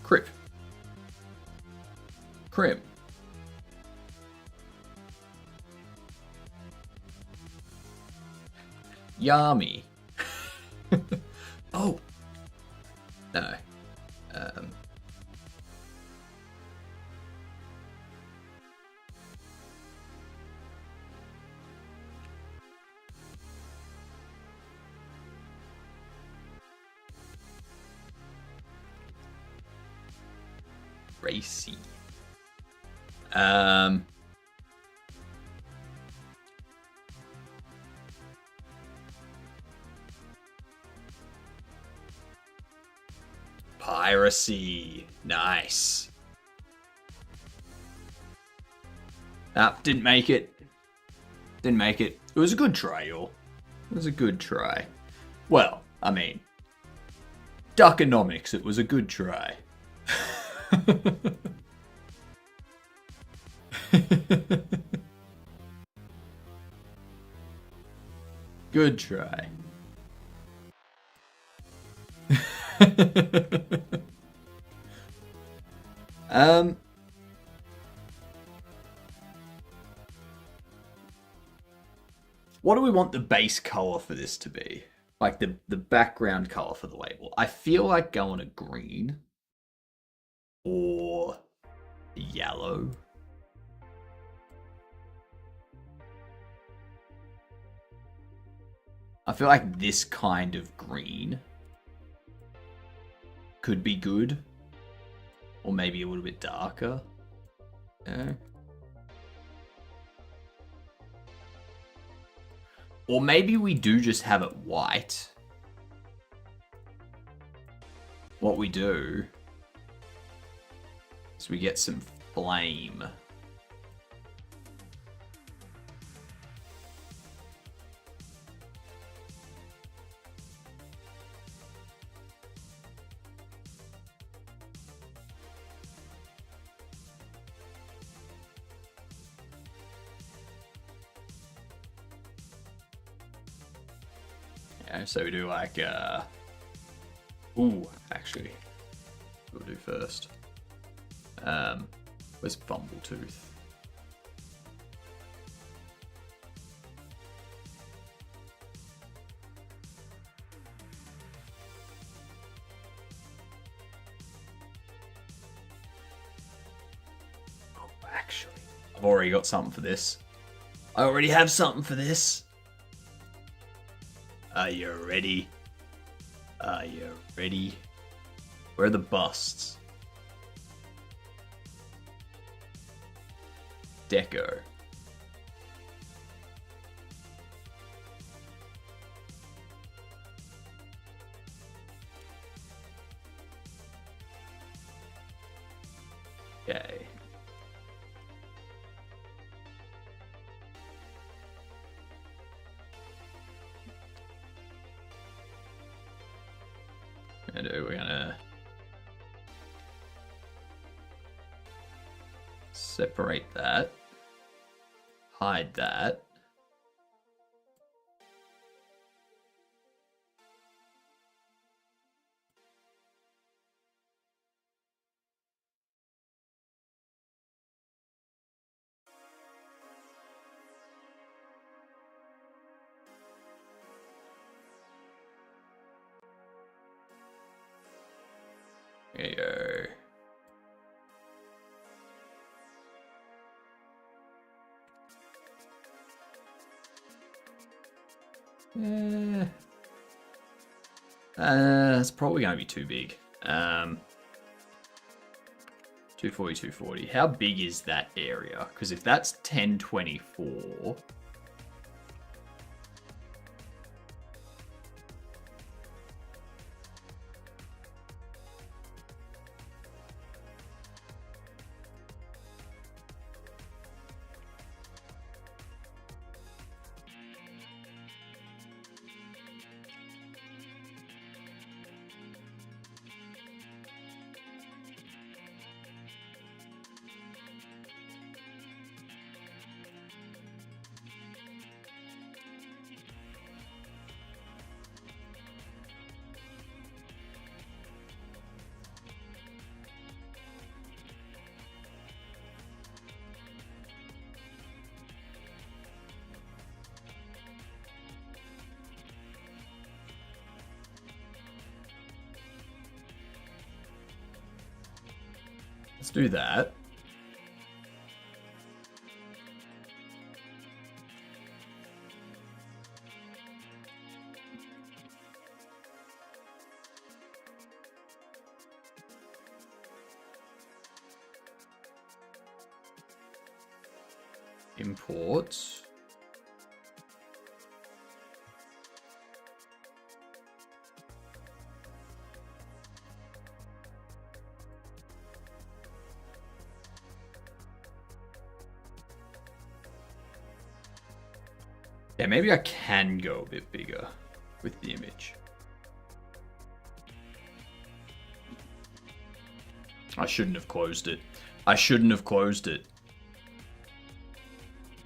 Crip. Crip. Yummy. Oh. No. Racy. Piracy. Nice. Ah, didn't make it. Didn't make it. It was a good try, y'all. It was a good try. Well, I mean, Duckonomics, it was a good try. Good try. What do we want the base color for this to be? Like the background color for the label. I feel like going to green or yellow. I feel like this kind of green could be good. Or maybe a little bit darker. Yeah. Or maybe we do just have it white. What we do is we get some flame. Yeah, so we do like, ooh, actually, we'll do first. Where's Bumbletooth? Oh, actually, I've already got something for this. I already have something for this. Are you ready? Are you ready? Where are the busts? Deco. Okay. And we're gonna separate that, hide that. There you go. It's probably going to be too big. 240, 240. How big is that area? Because if that's 1024... Let's do that. Import. Yeah, maybe I can go a bit bigger with the image. I shouldn't have closed it. I shouldn't have closed it.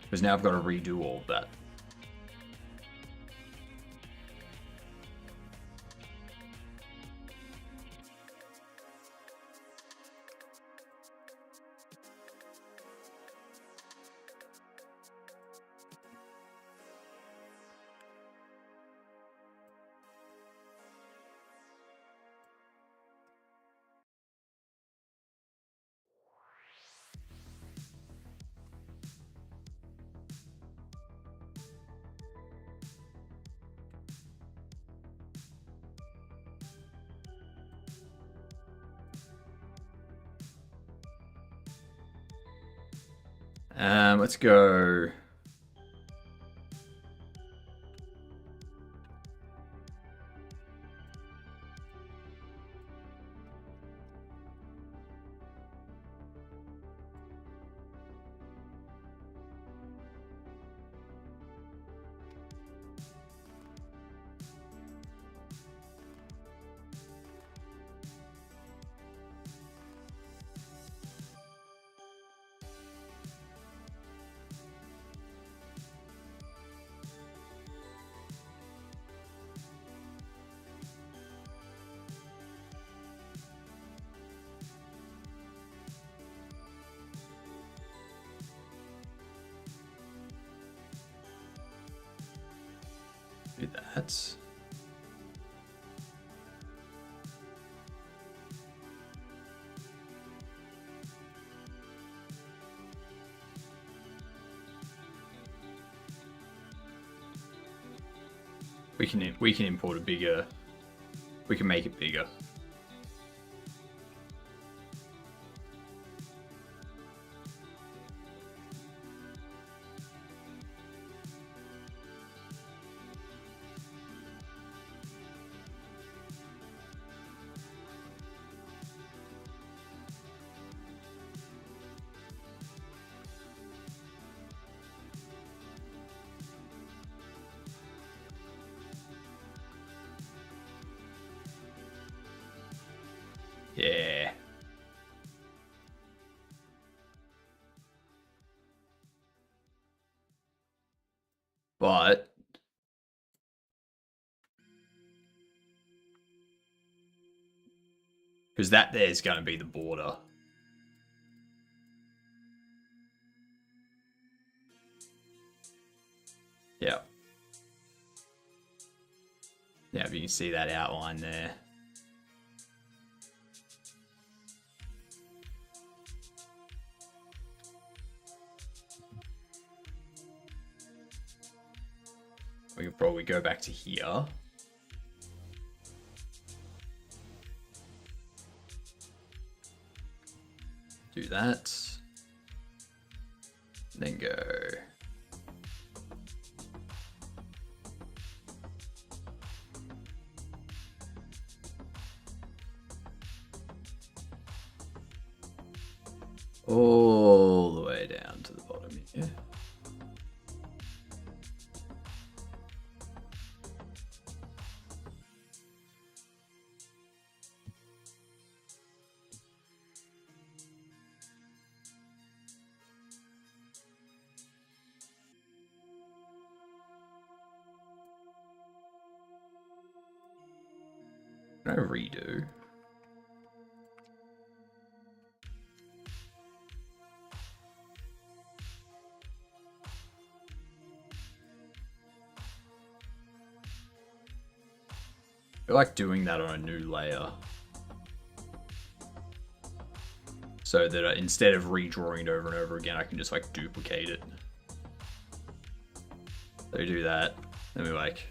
Because now I've got to redo all of that. Let's go. Do that. We can import a bigger. We can make it bigger. Yeah. But because that there's going to be the border. Yeah. Yeah, if you can see that outline there. We could probably go back to here. Do that. Then go. All the way down to the bottom here. Can I redo? I like doing that on a new layer. So that instead of redrawing it over and over again, I can just like duplicate it. So we do that, then we like...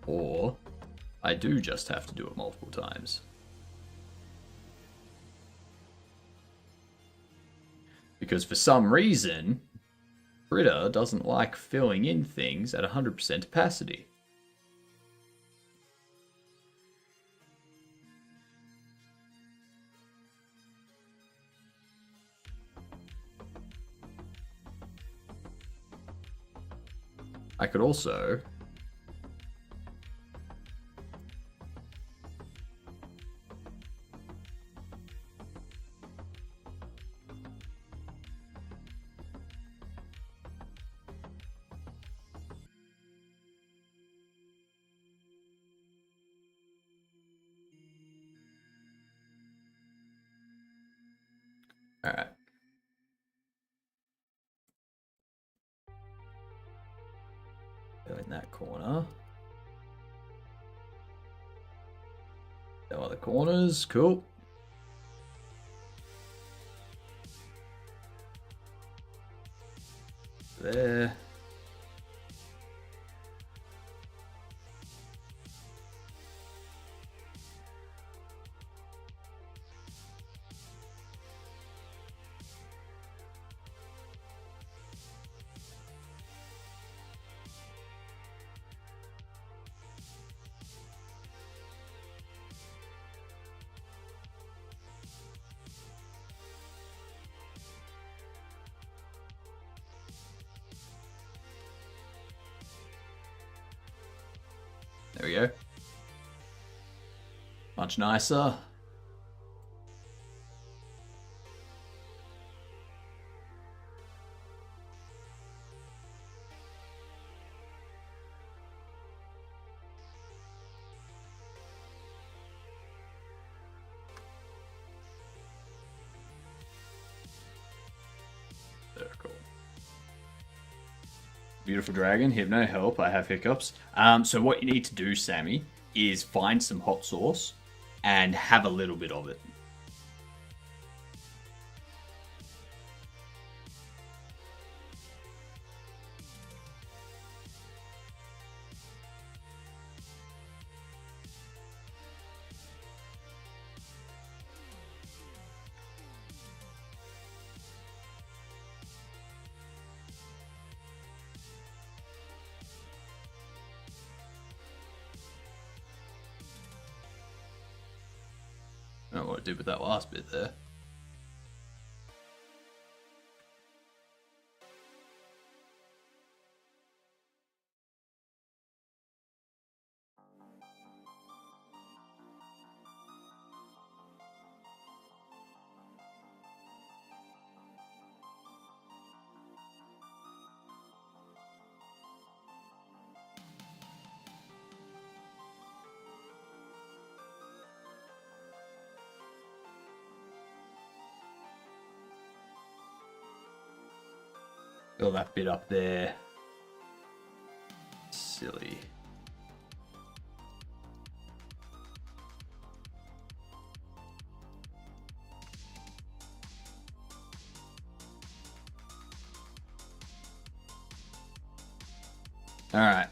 Or I do just have to do it multiple times. Because for some reason, Critter doesn't like filling in things at 100% opacity. I could also Alright. Go in that corner. No other corners, cool. There. There we go. Much nicer. Cool. Beautiful dragon, Hypno, help, I have hiccups. So what you need to do, Sammy, is find some hot sauce and have a little bit of it. I don't know what I did with that last bit there. Fill that bit up there. Silly. Alright.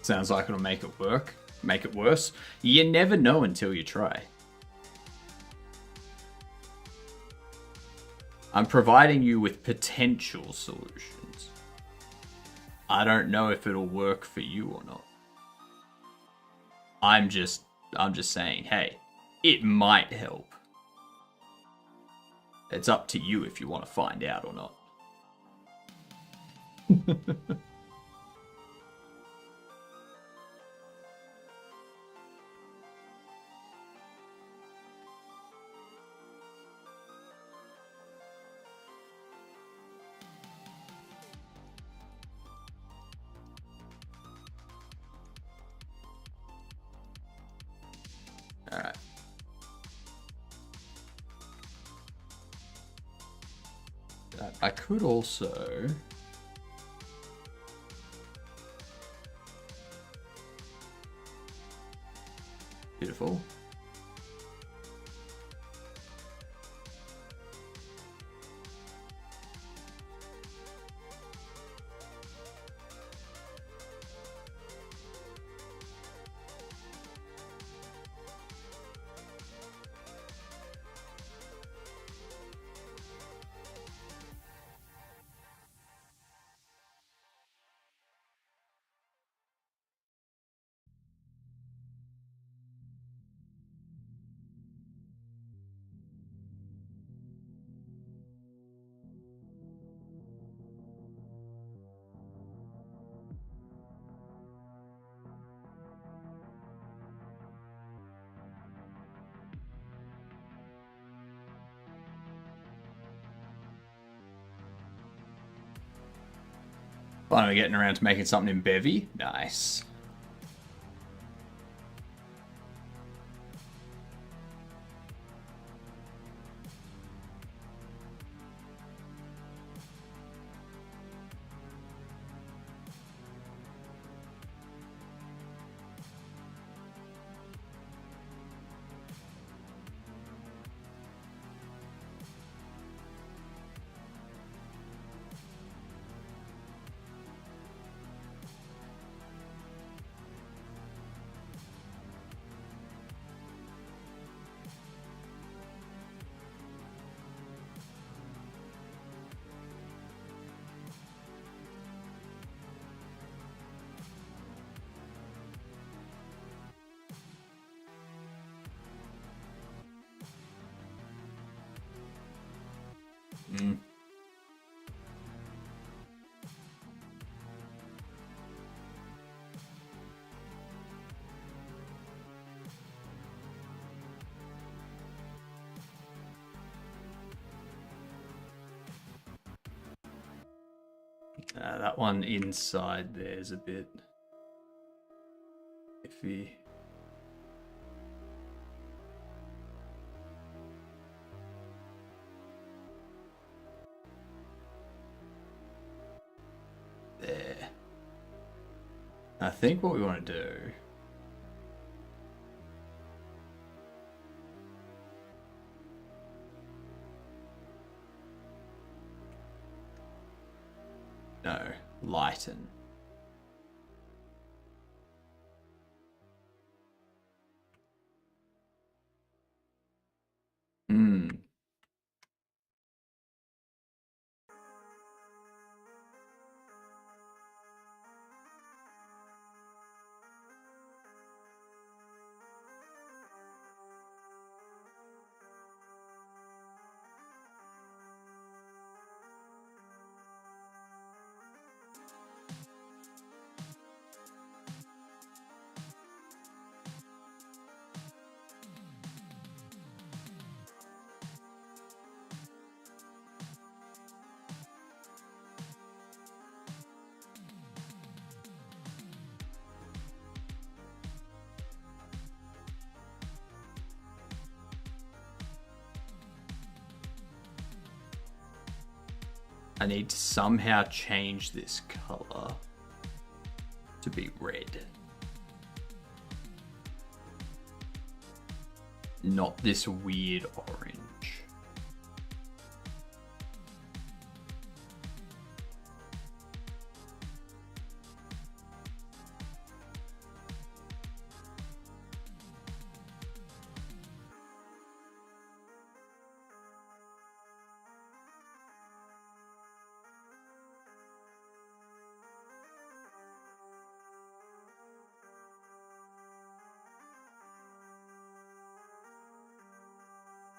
Sounds like it'll make it work. Make it worse. You never know until you try. I'm providing you with potential solutions. I don't know if it'll work for you or not. I'm just saying, hey, it might help. It's up to you if you want to find out or not. Alright. I could also... Beautiful. Finally getting around to making something in Bevy. Nice. That one inside there's a bit iffy. There. I think what we want to do... No, lighten. I need to somehow change this color to be red. Not this weird orange.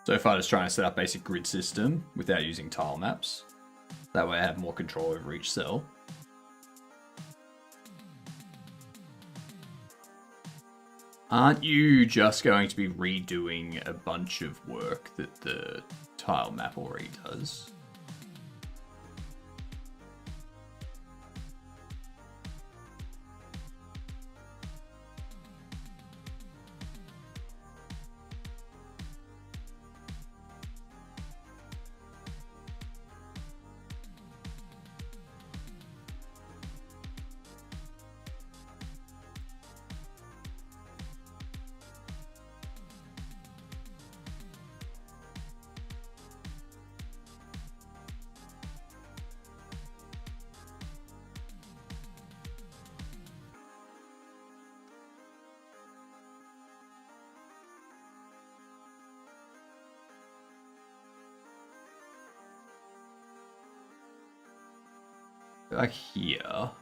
So far, just trying to set up basic grid system without using tile maps. That way I have more control over each cell. Aren't you just going to be redoing a bunch of work that the tile map already does? Like here.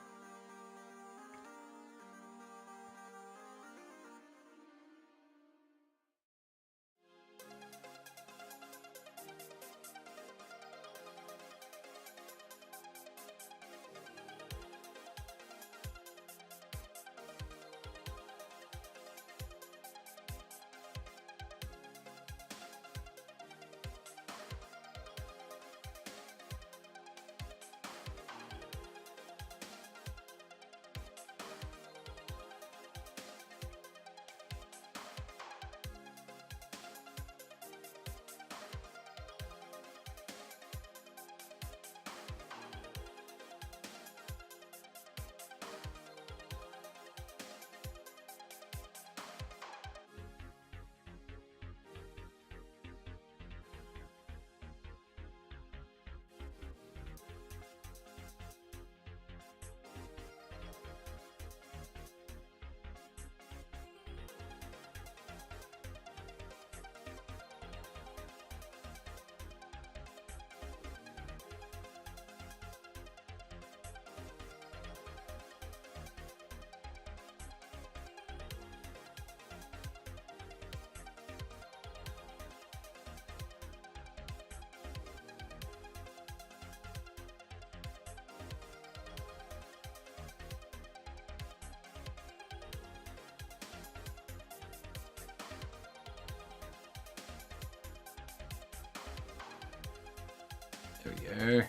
There we go.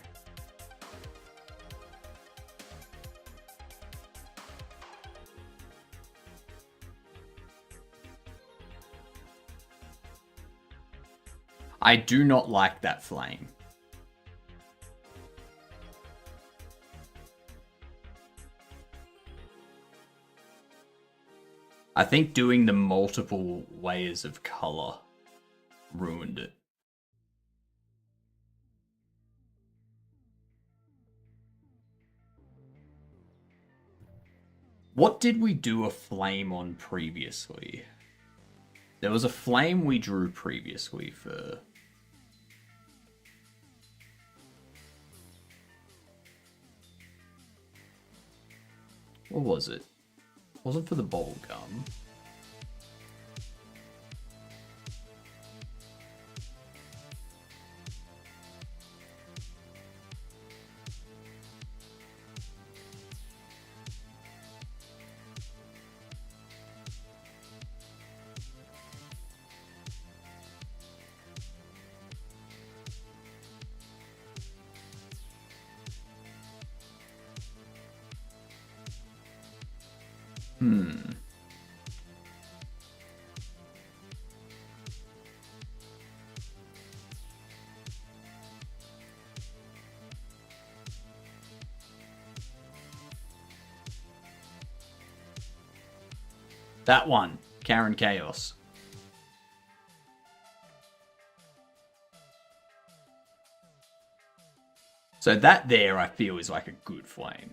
I do not like that flame. I think doing the multiple layers of color ruined it. What did we do a flame on previously? There was a flame we drew previously for... What was it? It wasn't for the bowl gum. That one, Karen Chaos. So that there, I feel, is like a good flame.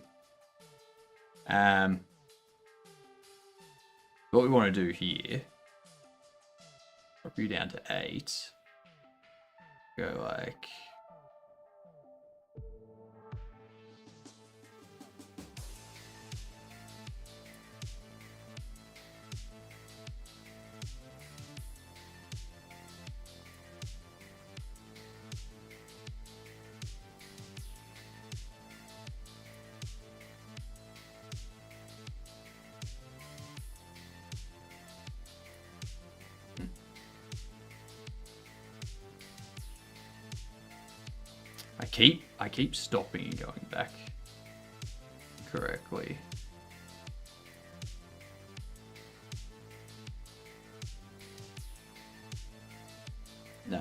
What we want to do here, drop you down to 8. Go like... I keep stopping and going back correctly. No.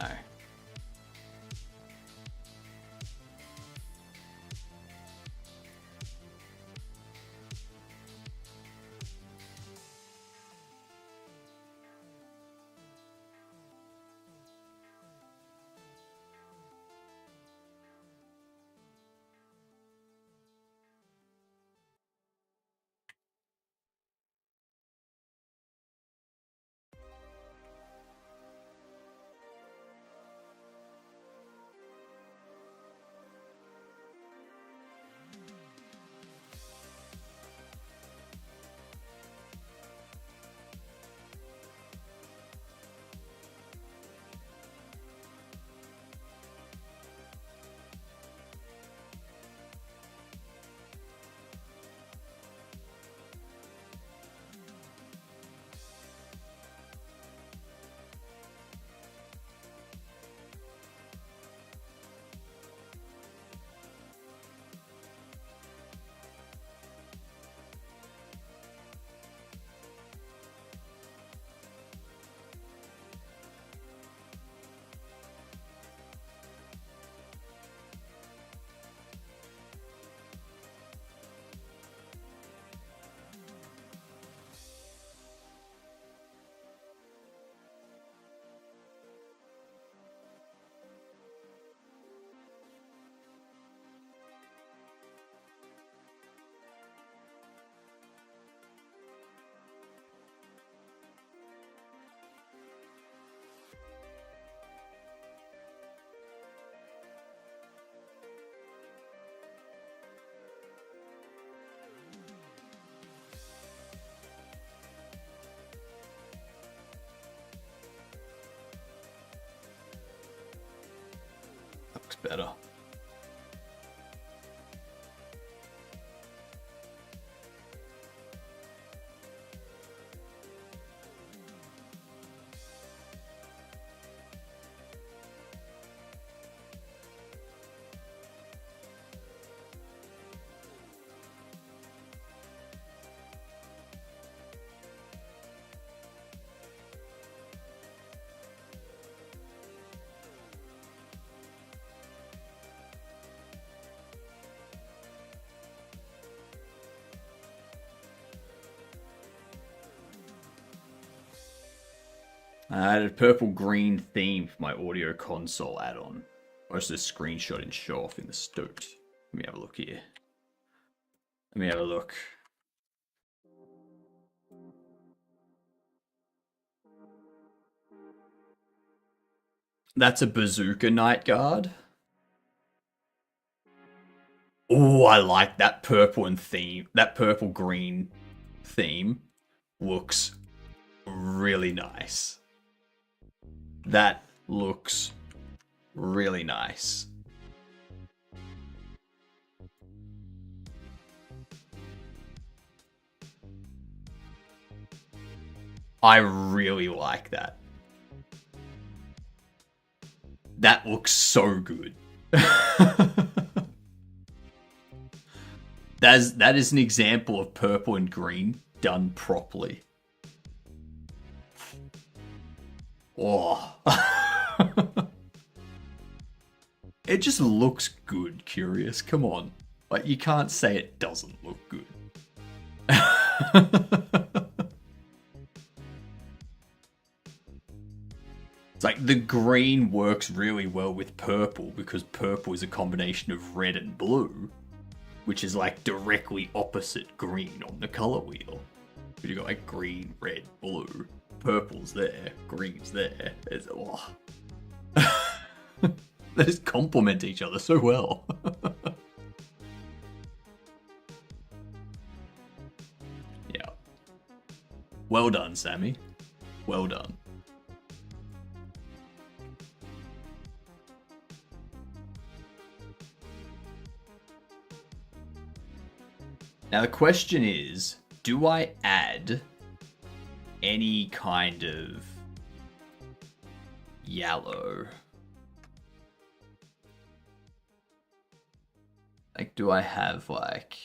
better. I added a purple-green theme for my audio console add-on. Posted a screenshot and show off in the stoked. Let me have a look here. Let me have a look. That's a bazooka night guard. Oh, I like that purple and theme. That purple-green theme looks really nice. That looks really nice. I really like that. That looks so good. That is an example of purple and green done properly. Oh. It just looks good, Curious. Come on. Like, you can't say it doesn't look good. It's like the green works really well with purple because purple is a combination of red and blue, which is like directly opposite green on the color wheel. But you got like green, red, blue. Purple's there, green's there. It's, oh. They just complement each other so well. Yeah. Well done, Sammy. Well done. Now the question is, do I add any kind of yellow? Like, do I have like...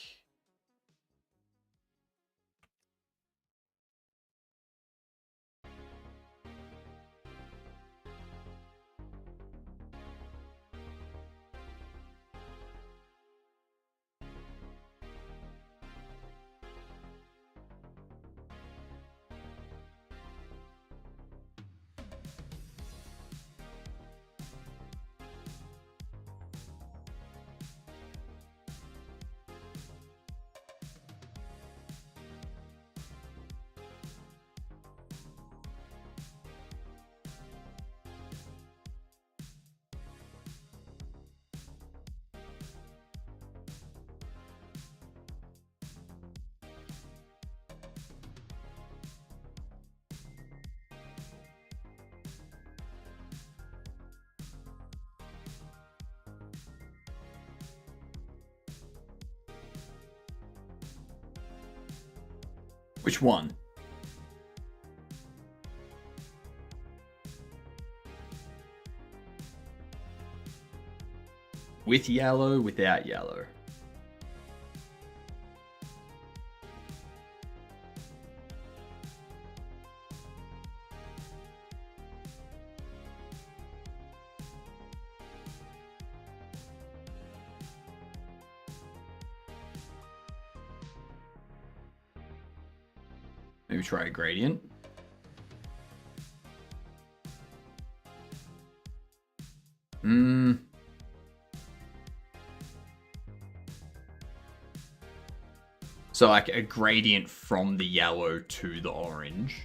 Which one? With yellow, without yellow? Maybe try a gradient. So like a gradient from the yellow to the orange.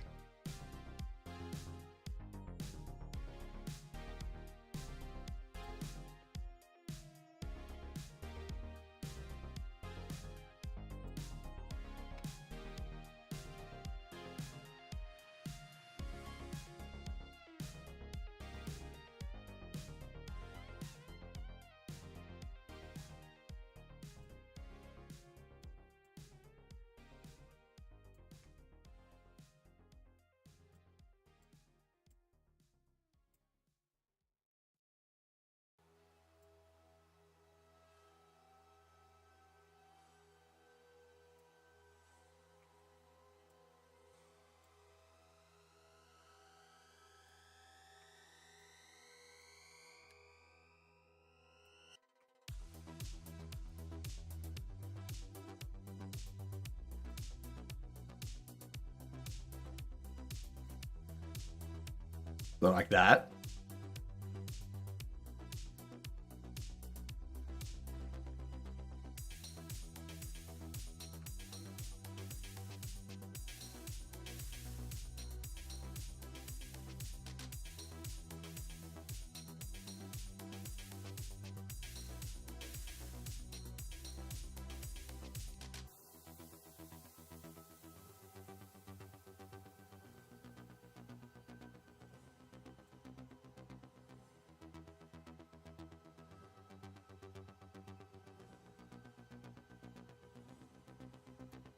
Like that.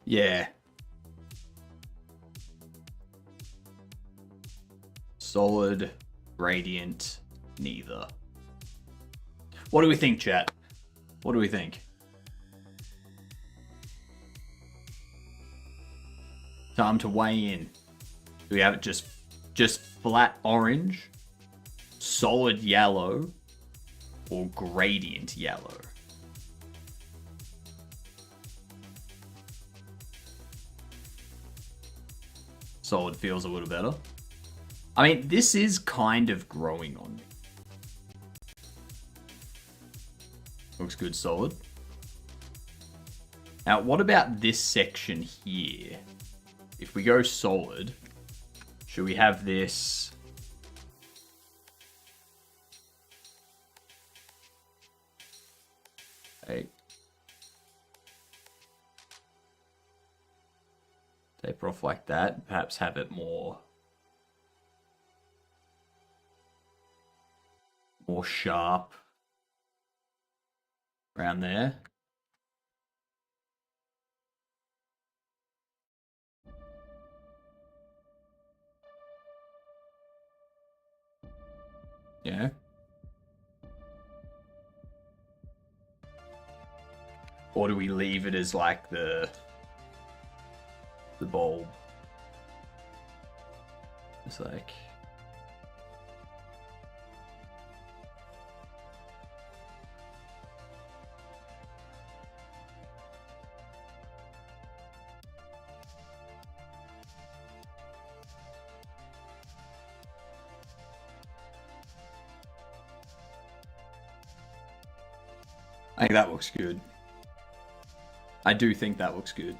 Yeah. Solid, gradient, neither. What do we think, chat? What do we think? Time to weigh in. Do we have it just flat orange, solid yellow, or gradient yellow? Solid feels a little better. I mean, this is kind of growing on me. Looks good, solid. Now, what about this section here? If we go solid, should we have this? Okay. Taper off like that. Perhaps have it more sharp around there. Yeah. Or do we leave it as like the bulb? It's like, I think that looks good. I do think that looks good.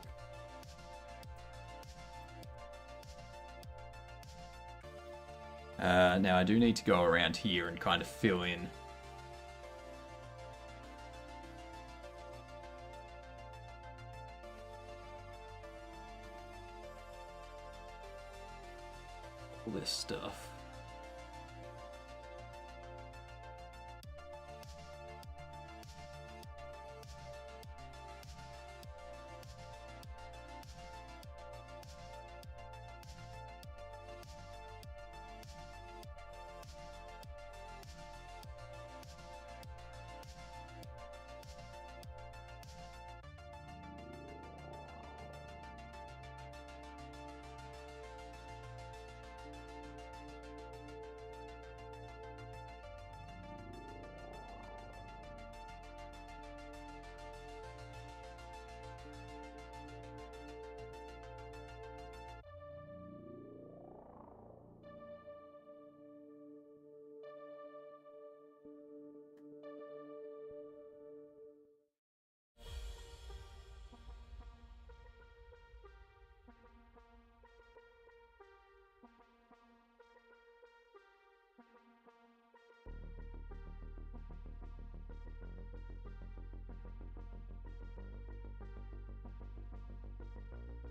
Now I do need to go around here and kind of fill in all this stuff.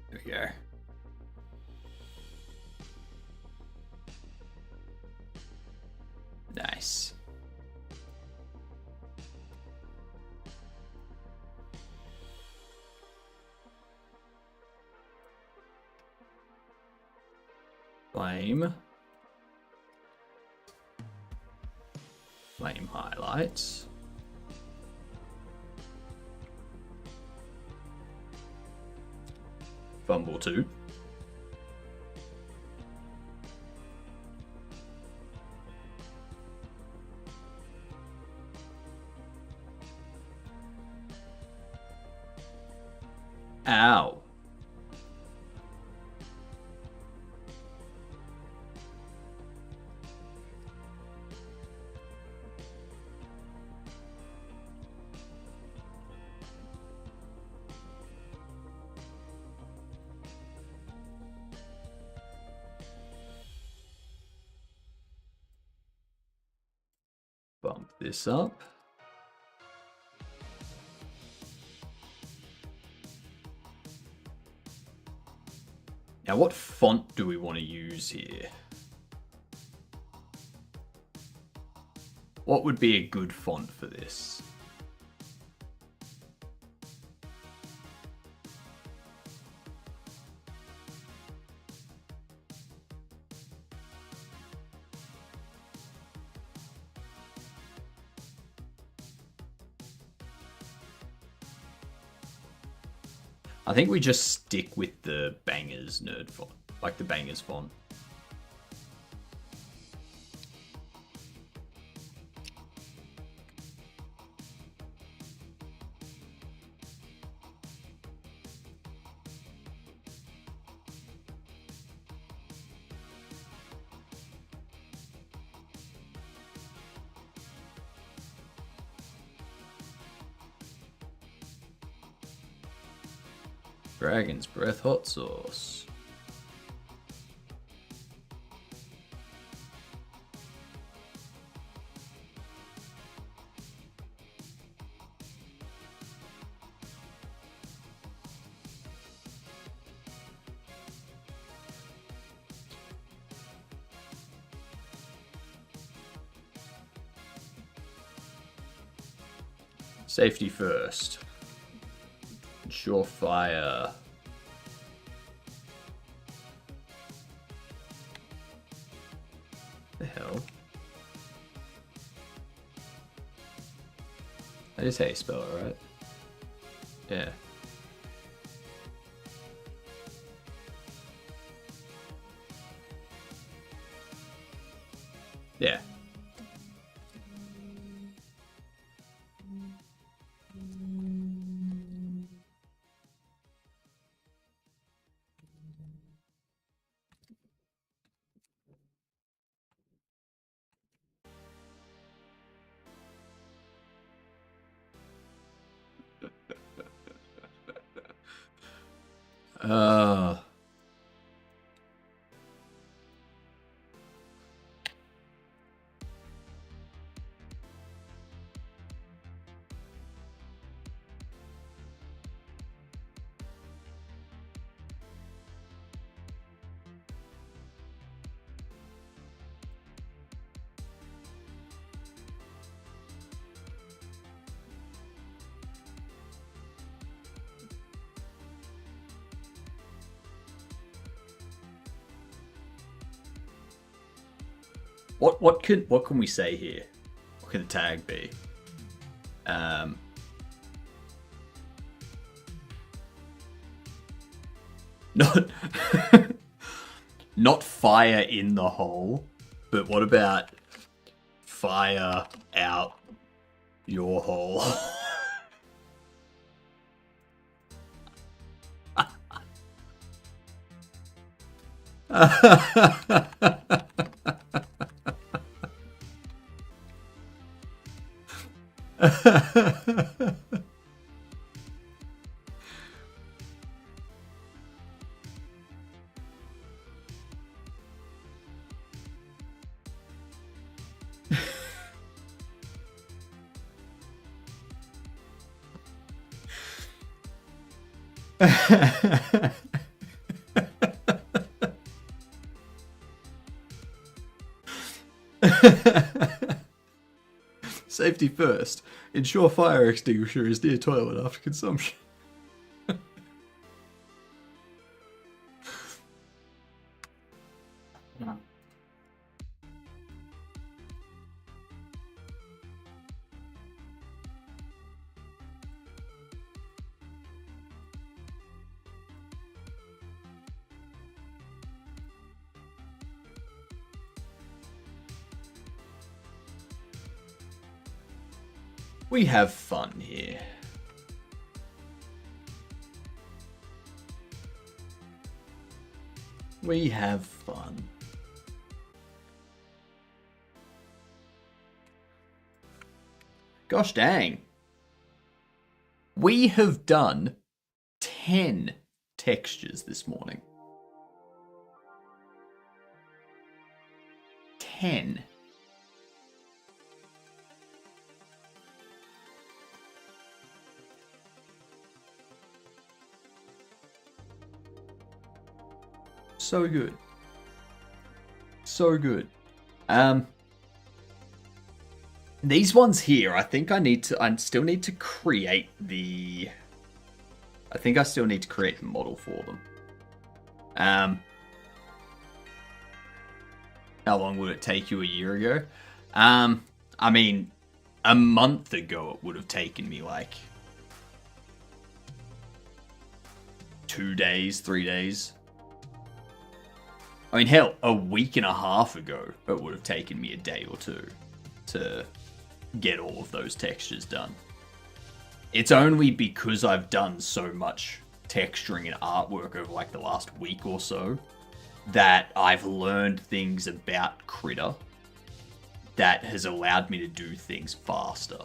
There we go. Nice. Flame highlights. Fumble 2. Ow. Bump this up. Now, what font do we want to use here? What would be a good font for this? I think we just stick with the Bangers nerd font, like the Bangers font. Dragon's Breath hot sauce. Safety first. Surefire. The hell? That is how you spell it, right? Yeah. Yeah. Uh, what can we say here? What can the tag be? Not not fire in the hole, but what about fire out your hole? Safety first. Ensure fire extinguisher is near toilet after consumption. We have fun here. We have fun. Gosh dang. We have done 10 textures this morning. 10. So good. So good. These ones here, I think I still need to create the model for them. How long would it take you a year ago? I mean, a month ago it would have taken me like 2 days, 3 days. I mean, hell, a week and a half ago it would have taken me a day or two to get all of those textures done. It's only because I've done so much texturing and artwork over like the last week or so that I've learned things about Critter that has allowed me to do things faster.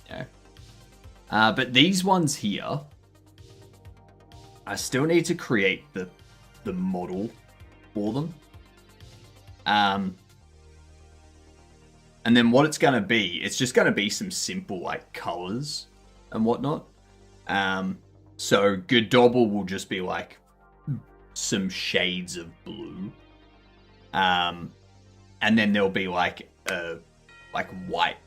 Yeah. But these ones here, I still need to create the model for them. And then what it's going to be, it's just going to be some simple like colors and whatnot. So Godobble will just be like some shades of blue. And then there'll be like a white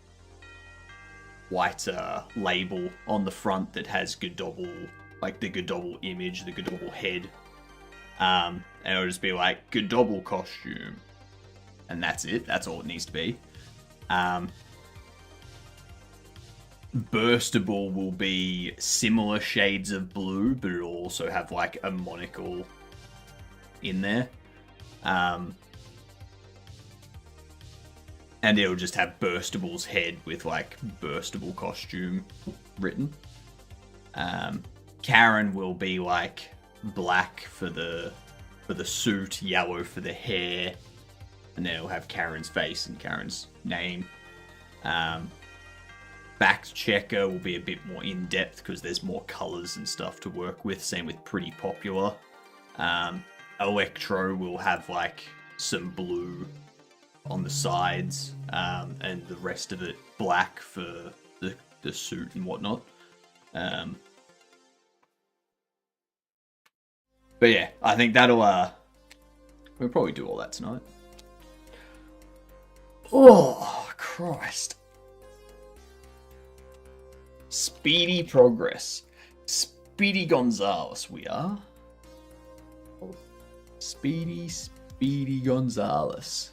label on the front that has Godobble, like the Godobble image, the Godobble head. And it'll just be like Godobble costume. And that's it. That's all it needs to be. Burstable will be similar shades of blue, but it'll also have like a monocle in there. And it'll just have Burstable's head with like Burstable costume written. Karen will be like black for the suit, yellow for the hair, and then it'll have Karen's face and Karen's name. Back Checker will be a bit more in depth because there's more colors and stuff to work with. Same with Pretty Popular. Electro will have like some blue on the sides, and the rest of it black for the suit and whatnot. But yeah, I think that'll we'll probably do all that tonight. Oh Christ. Speedy progress. Speedy Gonzalez we are. Speedy Gonzalez.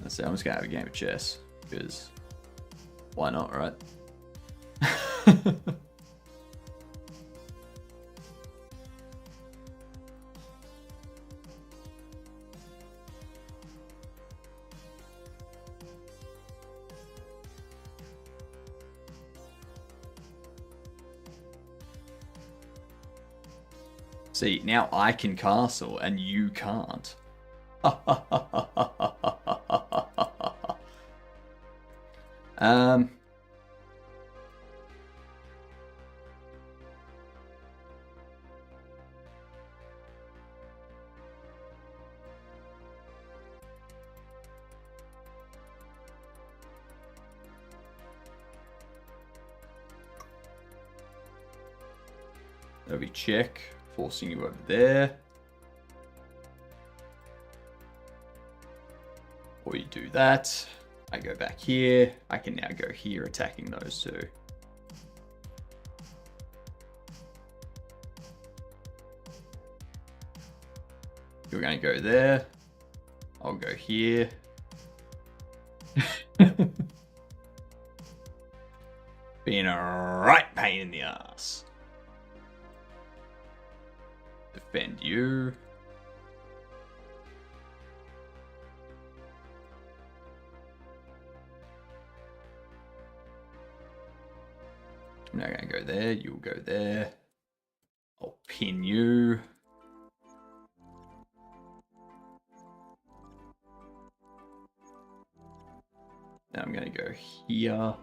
Let's see, I'm just gonna have a game of chess, because why not, right? See, now I can castle and you can't. That'll be check, forcing you over there. Or you do that. I go back here. I can now go here attacking those two. You're going to go there. I'll go here. Being a right pain in the ass. Defend you. I'm now going to go there. You'll go there. I'll pin you. Now I'm going to go here.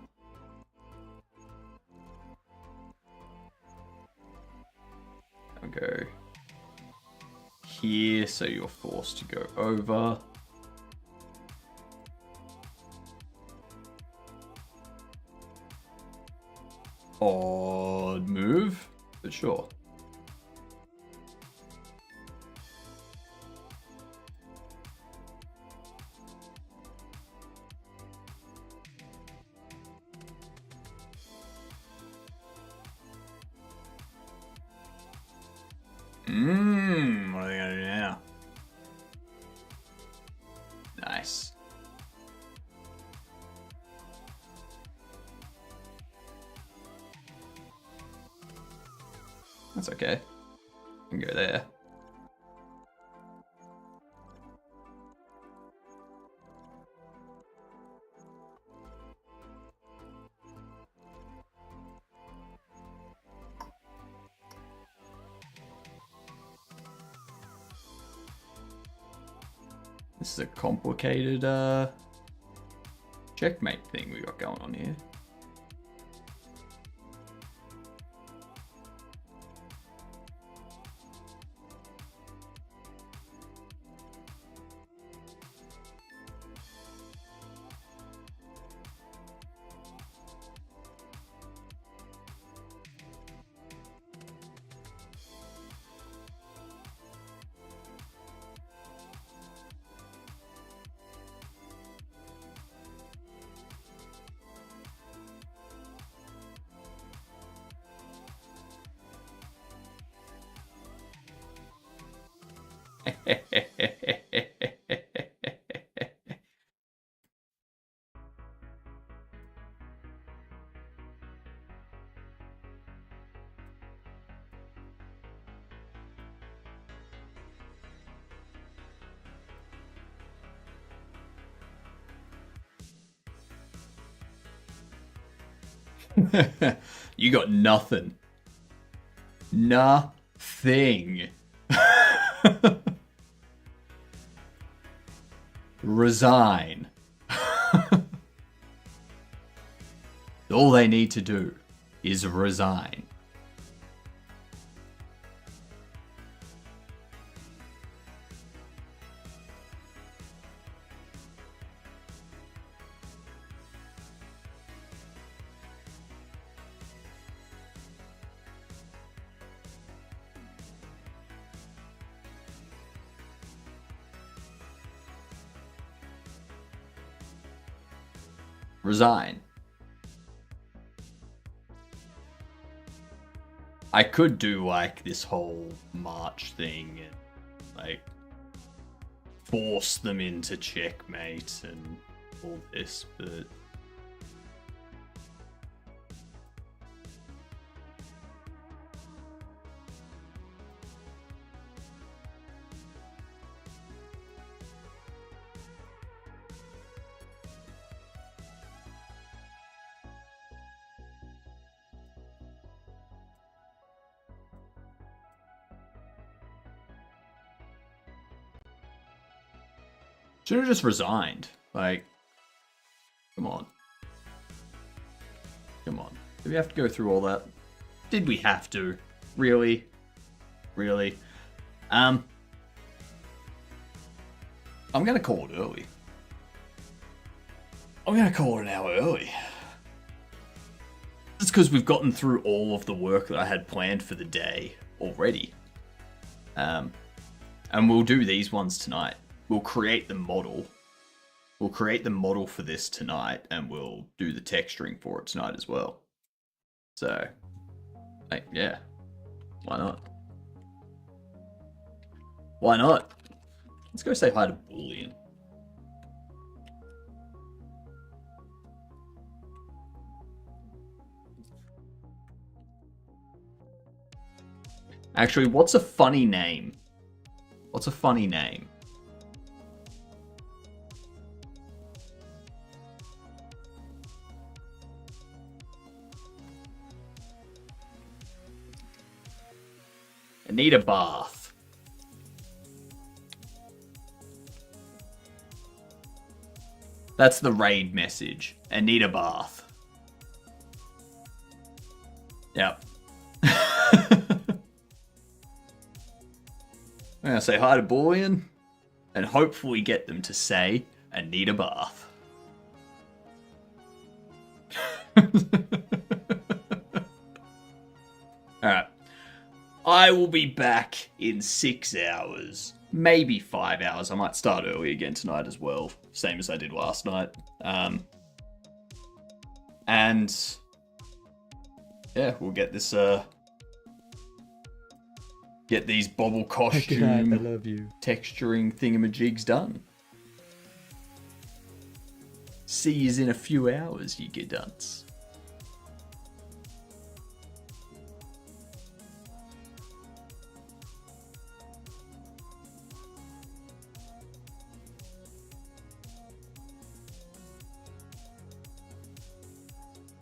I'll go here, so you're forced to go over. Odd move, but sure. What are they gonna do now? Nice. That's okay. I can go there. This is a complicated checkmate thing we got going on here. You got nothing. Nothing. Resign. All they need to do is resign. Resign. I could do like this whole march thing and like force them into checkmate and all this, but should have just resigned. Like, come on. Come on. Did we have to go through all that? Did we have to? Really? Really? I'm gonna call it early. I'm gonna call it an hour early. It's because we've gotten through all of the work that I had planned for the day already. And we'll do these ones tonight. We'll create the model. We'll create the model for this tonight, and we'll do the texturing for it tonight as well. So, like, yeah. Why not? Why not? Let's go say hi to Boolean. Actually, what's a funny name? What's a funny name? I need a bath. That's the raid message. I need a bath. Yep. I'm gonna say hi to Boolean and hopefully get them to say, I need a bath. I will be back in 6 hours. Maybe 5 hours. I might start early again tonight as well. Same as I did last night. And yeah, we'll get this get these Bobble costume texturing thingamajigs done. See yous in a few hours, you get dunce.